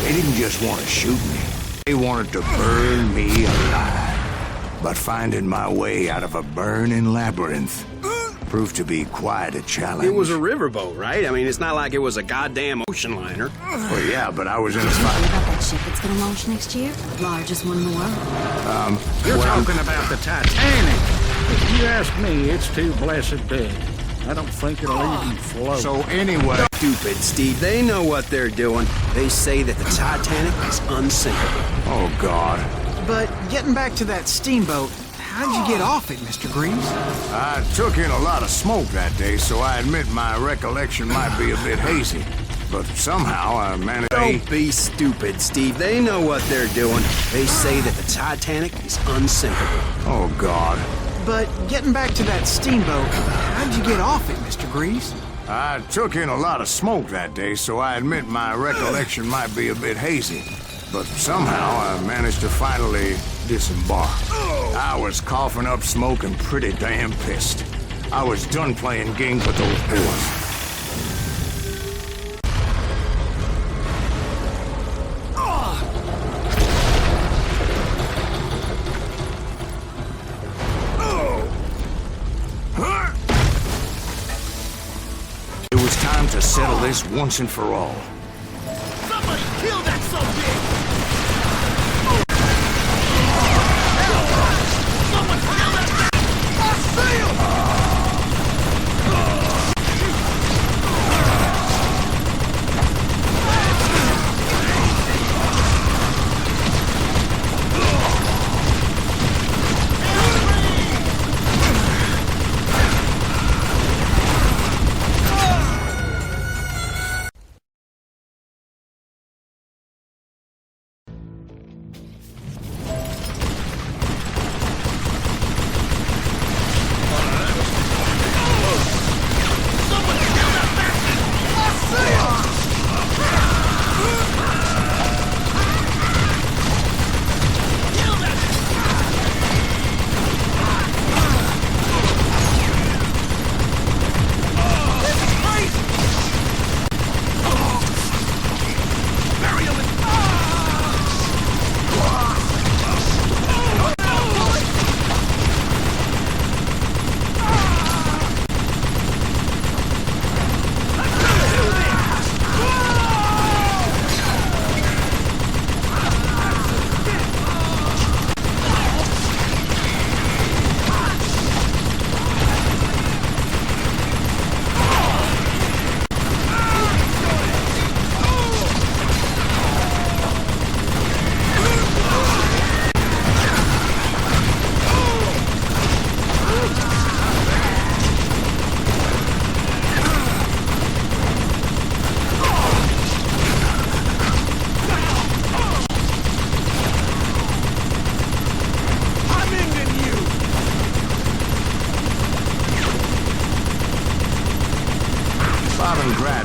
They didn't just want to shoot me. They wanted to burn me alive. But finding my way out of a burning labyrinth proved to be quite a challenge. It was a riverboat, right? I mean, it's not like it was a goddamn ocean liner. Well, yeah, but I was in a What spot. about that ship that's gonna launch next year? Largest one in the world. You're talking about the Titanic. If you ask me, it's too blessed big. I don't think it'll even float. So anyway... Stupid, Steve. They know what they're doing. They say that the Titanic is unsinkable. Oh, God. But getting back to that steamboat, how'd you get off it, Mr. Greaves? I took in a lot of smoke that day, so I admit my recollection might be a bit hazy. But somehow I managed to... Don't be stupid, Steve. They know what they're doing. They say that the Titanic is unsinkable. Oh, God. But getting back to that steamboat, how'd you get off it, Mr. Greaves? I took in a lot of smoke that day, so I admit my recollection might be a bit hazy. But somehow I managed to finally disembark. I was coughing up smoke and pretty damn pissed. I was done playing games with those boys. It was time to settle this once and for all. Somebody kill that son-of-a-bitch! Someone kill that... I see him!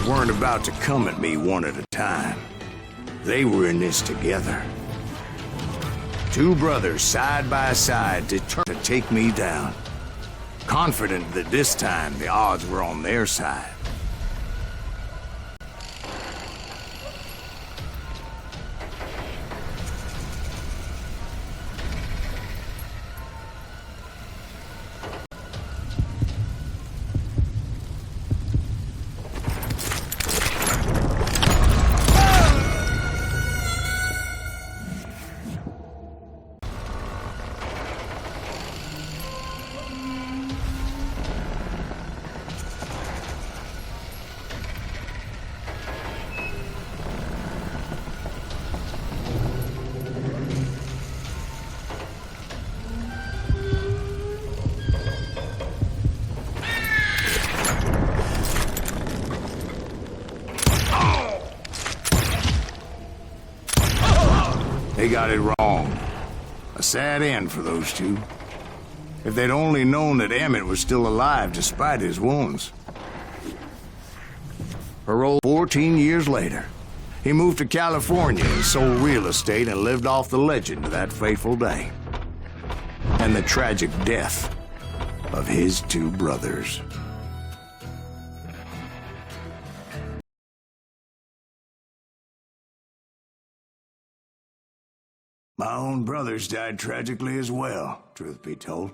Weren't about to come at me one at a time. They were in this together. Two brothers side by side determined to take me down. Confident that this time the odds were on their side. They got it wrong. A sad end for those two. If they'd only known that Emmett was still alive despite his wounds. Parole 14 years later. He moved to California and sold real estate and lived off the legend of that fateful day. And the tragic death of his two brothers. My own brothers died tragically as well, truth be told.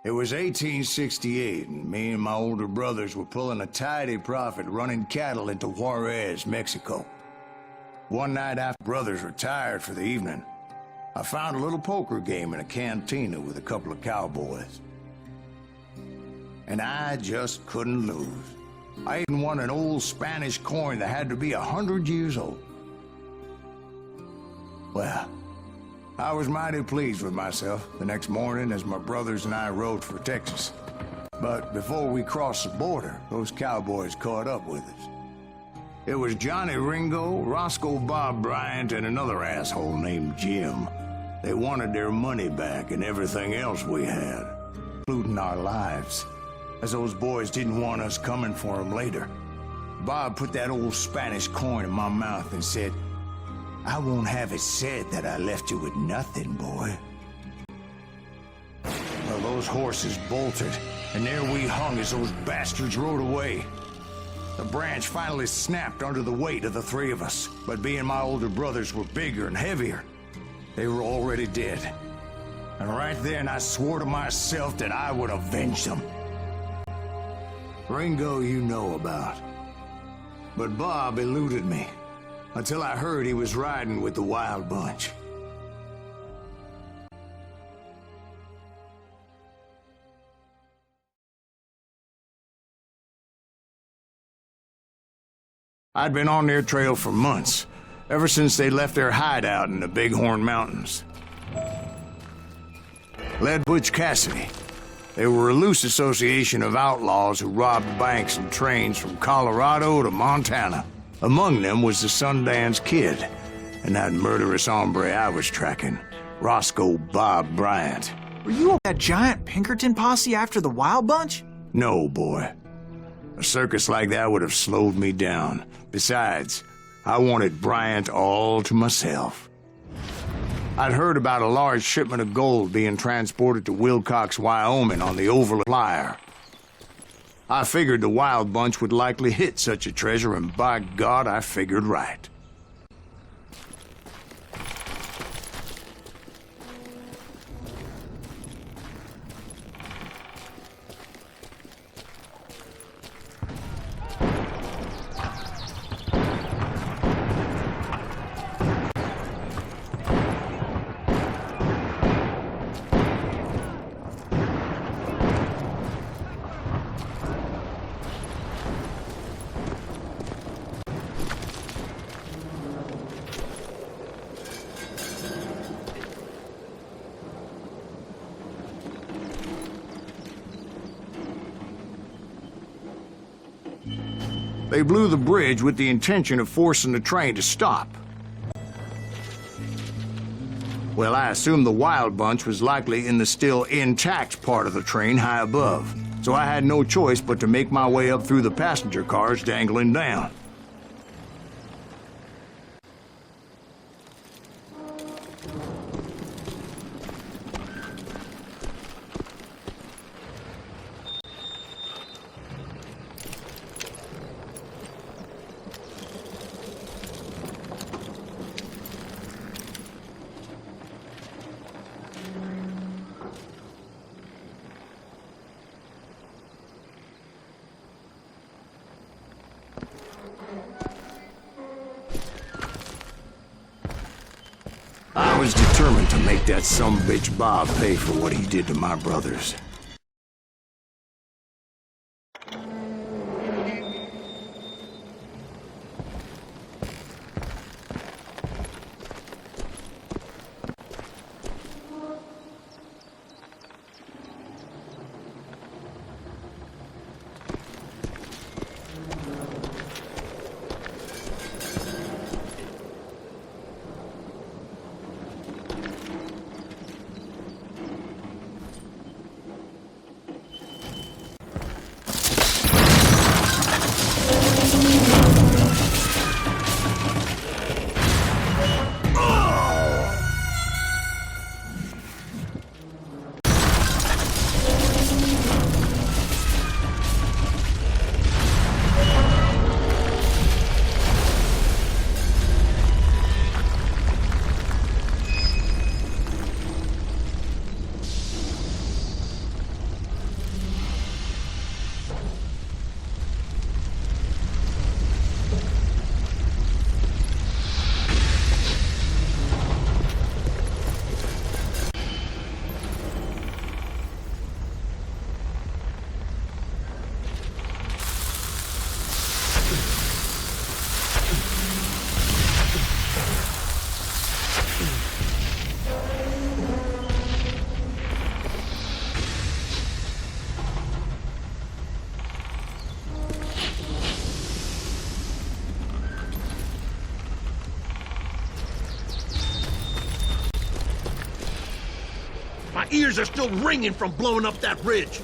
It was 1868, and me and my older brothers were pulling a tidy profit running cattle into Juarez, Mexico. One night after brothers retired for the evening, I found a little poker game in a cantina with a couple of cowboys. And I just couldn't lose. I even won an old Spanish coin that had to be 100 years old. Well, I was mighty pleased with myself the next morning as my brothers and I rode for Texas. But before we crossed the border, those cowboys caught up with us. It was Johnny Ringo, Roscoe Bob Bryant, and another asshole named Jim. They wanted their money back and everything else we had, including our lives, as those boys didn't want us coming for them later. Bob put that old Spanish coin in my mouth and said, "I won't have it said that I left you with nothing, boy." Well, those horses bolted, and there we hung as those bastards rode away. The branch finally snapped under the weight of the three of us, but being my older brothers were bigger and heavier, they were already dead. And right then I swore to myself that I would avenge them. Ringo you know about. But Bob eluded me, until I heard he was riding with the Wild Bunch. I'd been on their trail for months, ever since they left their hideout in the Bighorn Mountains. Led Butch Cassidy. They were a loose association of outlaws who robbed banks and trains from Colorado to Montana. Among them was the Sundance Kid, and that murderous hombre I was tracking, Roscoe Bob Bryant. Were you on that giant Pinkerton posse after the Wild Bunch? No, boy. A circus like that would have slowed me down. Besides, I wanted Bryant all to myself. I'd heard about a large shipment of gold being transported to Wilcox, Wyoming on the Overland Flyer. I figured the Wild Bunch would likely hit such a treasure, and by God, I figured right. They blew the bridge with the intention of forcing the train to stop. Well, I assumed the Wild Bunch was likely in the still intact part of the train high above, so I had no choice but to make my way up through the passenger cars dangling down. I was determined to make that sumbitch Bob pay for what he did to my brothers. ears are still ringing from blowing up that ridge.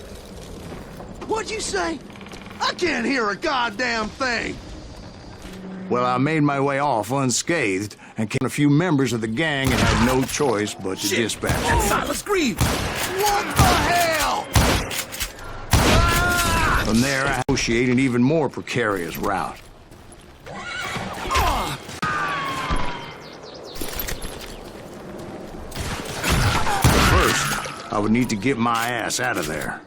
What'd you say? I can't hear a goddamn thing. Well, I made my way off unscathed and came a few members of the gang and had no choice but to dispatch. That's Silas Greaves! What the hell? From there, I negotiated an even more precarious route. First, I would need to get my ass out of there.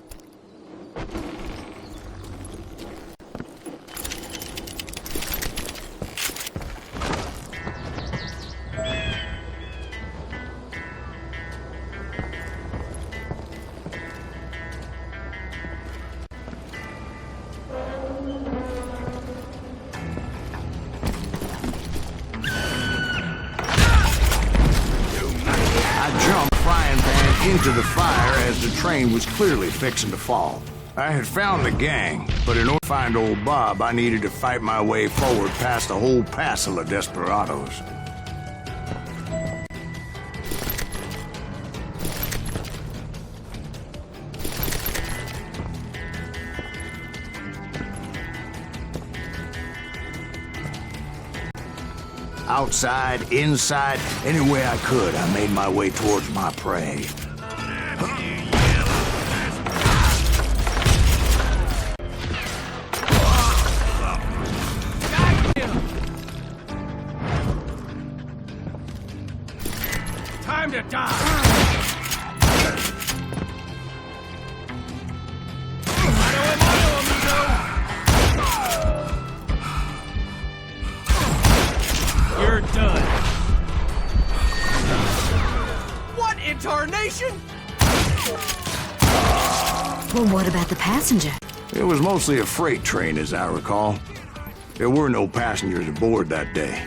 Into the fire as the train was clearly fixing to fall. I had found the gang, but in order to find old Bob, I needed to fight my way forward past a whole passel of desperados. Outside, inside, any way I could, I made my way towards my prey. Time to die! You're done. What in tarnation? Well, what about the passenger? It was mostly a freight train, as I recall. There were no passengers aboard that day.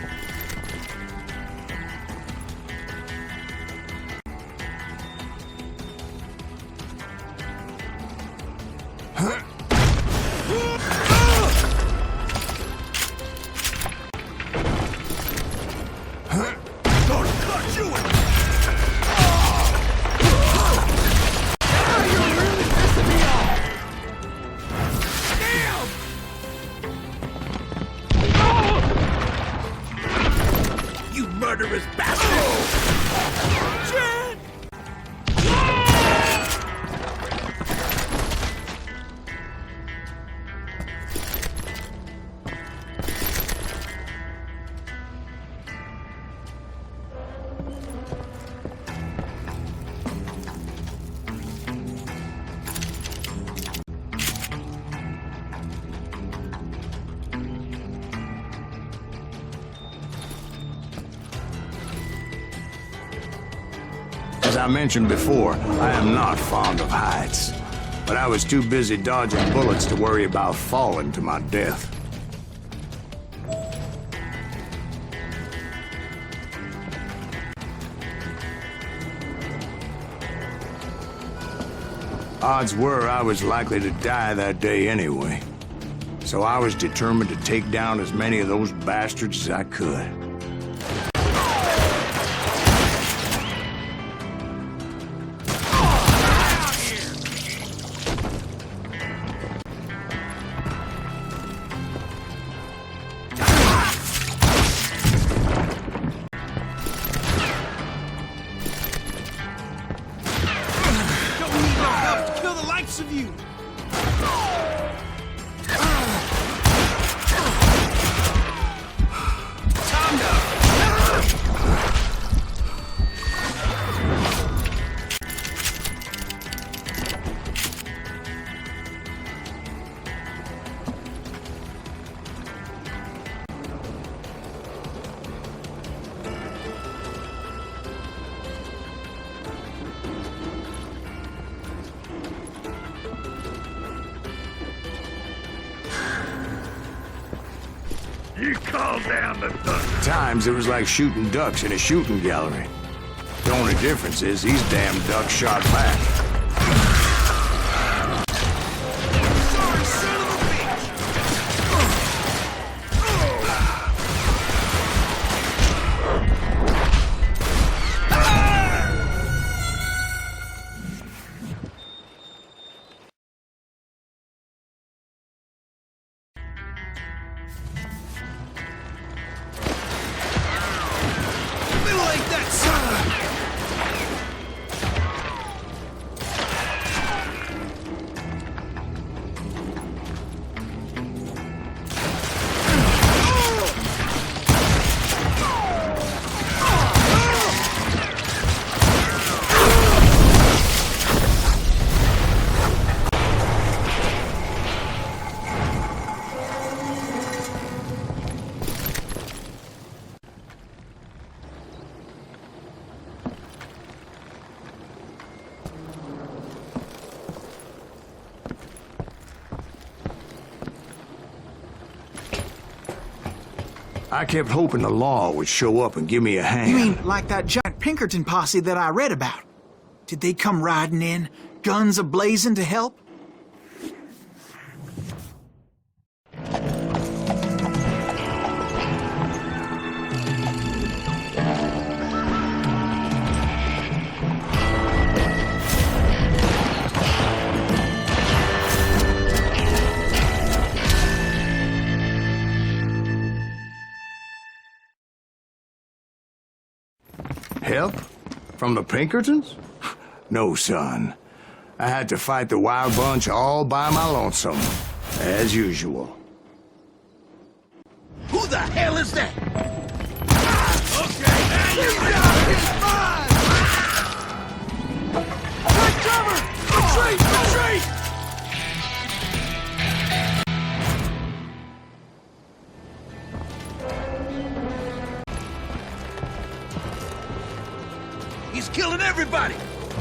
Murderous bastard! Chad! As I mentioned before, I am not fond of heights. But I was too busy dodging bullets to worry about falling to my death. Odds were I was likely to die that day anyway. So I was determined to take down as many of those bastards as I could. Of you. You call down the thunder. At times, it was like shooting ducks in a shooting gallery. The only difference is these damn ducks shot back. Sorry, son of a bitch! I kept hoping the law would show up and give me a hand. You mean like that giant Pinkerton posse that I read about? Did they come riding in, guns a-blazing to help? Help? From the Pinkertons? No, son. I had to fight the Wild Bunch all by my lonesome, as usual. Who the hell is that? Take cover! Retreat! Retreat! He's killing everybody!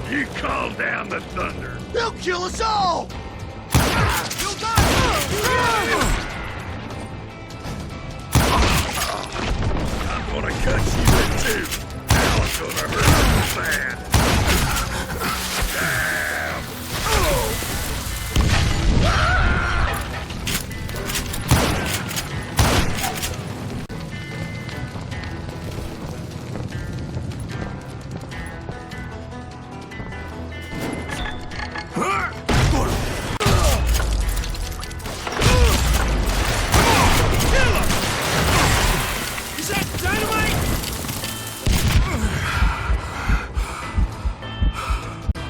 You call down the thunder. He'll kill us all! I'm gonna cut you in two. Now I'm gonna hurt you bad. Damn! Is that dynamite?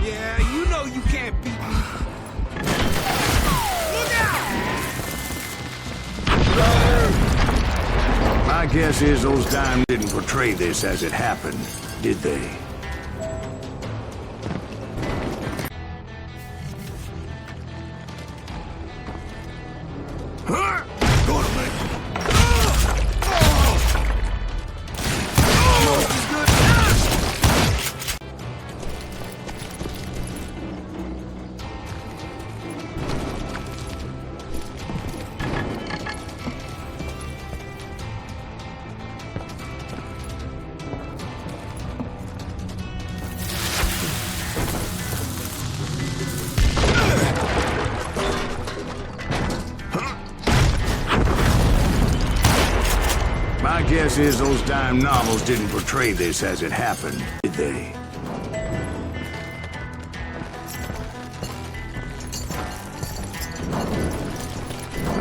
Yeah, you know you can't beat me. Look out! My guess is those dimes didn't portray this as it happened, did they? My guess is those dime novels didn't portray this as it happened, did they?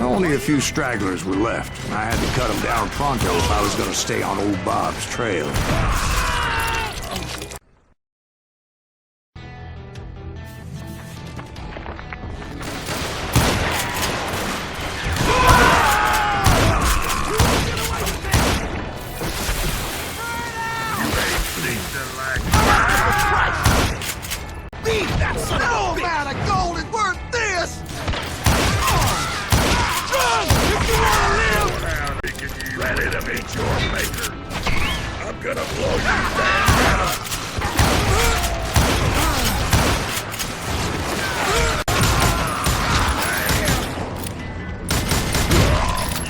Only a few stragglers were left. I had to cut them down pronto if I was going to stay on old Bob's trail. No amount of gold is worth this! Ready to meet your maker. I'm gonna blow you down.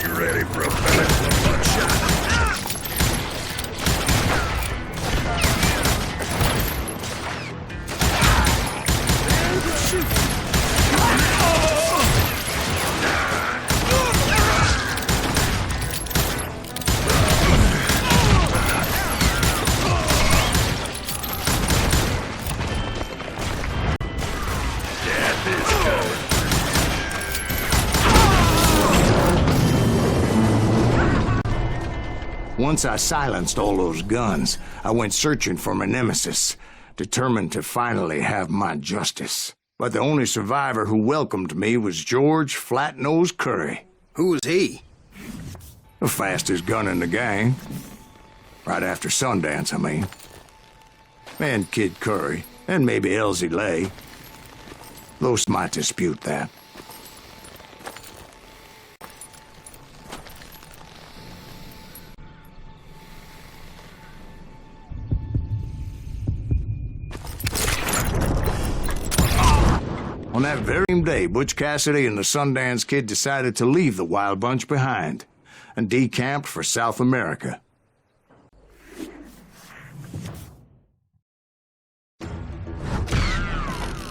You ready for a bullet from one shot? Once I silenced all those guns, I went searching for my nemesis, determined to finally have my justice. But the only survivor who welcomed me was George Flat-Nosed Curry. Who was he? The fastest gun in the gang. Right after Sundance, I mean. And Kid Curry, and maybe Elsie Lay. Those might dispute that. On that very day, Butch Cassidy and the Sundance Kid decided to leave the Wild Bunch behind. and decamped for South America.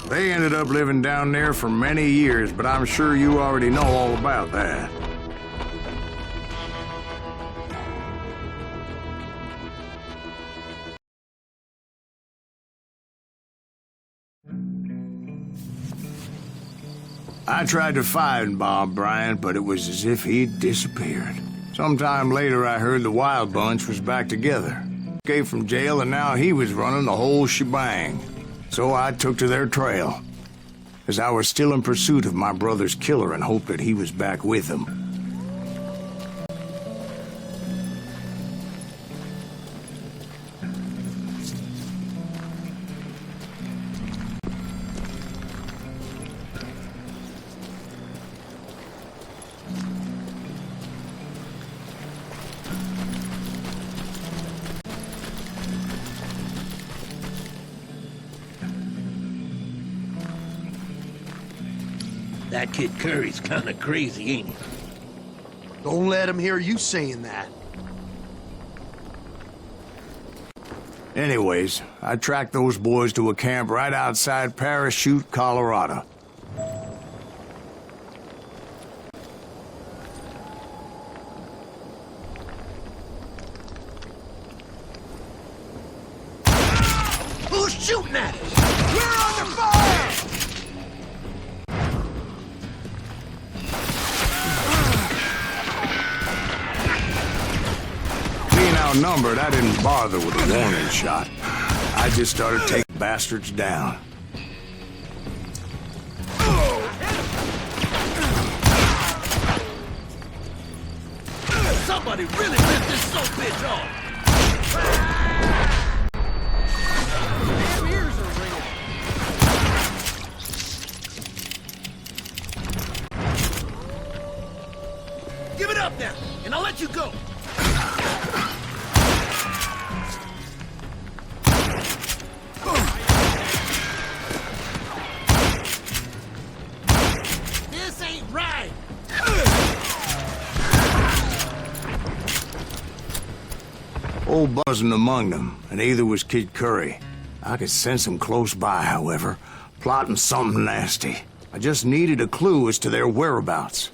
They ended up living down there for many years, but I'm sure you already know all about that. I tried to find Bob Bryant, but it was as if he'd disappeared. Sometime later, I heard the Wild Bunch was back together. Escaped from jail, and now he was running the whole shebang. So I took to their trail, as I was still in pursuit of my brother's killer and hoped that he was back with him. That kid Curry's kinda crazy, ain't he? Don't let him hear you saying that. Anyways, I tracked those boys to a camp right outside Parachute, Colorado. Who's shooting at us? We're under fire! Being outnumbered, I didn't bother with a warning shot. I just started taking bastards down. Somebody really ripped this son of a bitch off! Damn ears are ringing. Give it up now, and I'll let you go! This ain't right! Old buzzing among them, and either was Kid Curry. I could sense him close by, however, plotting something nasty. I just needed a clue as to their whereabouts.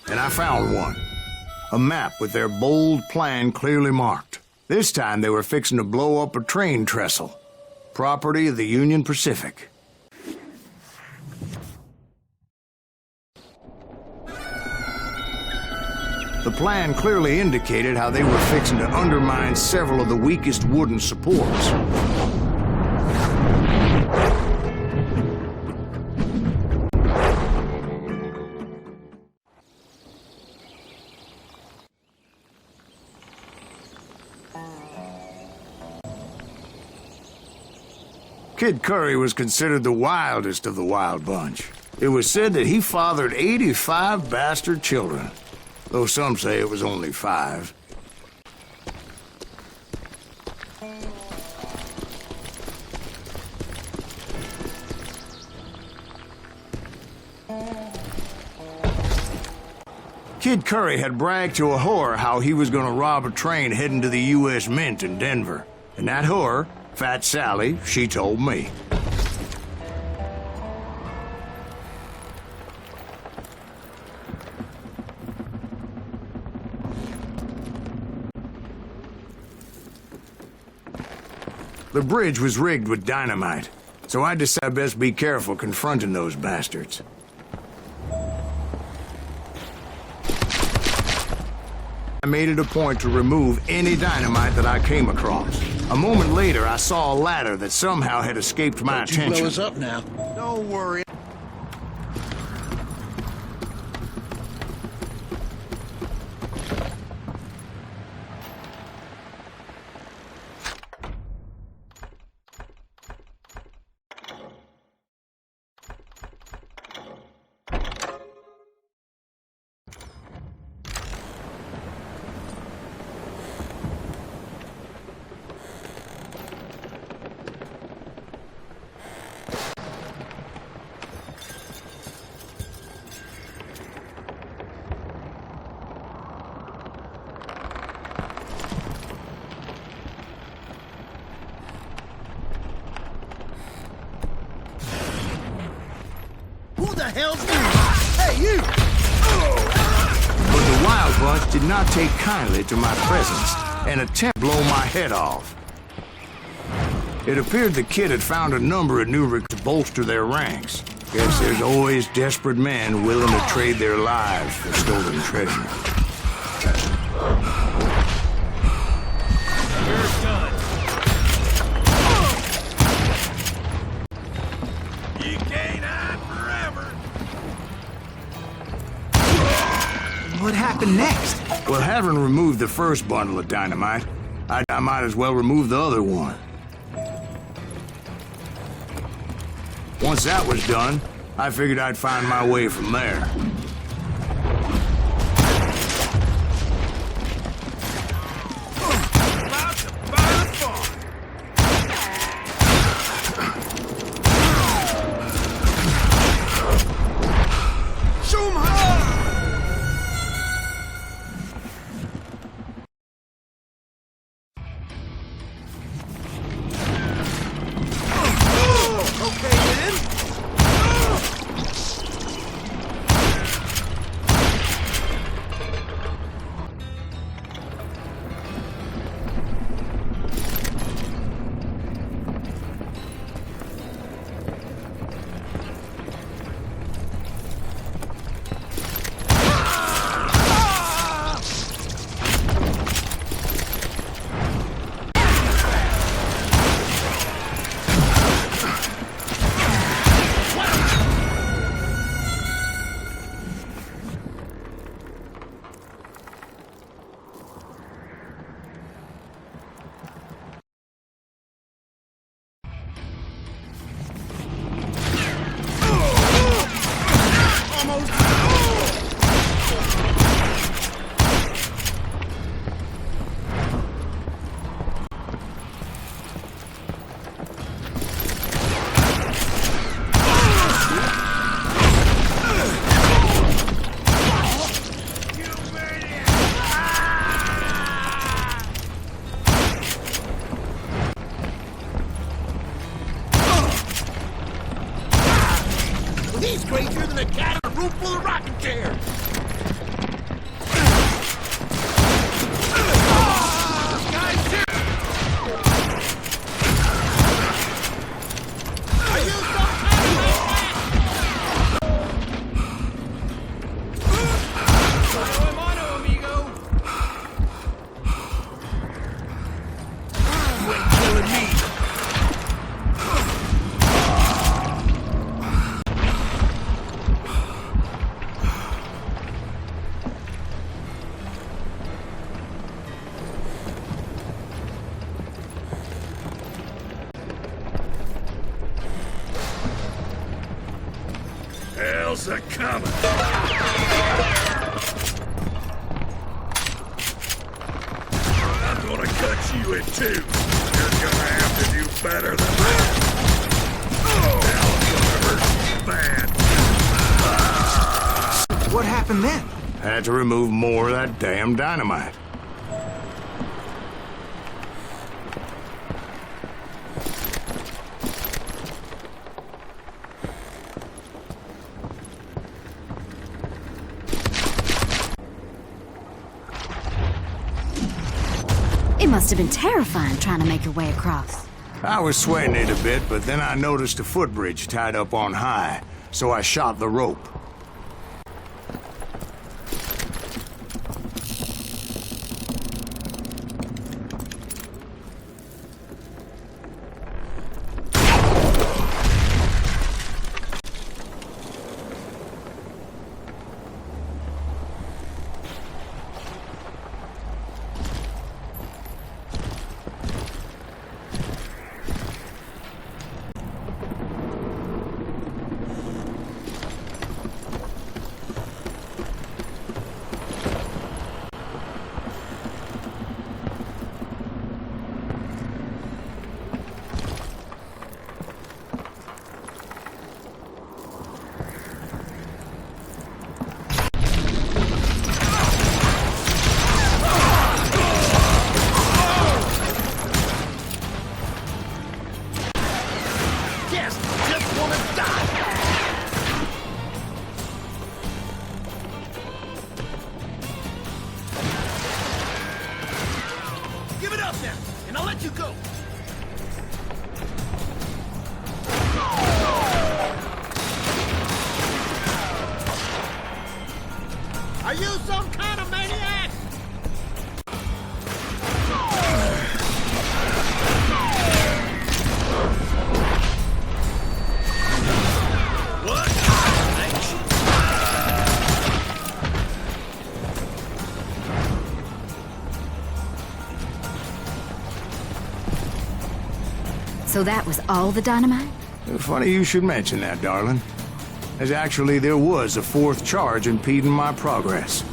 And I found one. A map with their bold plan clearly marked. This time they were fixing to blow up a train trestle. Property of the Union Pacific. The plan clearly indicated how they were fixing to undermine several of the weakest wooden supports. Kid Curry was considered the wildest of the Wild Bunch. It was said that he fathered 85 bastard children, though some say it was only 5. Kid Curry had bragged to a whore how he was going to rob a train heading to the U.S. Mint in Denver. And that whore, Fat Sally, she told me. The bridge was rigged with dynamite, so I decided I'd best be careful confronting those bastards. I made it a point to remove any dynamite that I came across. A moment later, I saw a ladder that somehow had escaped my attention. Blow us up now. Don't worry. Who the hell's that? Hey, you! But the Wild Bunch did not take kindly to my presence and attempt to blow my head off. It appeared the kid had found a number of new recruits to bolster their ranks. Guess there's always desperate men willing to trade their lives for stolen treasure. You're done. You can't hide forever. What happened next? Well, having removed the first bundle of dynamite, I might as well remove the other one. Once that was done, I figured I'd find my way from there. About to buy the farm. Shoot 'em hard! Okay, then. He's crazier than a cat in a room full of rocking chairs. Hell's a coming. I'm gonna cut you in two. You're gonna have to do better than that. Now I'm gonna hurt you bad. What happened then? Had to remove more of that damn dynamite. It must have been terrifying trying to make your way across. I was sweating it a bit, but then I noticed a footbridge tied up on high, so I shot the rope. and I'll let you go. Are you some kind of maniac? What? So that was all the dynamite? Funny you should mention that, darling. As actually there was a fourth charge impeding my progress.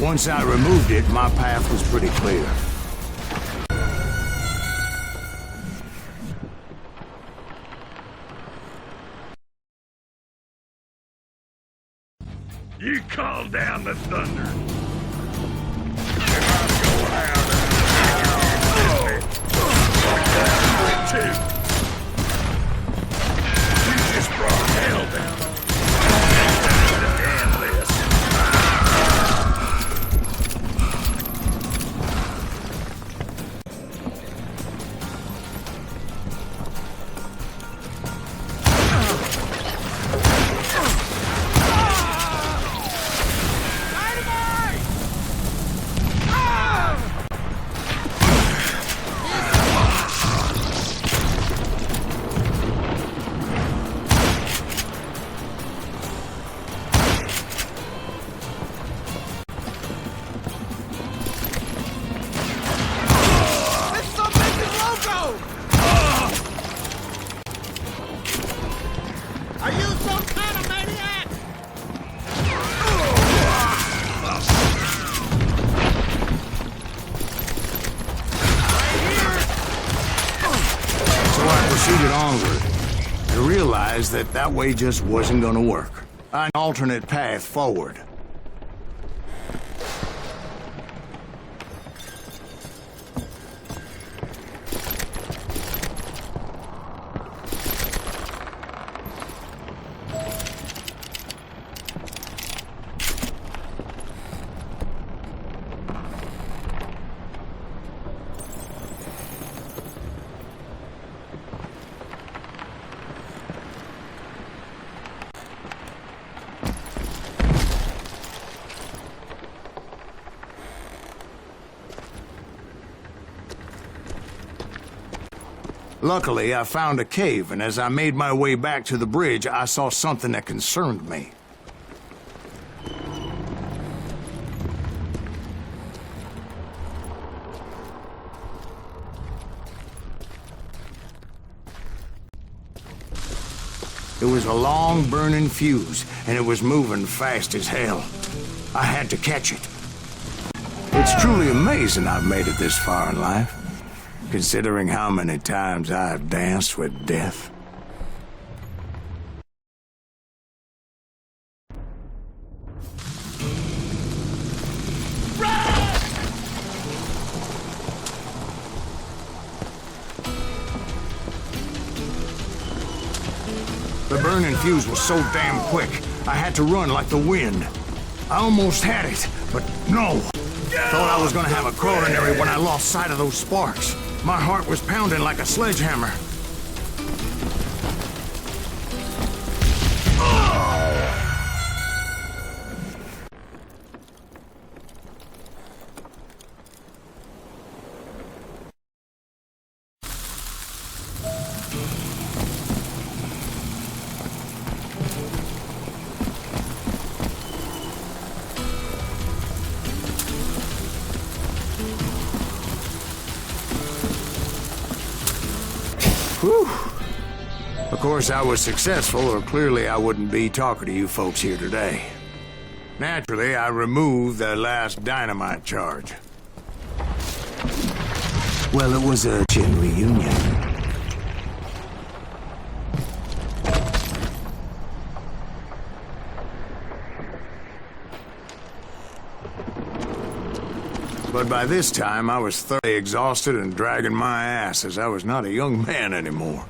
Once I removed it, my path was pretty clear. You call down the thunder. And I'm going out and too. You just brought hell down. To end this. Proceeded onward. I realized that way just wasn't gonna work. An alternate path forward. Luckily, I found a cave, and as I made my way back to the bridge, I saw something that concerned me. It was a long, burning fuse, and it was moving fast as hell. I had to catch it. It's truly amazing I've made it this far in life. Considering how many times I've danced with death. The burning fuse was so damn quick, I had to run like the wind. I almost had it, but no. Thought I was gonna have a coronary when I lost sight of those sparks. My heart was pounding like a sledgehammer. Whew. Of course, I was successful, or clearly I wouldn't be talking to you folks here today. Naturally, I removed the last dynamite charge. Well, it was a chin reunion. But by this time, I was thoroughly exhausted and dragging my ass as I was not a young man anymore.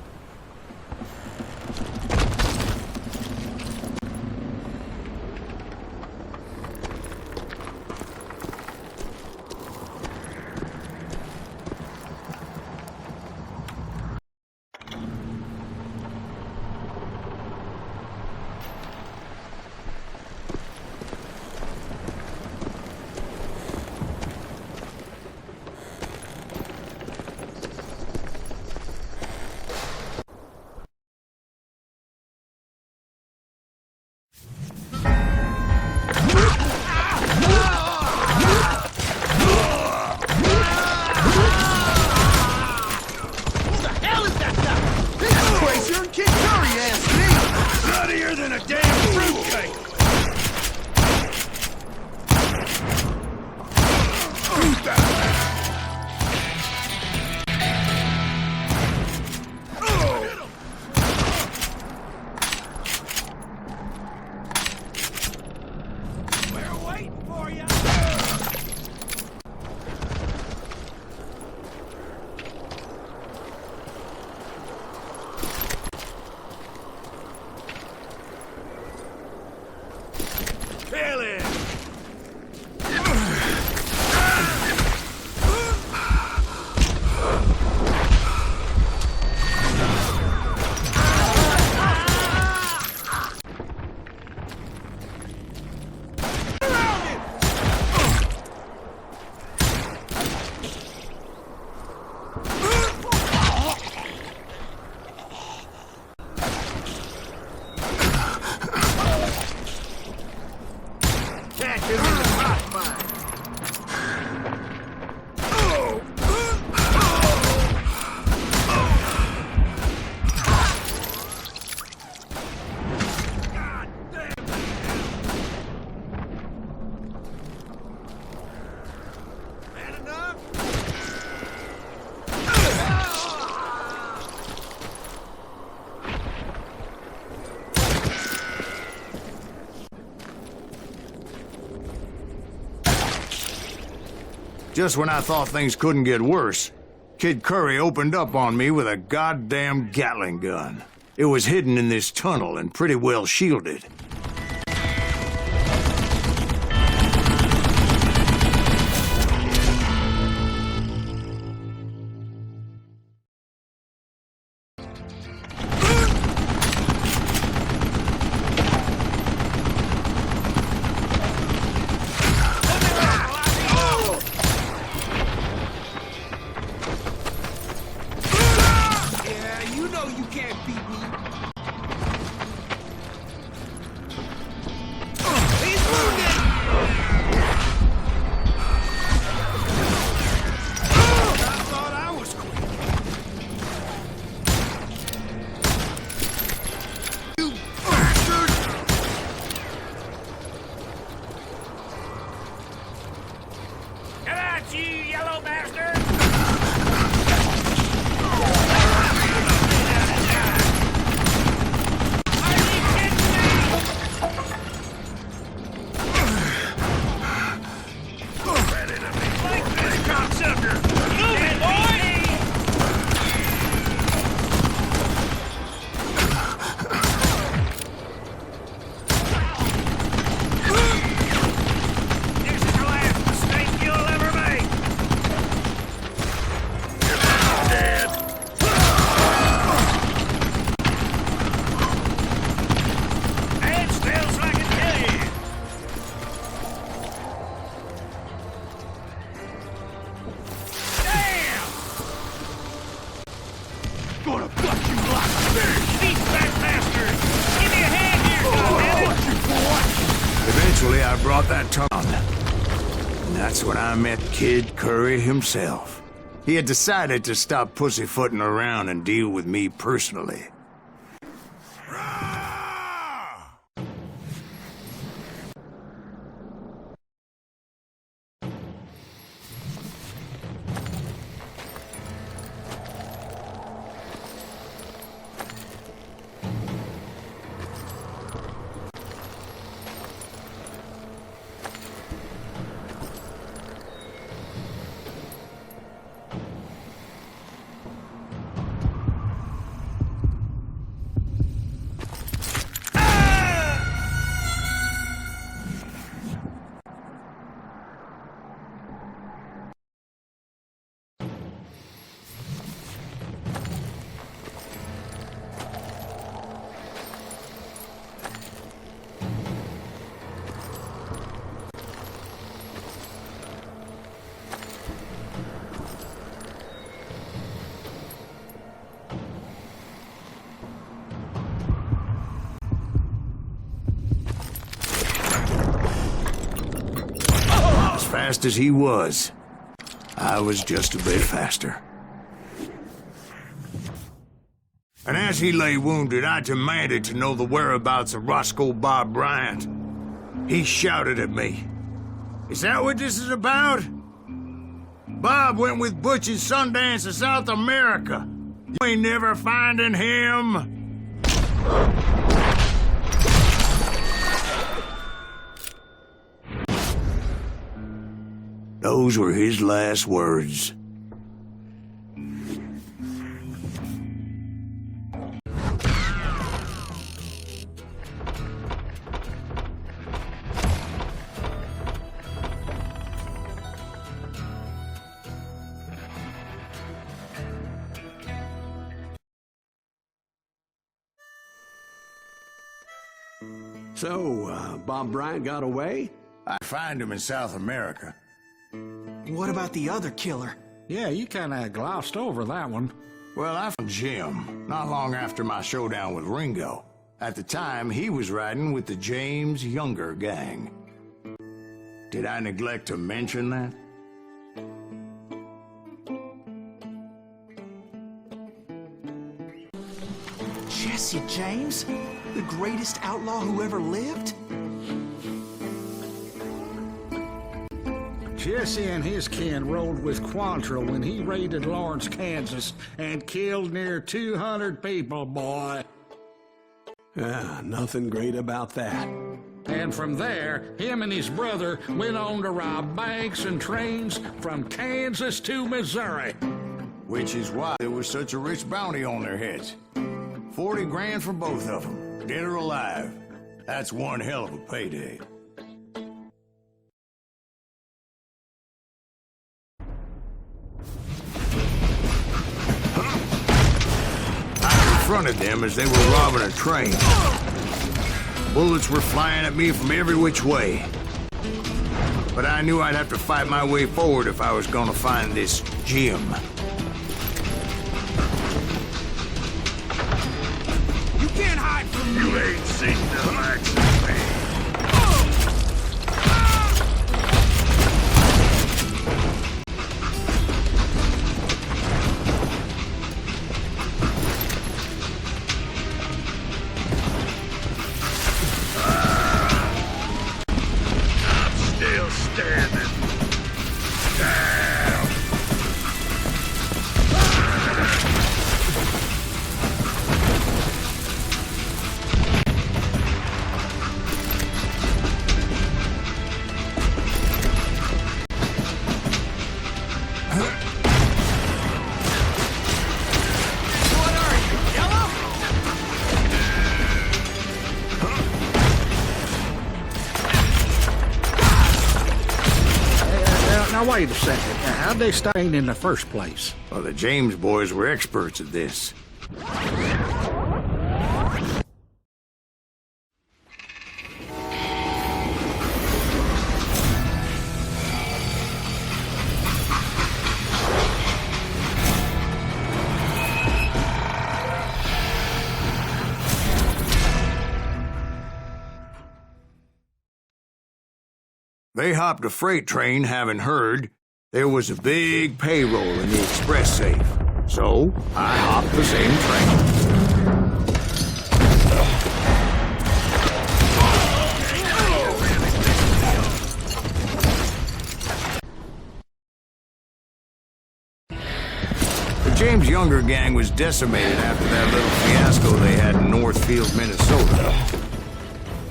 Just when I thought things couldn't get worse, Kid Curry opened up on me with a goddamn Gatling gun. It was hidden in this tunnel and pretty well shielded. Eventually, I brought that tongue on. And that's when I met Kid Curry himself. He had decided to stop pussyfooting around and deal with me personally. fast as he was. I was just a bit faster. And as he lay wounded, I demanded to know the whereabouts of Roscoe Bob Bryant. He shouted at me. "Is that what this is about? Bob went with Butch and Sundance to South America. You ain't never finding him." Those were his last words. So, Bob Bryant got away? I find him in South America. What about the other killer? Yeah, you kinda glossed over that one. Well, I found Jim not long after my showdown with Ringo. At the time, he was riding with the James Younger gang. Did I neglect to mention that? Jesse James? The greatest outlaw who ever lived? Jesse and his kin rode with Quantrill when he raided Lawrence, Kansas, and killed near 200 people, boy. Nothing great about that. And from there, him and his brother went on to rob banks and trains from Kansas to Missouri. Which is why there was such a rich bounty on their heads. 40 grand for both of them, dead or alive. That's one hell of a payday. I confronted them as they were robbing a train. Bullets were flying at me from every which way. But I knew I'd have to fight my way forward if I was gonna find this Jim. You can't hide from me! You ain't seen the likes of me. Now, wait a second. How'd they start in the first place? Well, the James boys were experts at this. They hopped a freight train, having heard there was a big payroll in the express safe. So, I hopped the same train. The James Younger gang was decimated after that little fiasco they had in Northfield, Minnesota.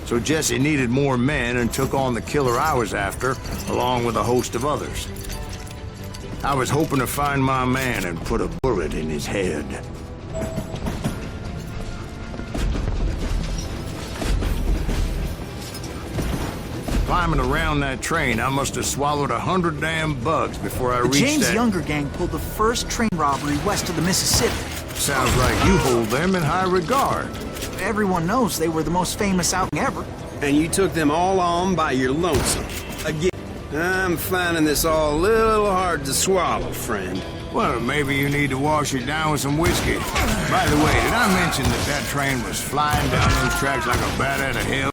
So Jesse needed more men and took on the killer I was after, along with a host of others. I was hoping to find my man and put a bullet in his head. Climbing around that train, I must have swallowed 100 damn bugs before I reached that... The James Younger gang pulled the first train robbery west of the Mississippi. Sounds like you hold them in high regard. Everyone knows they were the most famous outing ever. And you took them all on by your lonesome. Again, I'm finding this all a little hard to swallow, friend. Well, maybe you need to wash it down with some whiskey. By the way, did I mention that that train was flying down those tracks like a bat out of hell?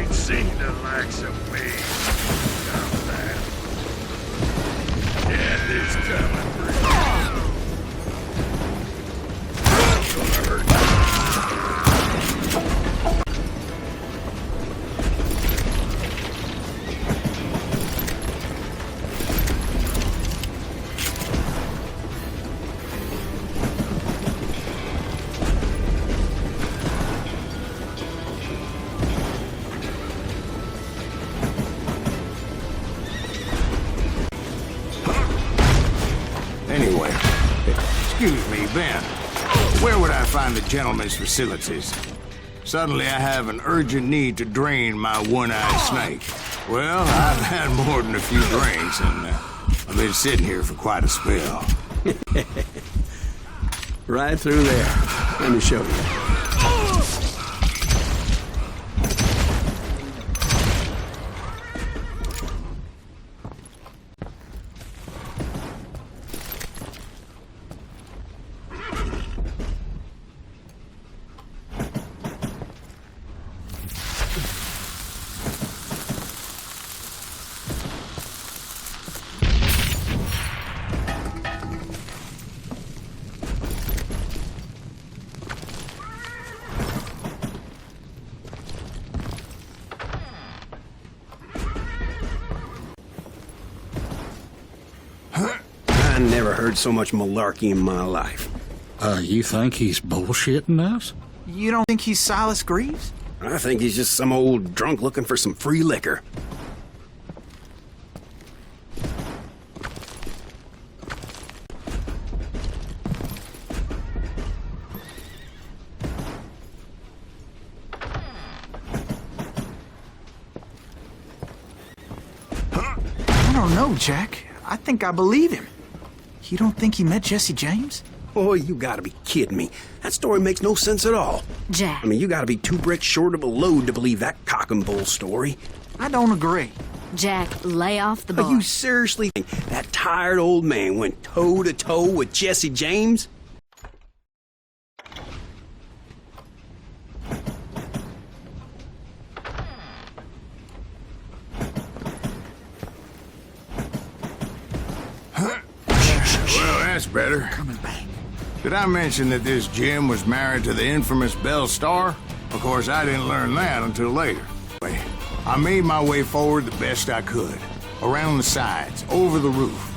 ain't seen the likes of me. How's that? Death is coming for you. I'm gonna hurt you. Anyway, excuse me, Ben. Where would I find the gentleman's facilities? Suddenly I have an urgent need to drain my one-eyed snake. Well, I've had more than a few drinks, and I've been sitting here for quite a spell. Right through there. Let me show you. I never heard so much malarkey in my life. You think he's bullshitting us? You don't think he's Silas Greaves? I think he's just some old drunk looking for some free liquor. I don't know, Jack. I think I believe him. You don't think he met Jesse James? Oh, you gotta be kidding me. That story makes no sense at all. Jack. I mean, you gotta be 2 bricks short of a load to believe that cock and bull story. I don't agree. Jack, lay off the But bar. you seriously think that tired old man went toe-to-toe with Jesse James? Well, that's better. Coming back. Did I mention that this Jim was married to the infamous Belle Starr? Of course, I didn't learn that until later. Anyway, I made my way forward the best I could. Around the sides, over the roof.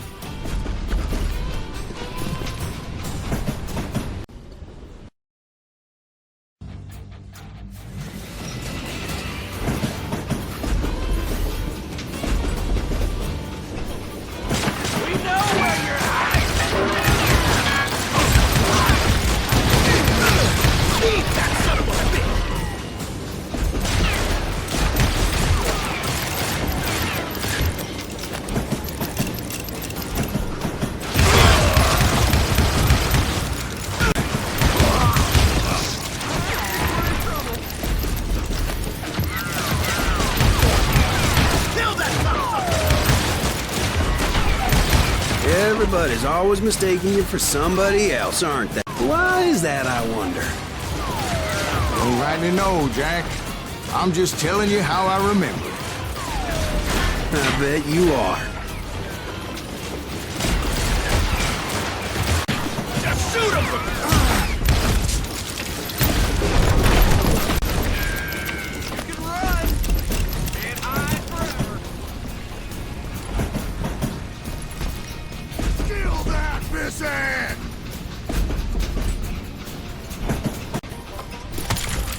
Everybody's always mistaking you for somebody else, aren't they? Why is that, I wonder? Don't rightly know, Jack. I'm just telling you how I remember it. I bet you are. Just shoot him! You can run! Can't hide forever! Kill that pissant!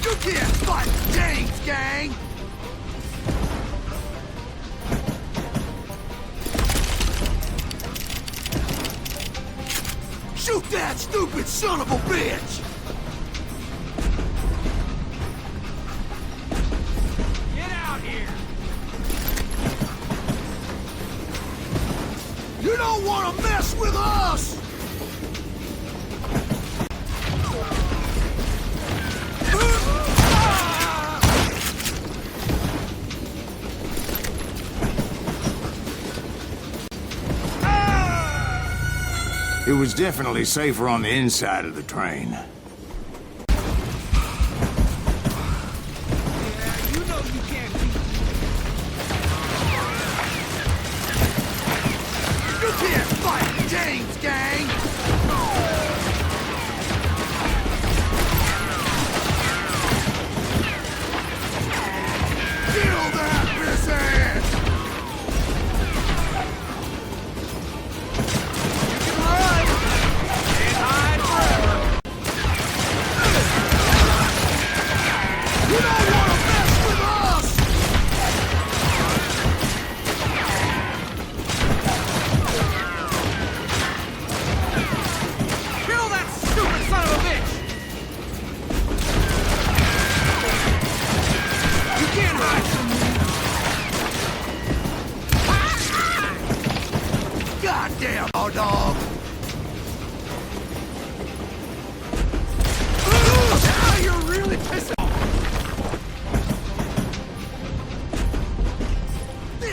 You can't fight James, gang! Shoot that stupid son of a bitch! Get out here! You don't want to mess with us! It was definitely safer on the inside of the train. Yeah, you know you can't keep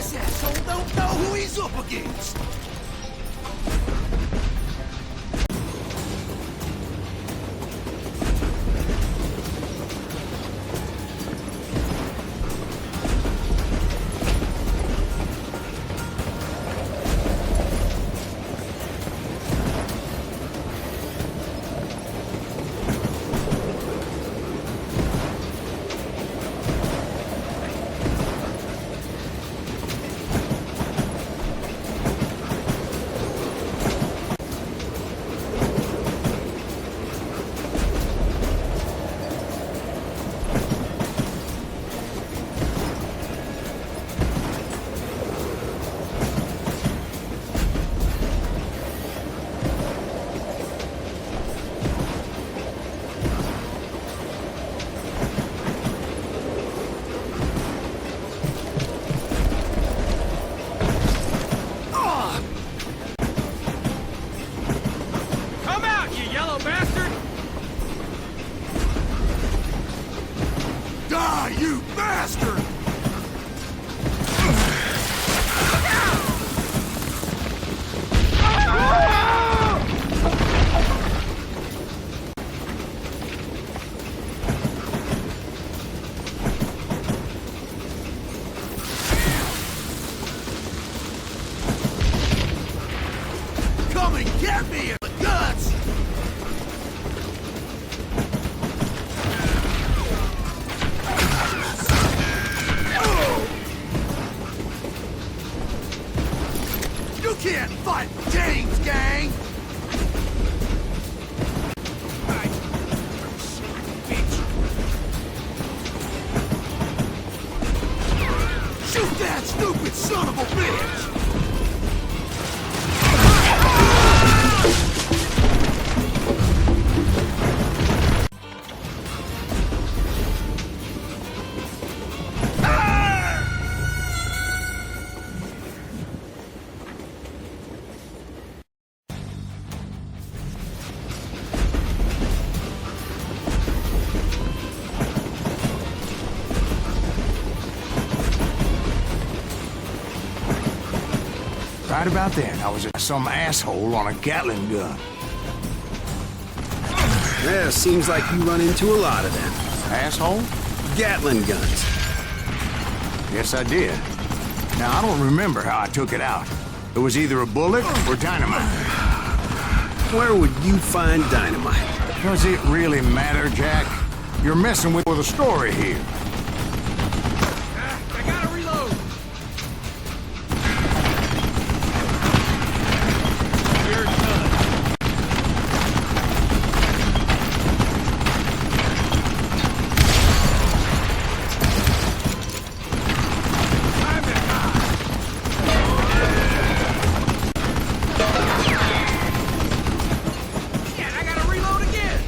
This asshole don't know who he's up against. You bastard! Come and get me in the guts! You can't fight James, gang! Shoot that stupid son of a bitch! Right about then, I was at some asshole on a Gatling gun. Yeah, seems like you run into a lot of them. Asshole? Gatling guns. Yes, I did. Now, I don't remember how I took it out. It was either a bullet or dynamite. Where would you find dynamite? Does it really matter, Jack? You're messing with a story here. I gotta reload. You're done. Time to die. Shit, I gotta reload again.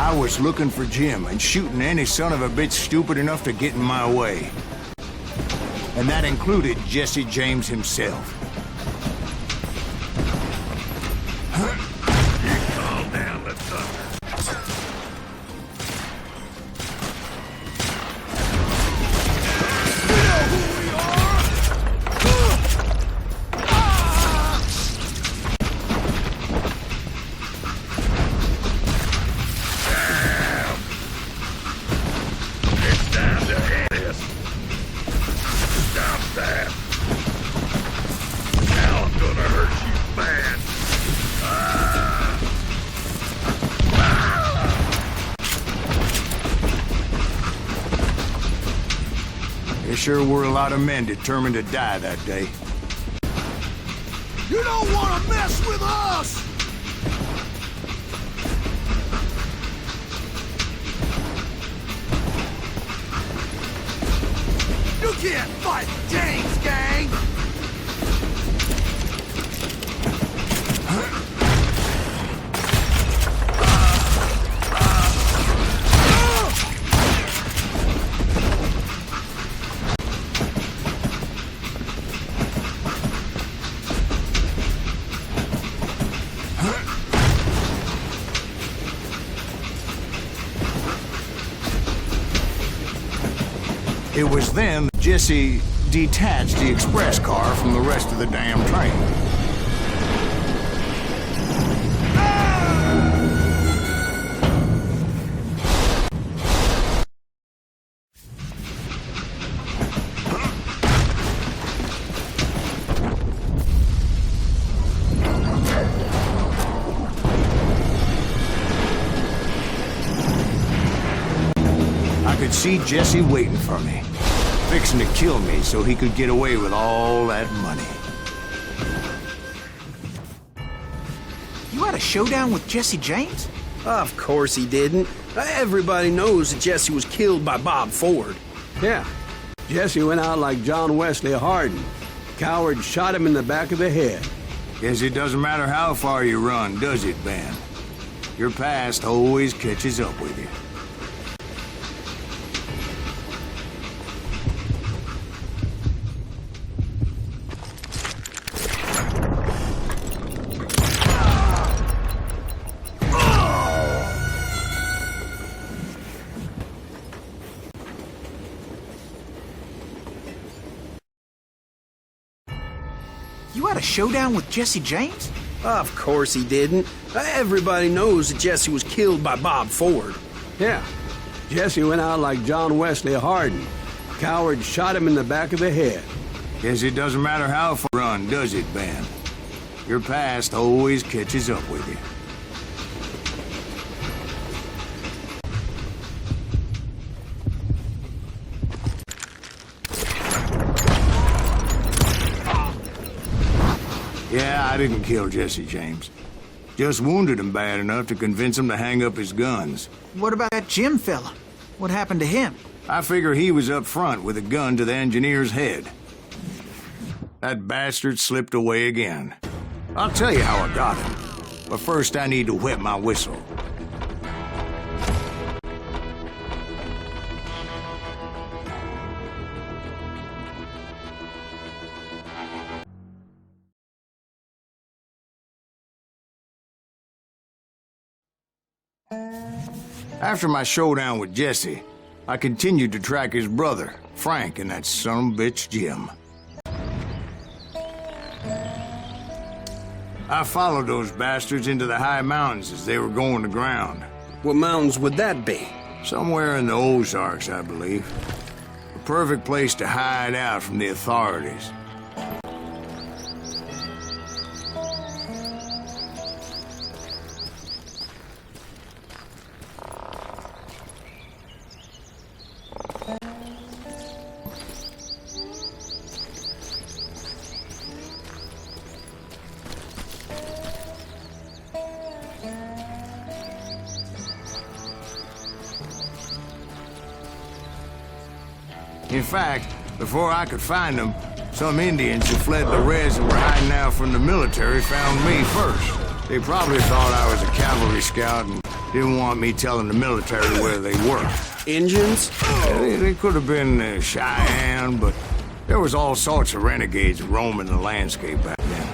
I was looking for Jim and shooting any son of a bitch stupid enough to get in my way. And that included Jesse James himself. Calm down, let's go. There sure were a lot of men determined to die that day. You don't want to mess with us! You can't fight James, gang! It was then that Jesse detached the express car from the rest of the damn train. I could see Jesse waiting for me, fixing to kill me so he could get away with all that money. You had a showdown with Jesse James? Of course he didn't. Everybody knows that Jesse was killed by Bob Ford. Yeah. Jesse went out like John Wesley Hardin. Coward shot him in the back of the head. Guess it doesn't matter how far you run, does it, Ben? Your past always catches up with you. You had a showdown with Jesse James? Of course he didn't. Everybody knows that Jesse was killed by Bob Ford. Yeah. Jesse went out like John Wesley Hardin. Coward shot him in the back of the head. Guess it doesn't matter how far you run, does it, Ben? Your past always catches up with you. Yeah, I didn't kill Jesse James. Just wounded him bad enough to convince him to hang up his guns. What about that Jim fella? What happened to him? I figure he was up front with a gun to the engineer's head. That bastard slipped away again. I'll tell you how I got him. But first I need to wet my whistle. After my showdown with Jesse, I continued to track his brother, Frank, and that sumbitch Jim. I followed those bastards into the high mountains as they were going to ground. What mountains would that be? Somewhere in the Ozarks, I believe. A perfect place to hide out from the authorities. In fact, before I could find them, some Indians who fled the res and were hiding out from the military found me first. They probably thought I was a cavalry scout and Didn't want me telling the military where they were. Injuns? They could have been Cheyenne, but there was all sorts of renegades roaming the landscape back then.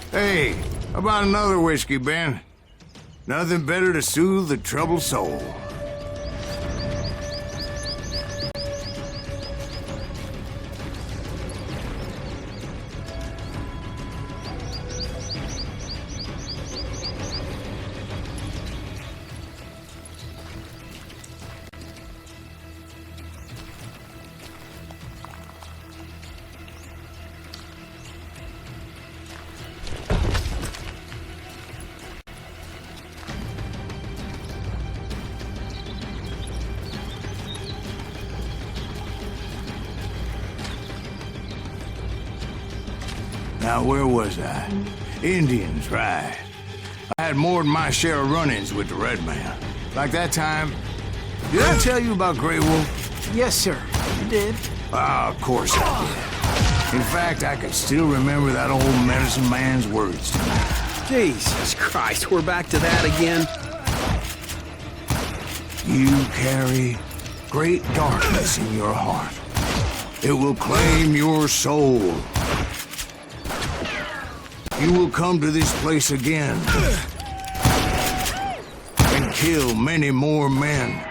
Hey, how about another whiskey, Ben? Nothing better to soothe the troubled soul. Now, where was I? Indians, right. I had more than my share of run-ins with the Red Man. Like that time... Did I tell you about Grey Wolf? Yes, sir. You did. Ah, of course I did. In fact, I can still remember that old medicine man's words to me. Jesus Christ, we're back to that again? You carry great darkness in your heart. It will claim your soul. You will come to this place again and kill many more men.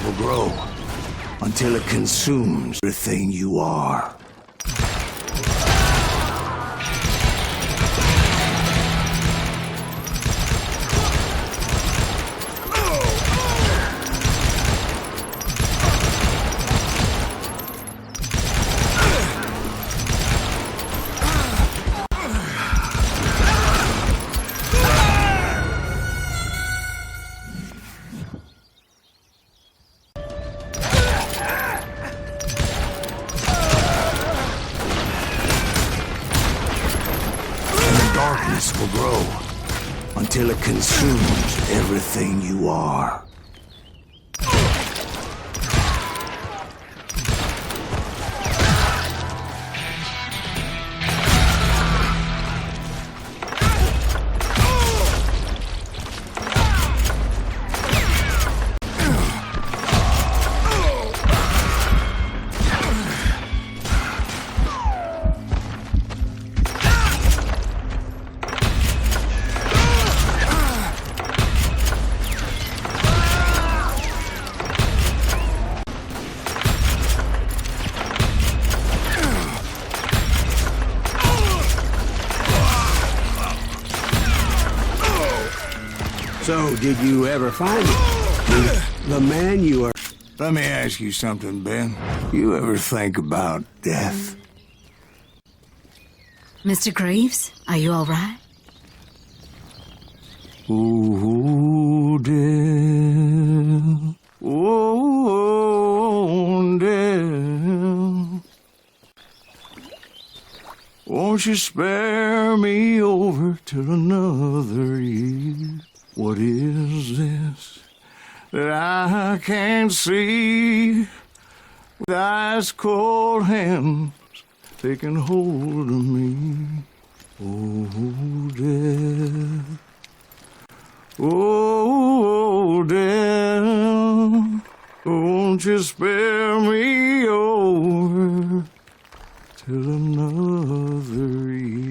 Will grow until it consumes everything you are. darkness will grow until it consumes everything you are. So, did you ever find it? The man you are... Let me ask you something, Ben. You ever think about death? Mr. Greaves, are you all right? Oh, death. Oh, death. Won't you spare me over till another year? What is this that I can't see? With ice cold hands taking hold of me. Oh, death. Oh, death. Won't you spare me over till another year?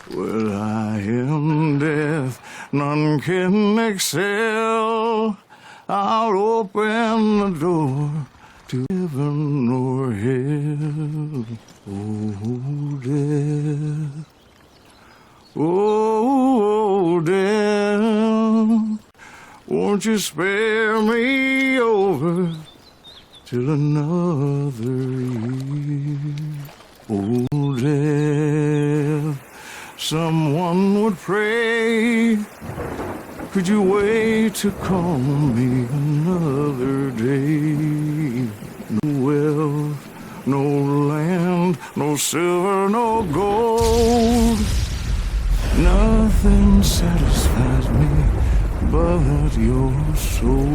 Well, I am death, none can excel. I'll open the door to heaven or hell. Oh, death. Oh, death. Won't you spare me over till another year? Oh, death. Someone would pray. Could you wait to call me another day? No wealth, no land, no silver, no gold. Nothing satisfies me but your soul.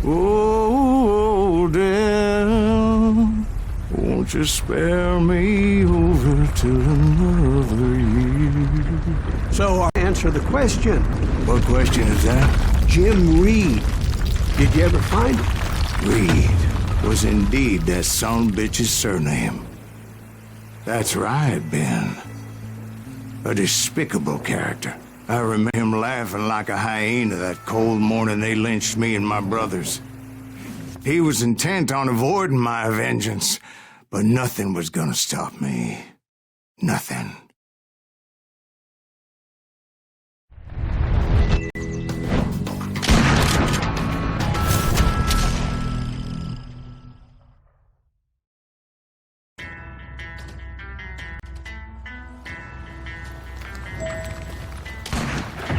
Oh, death. Oh, death. Won't you spare me over till another year? So, answer the question. What question is that? Jim Reed. Did you ever find him? Reed was indeed that son-bitch's surname. That's right, Ben. A despicable character. I remember him laughing like a hyena that cold morning they lynched me and my brothers. He was intent on avoiding my vengeance, but nothing was gonna stop me. Nothing.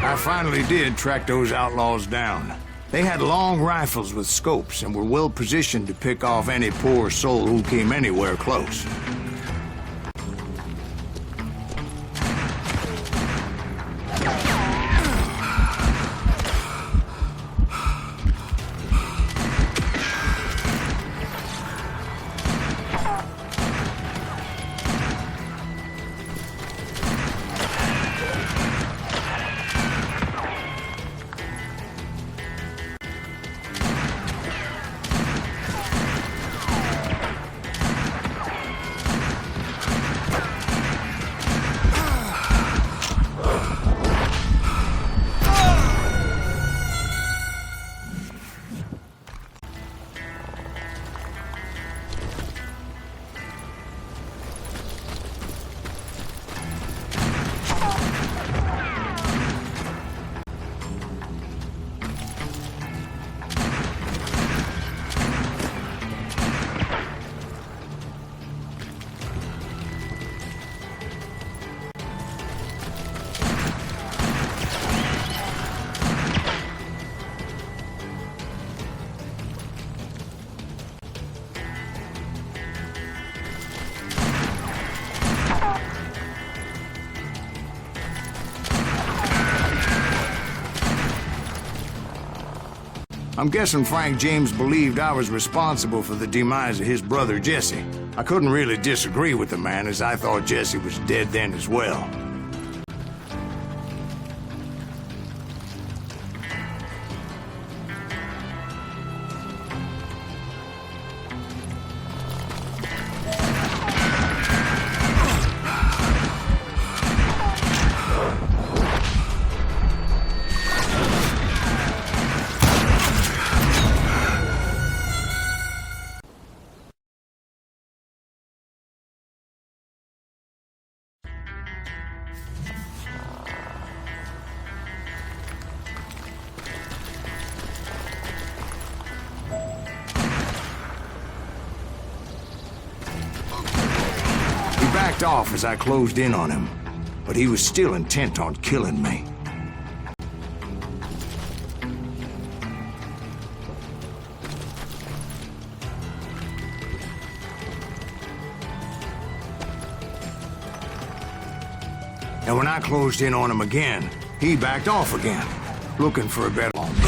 I finally did track those outlaws down. They had long rifles with scopes and were well positioned to pick off any poor soul who came anywhere close. I'm guessing Frank James believed I was responsible for the demise of his brother Jesse. I couldn't really disagree with the man, as I thought Jesse was dead then as well. Backed off as I closed in on him, but he was still intent on killing me. And when I closed in on him again, he backed off again, looking for a bet on me.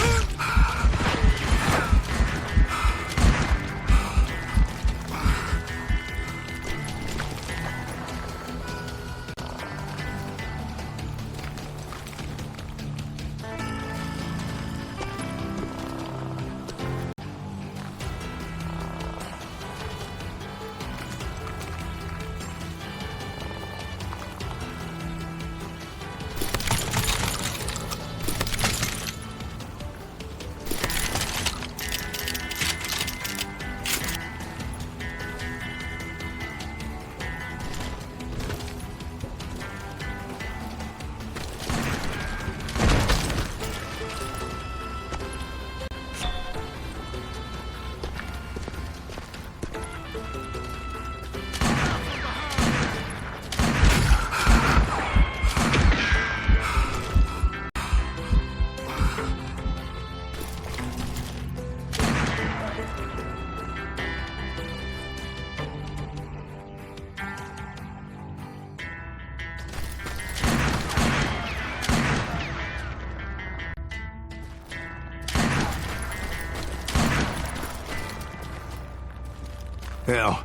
Hell,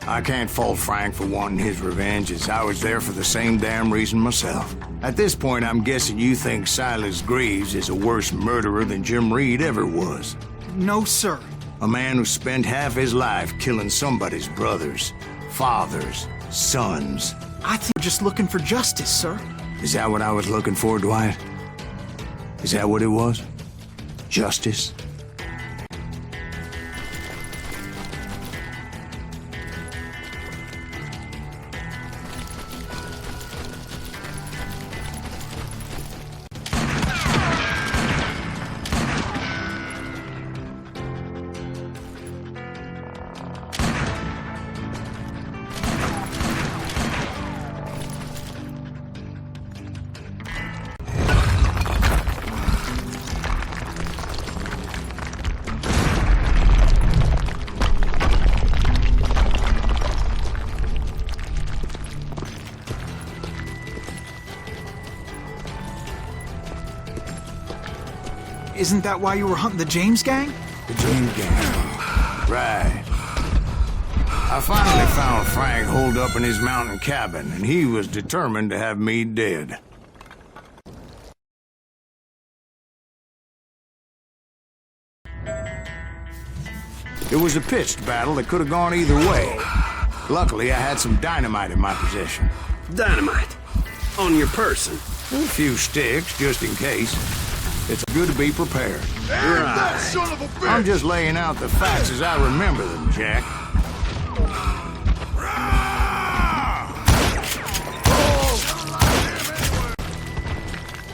I can't fault Frank for wanting his revenge, as I was there for the same damn reason myself. At this point, I'm guessing you think Silas Greaves is a worse murderer than Jim Reed ever was. No, sir. A man who spent half his life killing somebody's brothers, fathers, sons. I think we're just looking for justice, sir. Is that what I was looking for, Dwight? Is that what it was? Justice? Isn't that why you were hunting the James gang? The James gang. Right. I finally found Frank holed up in his mountain cabin, and he was determined to have me dead. It was a pitched battle that could have gone either way. Luckily, I had some dynamite in my possession. Dynamite? On your person? A few sticks, just in case. It's good to be prepared. That son of a bitch! I'm just laying out the facts as I remember them, Jack.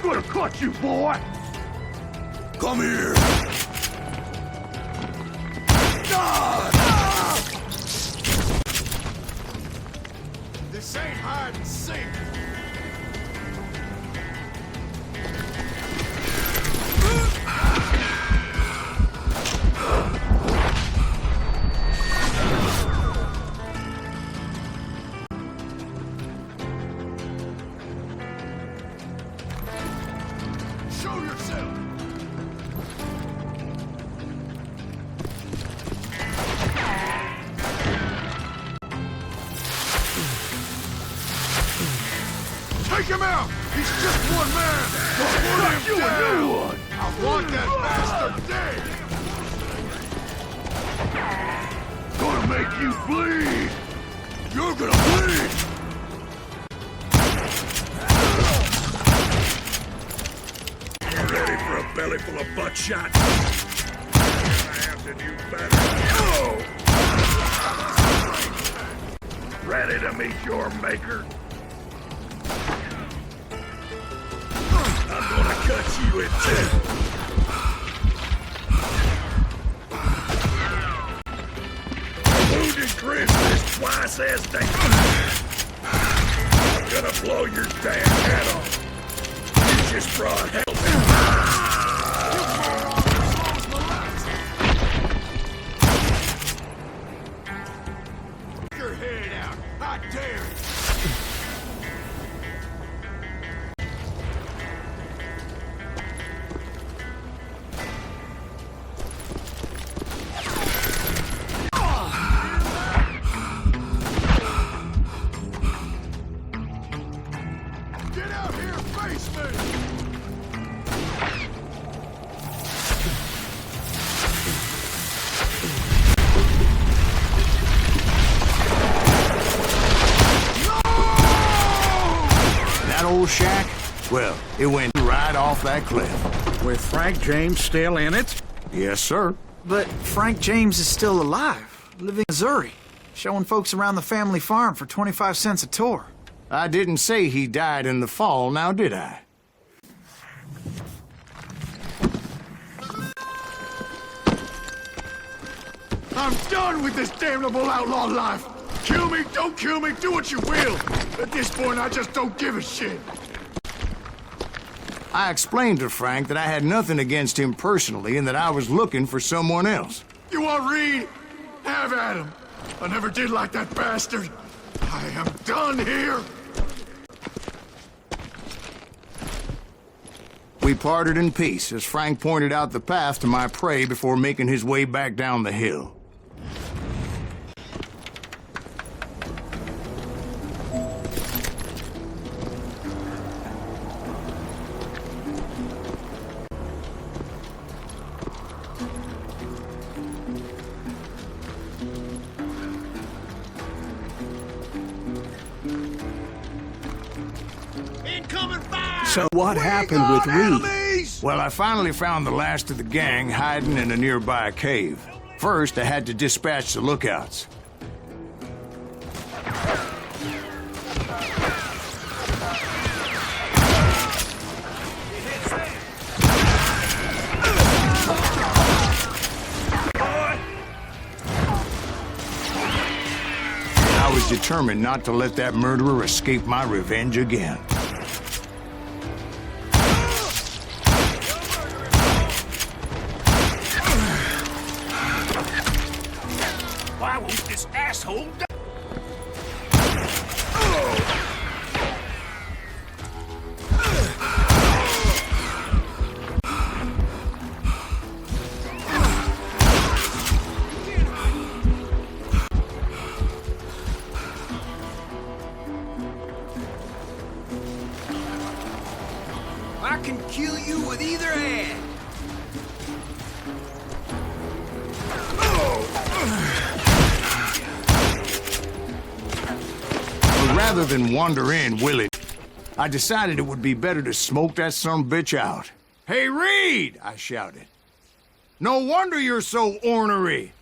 Gonna cut you, boy! Come here! This ain't hide and seek. Show yourself! Take him out! He's just one man! Put him down! I want that bastard dead! Gonna make you bleed! You're gonna bleed! You ready for a belly full of buckshot? I have to do better. Oh! Ready to meet your maker? I'm gonna cut you in two. Wounded grizzly is twice as dangerous. I'm gonna blow your damn head off. You just brought hell to me. Your head out! I dare you! Get out here, face me! That old shack? Well, it went right off that cliff. With Frank James still in it? Yes, sir. But Frank James is still alive, living in Missouri, showing folks around the family farm for 25 cents a tour. I didn't say he died in the fall, now did I? I'm done with this damnable outlaw life! Kill me, don't kill me, do what you will! At this point, I just don't give a shit! I explained to Frank that I had nothing against him personally and that I was looking for someone else. You want Reed? Have at him! I never did like that bastard! I am done here! We parted in peace as Frank pointed out the path to my prey before making his way back down the hill. So what happened with Reed? Well, I finally found the last of the gang hiding in a nearby cave. First, I had to dispatch the lookouts. I was determined not to let that murderer escape my revenge again. Why won't this asshole die? I can kill you with either hand. But rather than wander in willy, I decided it would be better to smoke that sumbitch out. Hey, Reed! I shouted. No wonder you're so ornery.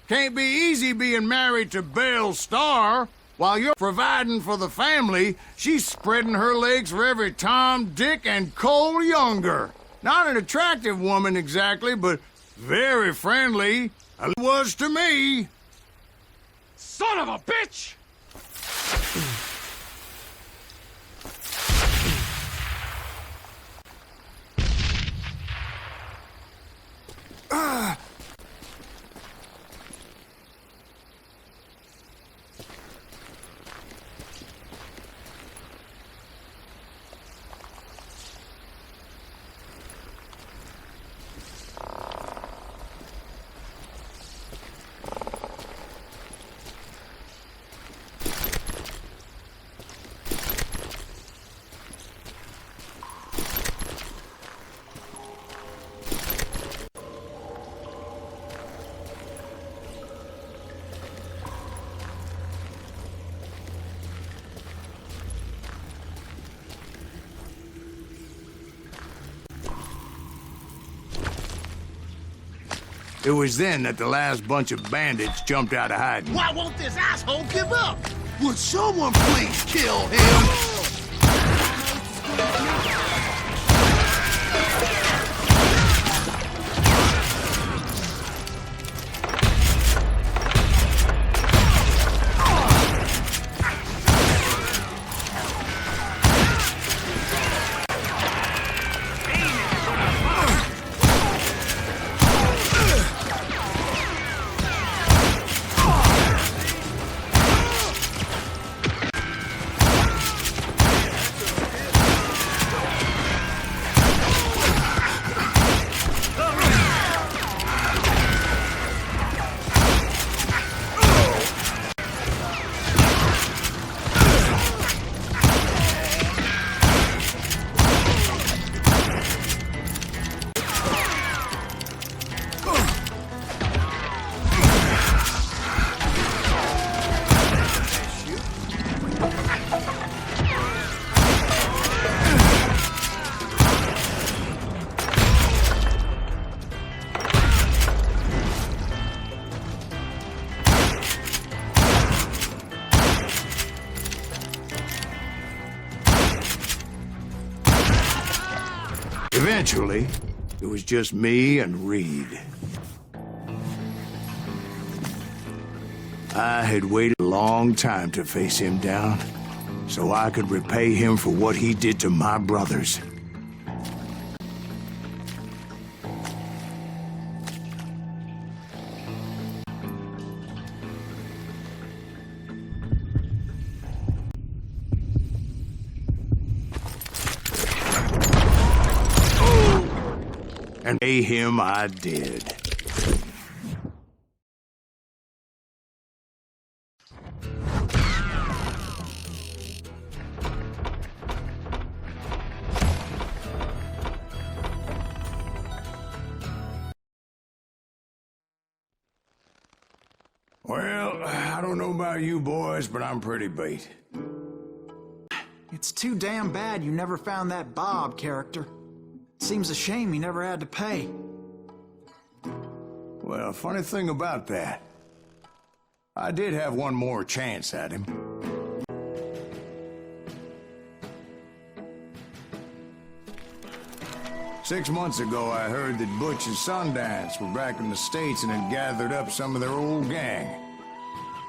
Can't be easy being married to Belle Starr. While you're providing for the family, she's spreading her legs for every Tom, Dick, and Cole Younger. Not an attractive woman exactly, but very friendly. It was to me. Son of a bitch! It was then that the last bunch of bandits jumped out of hiding. Why won't this asshole give up? Would someone please kill him? Eventually, it was just me and Reed. I had waited a long time to face him down, so I could repay him for what he did to my brothers. And pay him I did. Well, I don't know about you boys, but I'm pretty beat. It's too damn bad you never found that Bob character. Seems a shame he never had to pay. Well, funny thing about that, I did have one more chance at him. Six months ago, I heard that Butch and Sundance were back in the States and had gathered up some of their old gang.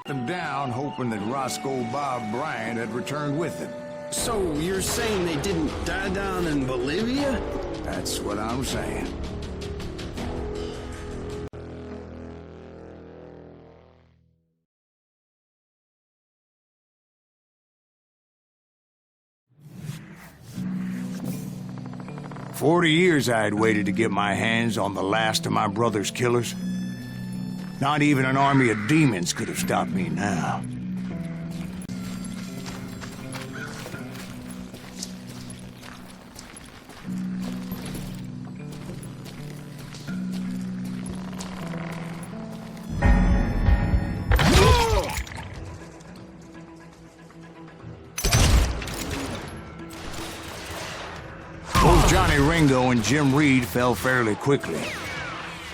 Them down, hoping that Roscoe Bob Bryant had returned with them. So you're saying they didn't die down in Bolivia? That's what I'm saying. "40 years I had waited to get my hands on the last of my brother's killers. Not even an army of demons could have stopped me now. Both Johnny Ringo and Jim Reed fell fairly quickly.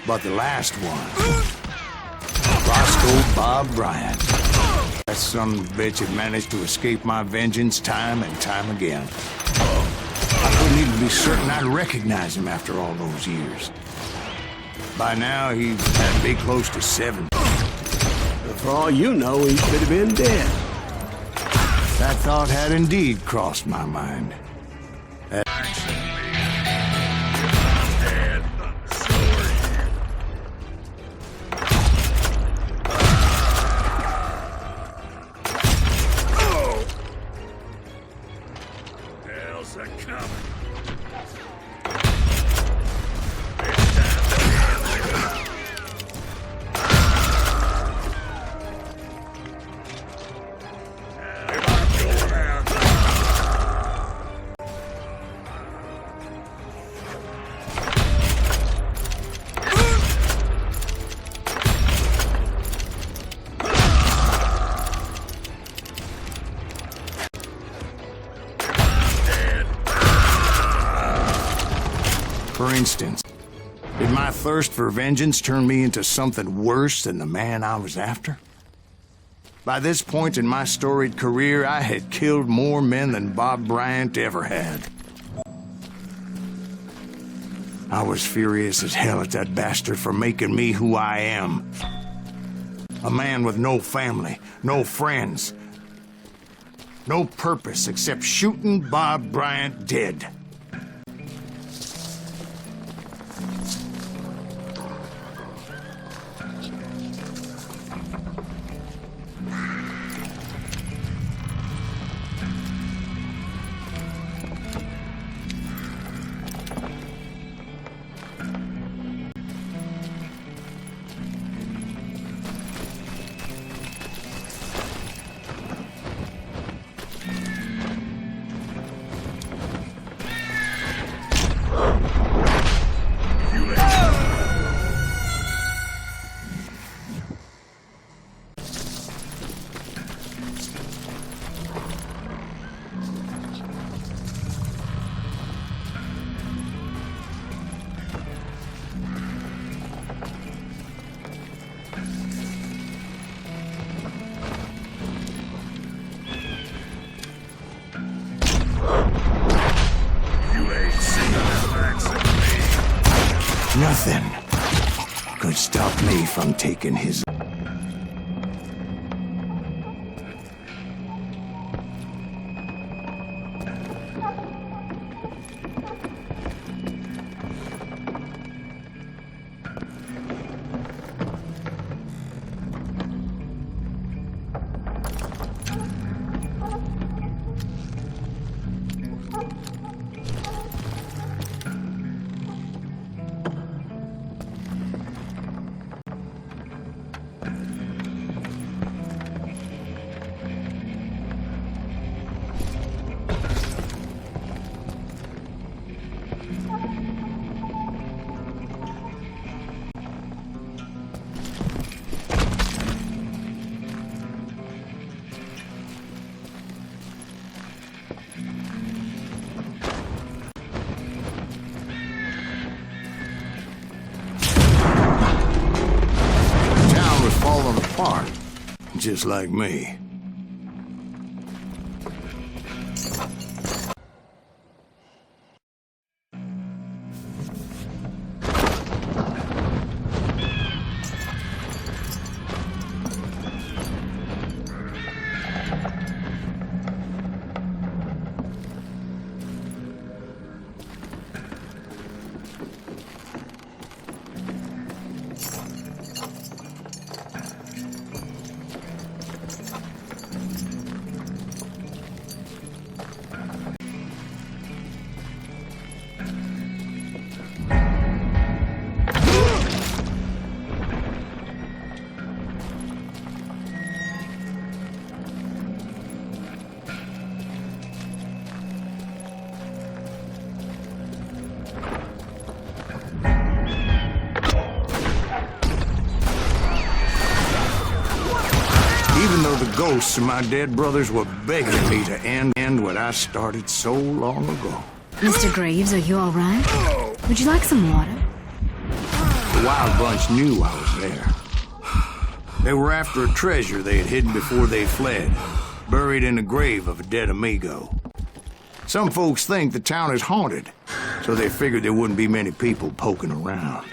But the last one, Roscoe Bob Bryant. That son of a bitch had managed to escape my vengeance time and time again. I couldn't even be certain I'd recognize him after all those years. By now, he had to be close to 70. For all you know, he could have been dead. That thought had indeed crossed my mind. For instance, Did my thirst for vengeance turn me into something worse than the man I was after? By this point in my storied career, I had killed more men than Bob Bryant ever had. I was furious as hell at that bastard for making me who I am. A man with no family, no friends, no purpose except shooting Bob Bryant dead. Nothing could stop me from taking his... falling apart, just like me. Even though the ghosts of my dead brothers were begging me to end what I started so long ago. Mr. Greaves, are you all right? Would you like some water? The Wild Bunch knew I was there. They were after a treasure they had hidden before they fled, buried in the grave of a dead amigo. Some folks think the town is haunted, so they figured there wouldn't be many people poking around.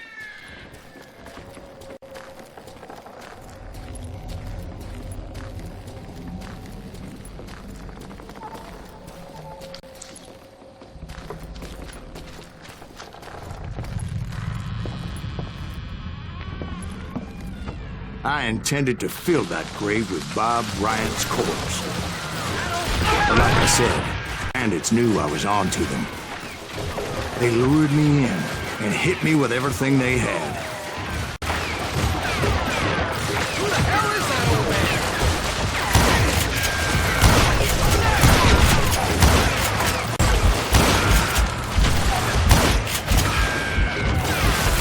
I intended to fill that grave with Bob Bryant's corpse. But like I said, bandits knew I was on to them. They lured me in and hit me with everything they had. Who the hell is that old man?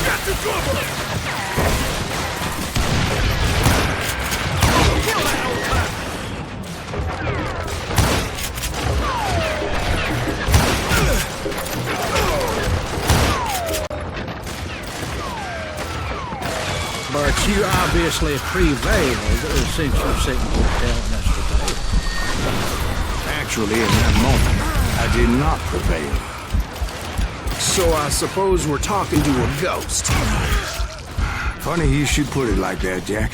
Got the trouble! you obviously prevailed since you're sitting here telling us today. Actually, in that moment, I did not prevail. So I suppose we're talking to a ghost. Funny you should put it like that, Jack.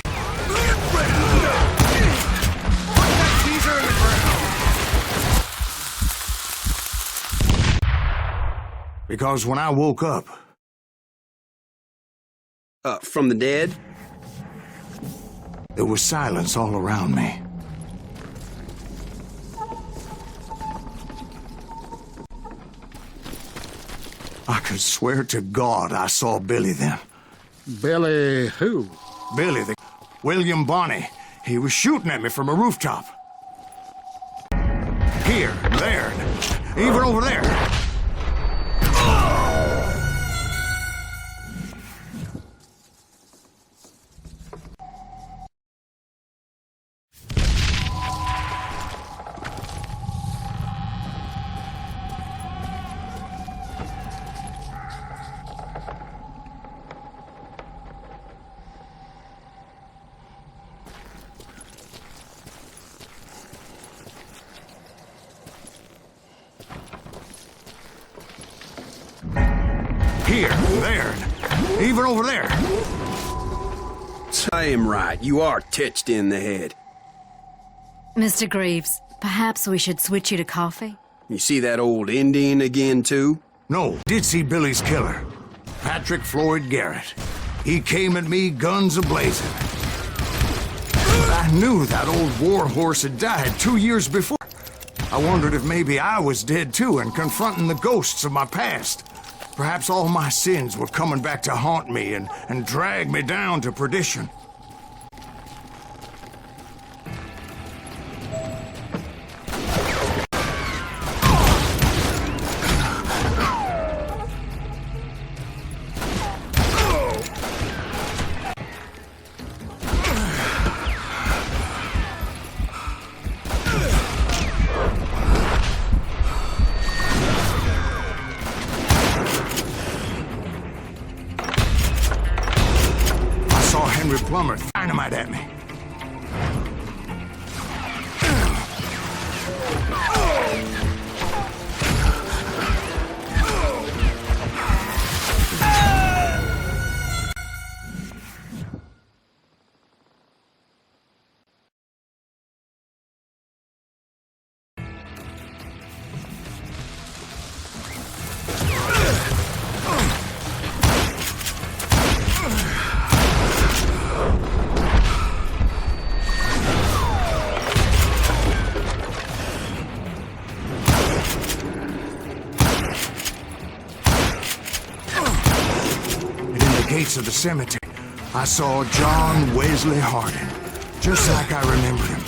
Because when I woke up... From the dead? There was silence all around me. I could swear to God I saw Billy then. Billy who? Billy, the William Bonney. He was shooting at me from a rooftop. Here, there, even over there. Here, there, even over there. I am right. You are titched in the head. Mr. Greaves, perhaps we should switch you to coffee? You see that old Indian again, too? No, did see Billy's killer. Patrick Floyd Garrett. He came at me guns a-blazing. I knew that old war horse had died 2 years before. I wondered if maybe I was dead too and confronting the ghosts of my past. Perhaps all my sins were coming back to haunt me and drag me down to perdition. Plumber, dynamite at me. Gates of the cemetery, I saw John Wesley Hardin, just like I remembered him.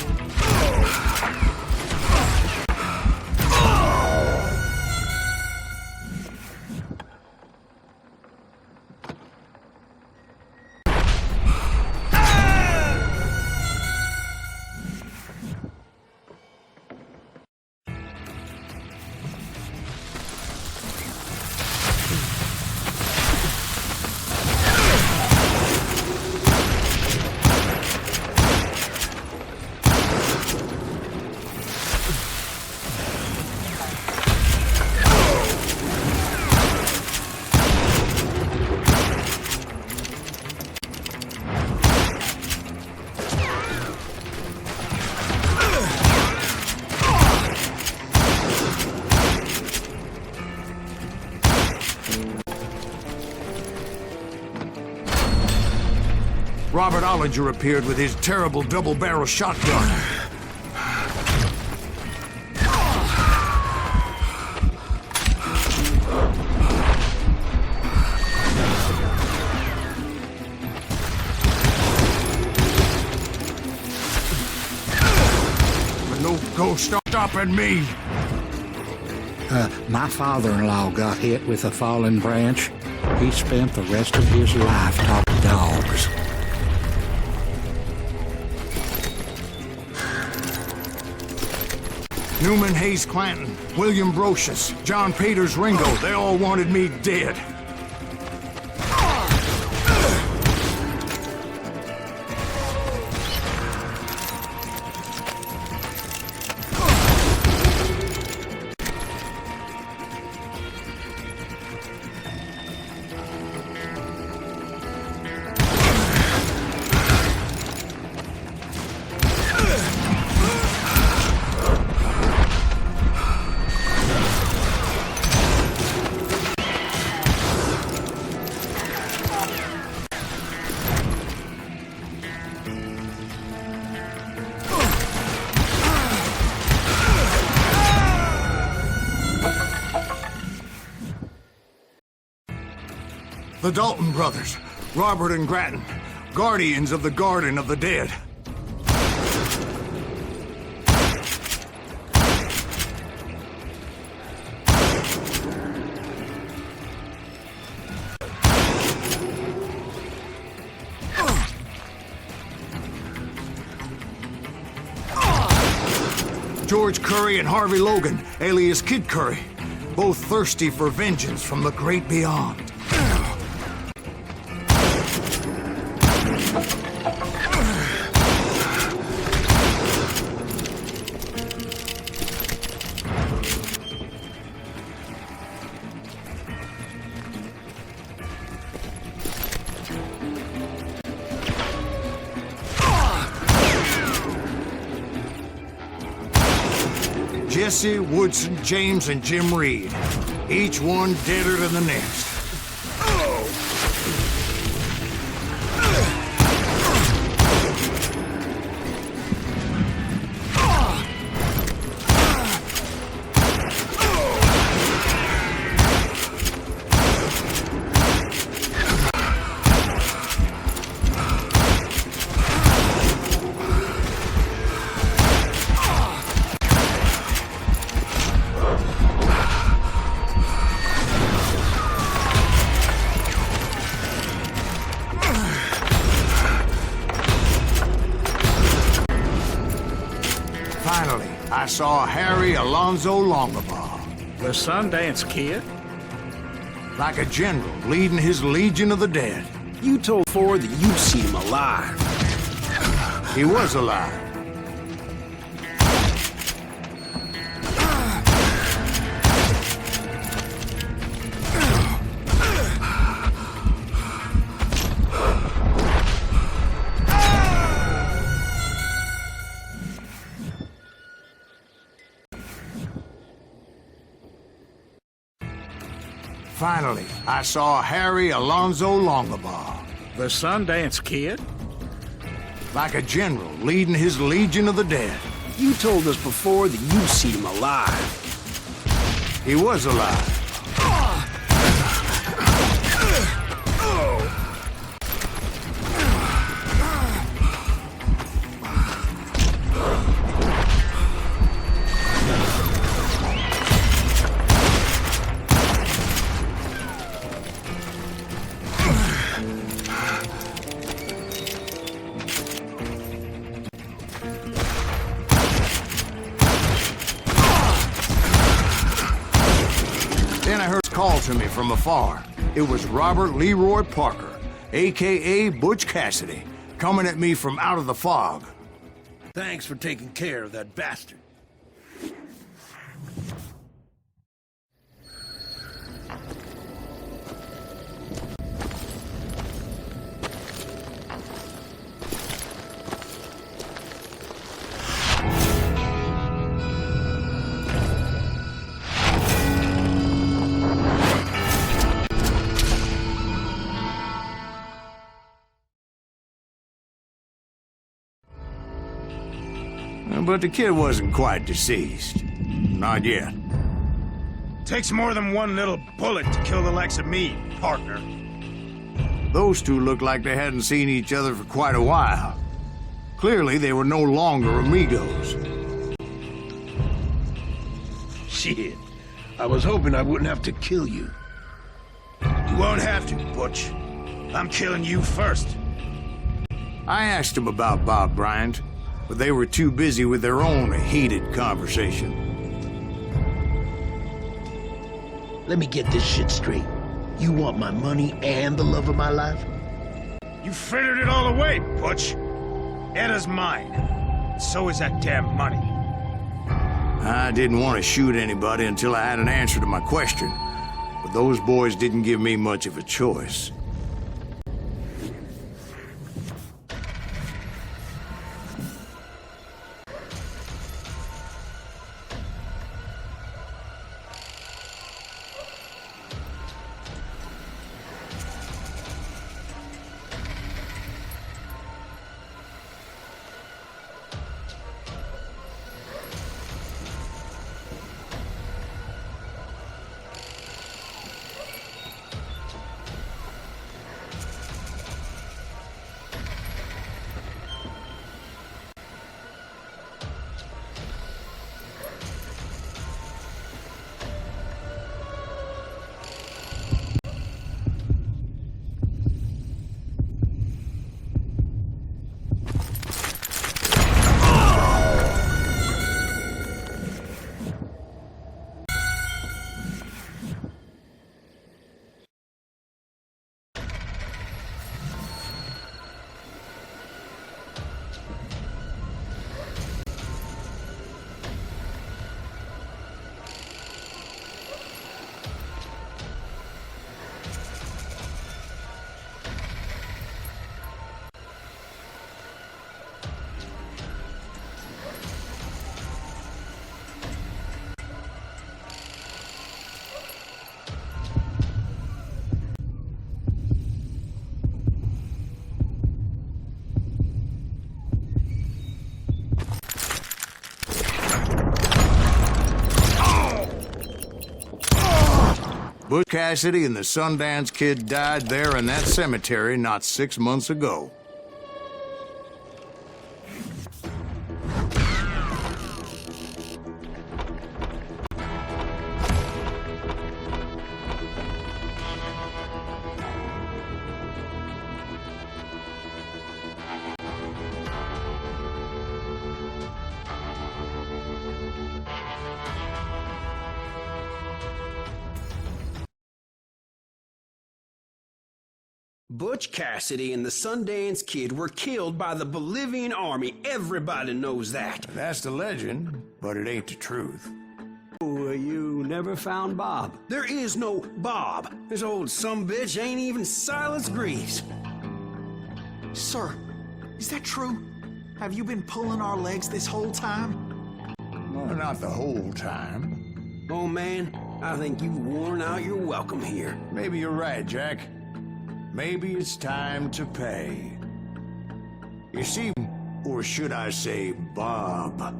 Robert Ollinger appeared with his terrible double-barrel shotgun. But no ghost stopping me. My father-in-law got hit with a fallen branch. He spent the rest of his life talking dogs. Newman Hayes Clanton, William Brocious, John Peters Ringo, they all wanted me dead. The Dalton brothers, Robert and Grattan, guardians of the Garden of the Dead. George Curry and Harvey Logan, alias Kid Curry, both thirsty for vengeance from the great beyond. Jesse, Woodson, James, and Jim Reed. Each one deader than the next. Finally, I saw Harry Alonzo Longabaugh. The Sundance Kid? Like a general leading his legion of the dead. You told Ford that you'd seen him alive. He was alive. Finally, I saw Harry Alonzo Longabaugh. The Sundance Kid? Like a general leading his legion of the dead. You told us before that you'd seen him alive. He was alive. Then I heard a call to me from afar. It was Robert Leroy Parker, a.k.a. Butch Cassidy, coming at me from out of the fog. Thanks for taking care of that bastard. But the kid wasn't quite deceased. Not yet. Takes more than one little bullet to kill the likes of me, partner. Those two looked like they hadn't seen each other for quite a while. Clearly, they were no longer amigos. Shit. I was hoping I wouldn't have to kill you. You won't have to, Butch. I'm killing you first. I asked him about Bob Bryant, but they were too busy with their own heated conversation. Let me get this shit straight. You want my money and the love of my life? You frittered it all away, Butch. Edda's mine. So is that damn money. I didn't want to shoot anybody until I had an answer to my question, but those boys didn't give me much of a choice. Butch Cassidy and the Sundance Kid died there in that cemetery not 6 months ago. Butch Cassidy and the Sundance Kid were killed by the Bolivian army. Everybody knows that. That's the legend, but it ain't the truth. Oh, you never found Bob? There is no Bob. This old sumbitch ain't even Silas Greaves. Sir, is that true? Have you been pulling our legs this whole time? Well, not the whole time. Oh, man, I think you've worn out your welcome here. Maybe you're right, Jack. Maybe it's time to pay. You see, or should I say, Bob,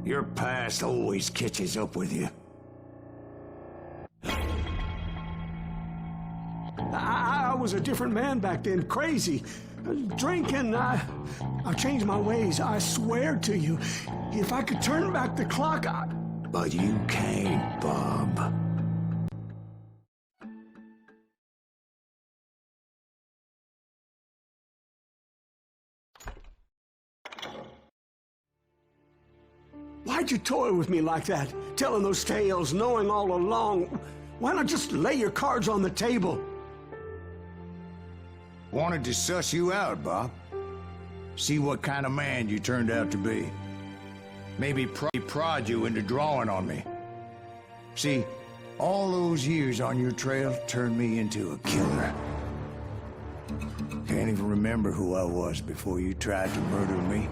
your past always catches up with you. I was a different man back then, crazy. Drinking, I've changed my ways, I swear to you. If I could turn back the clock, But you can't, Bob. Why'd you toy with me like that? Telling those tales, knowing all along. Why not just lay your cards on the table? Wanted to suss you out, Bob. See what kind of man you turned out to be. Maybe prod you into drawing on me. See, all those years on your trail turned me into a killer. Can't even remember who I was before you tried to murder me.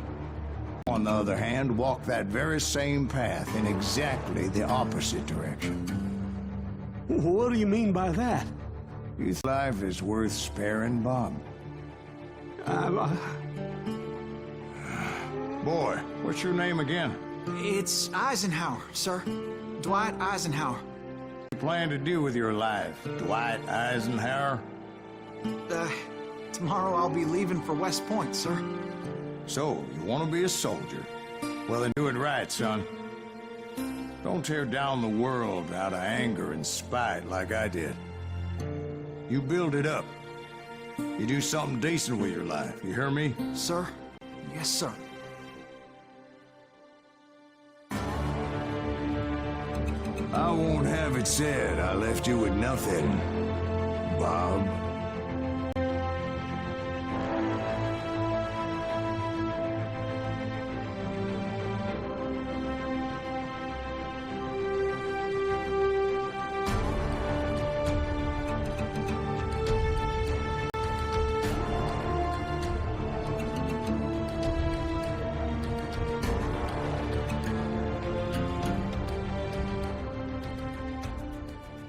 On the other hand, walked that very same path in exactly the opposite direction. What do you mean by that? You think life is worth sparing, Bob? Boy, what's your name again? It's Eisenhower, sir. Dwight Eisenhower. What do you plan to do with your life, Dwight Eisenhower? Tomorrow I'll be leaving for West Point, sir. So, you want to be a soldier? Well, then do it right, son. Don't tear down the world out of anger and spite like I did. You build it up. You do something decent with your life, you hear me? Sir? Yes, sir. I won't have it said I left you with nothing, Bob.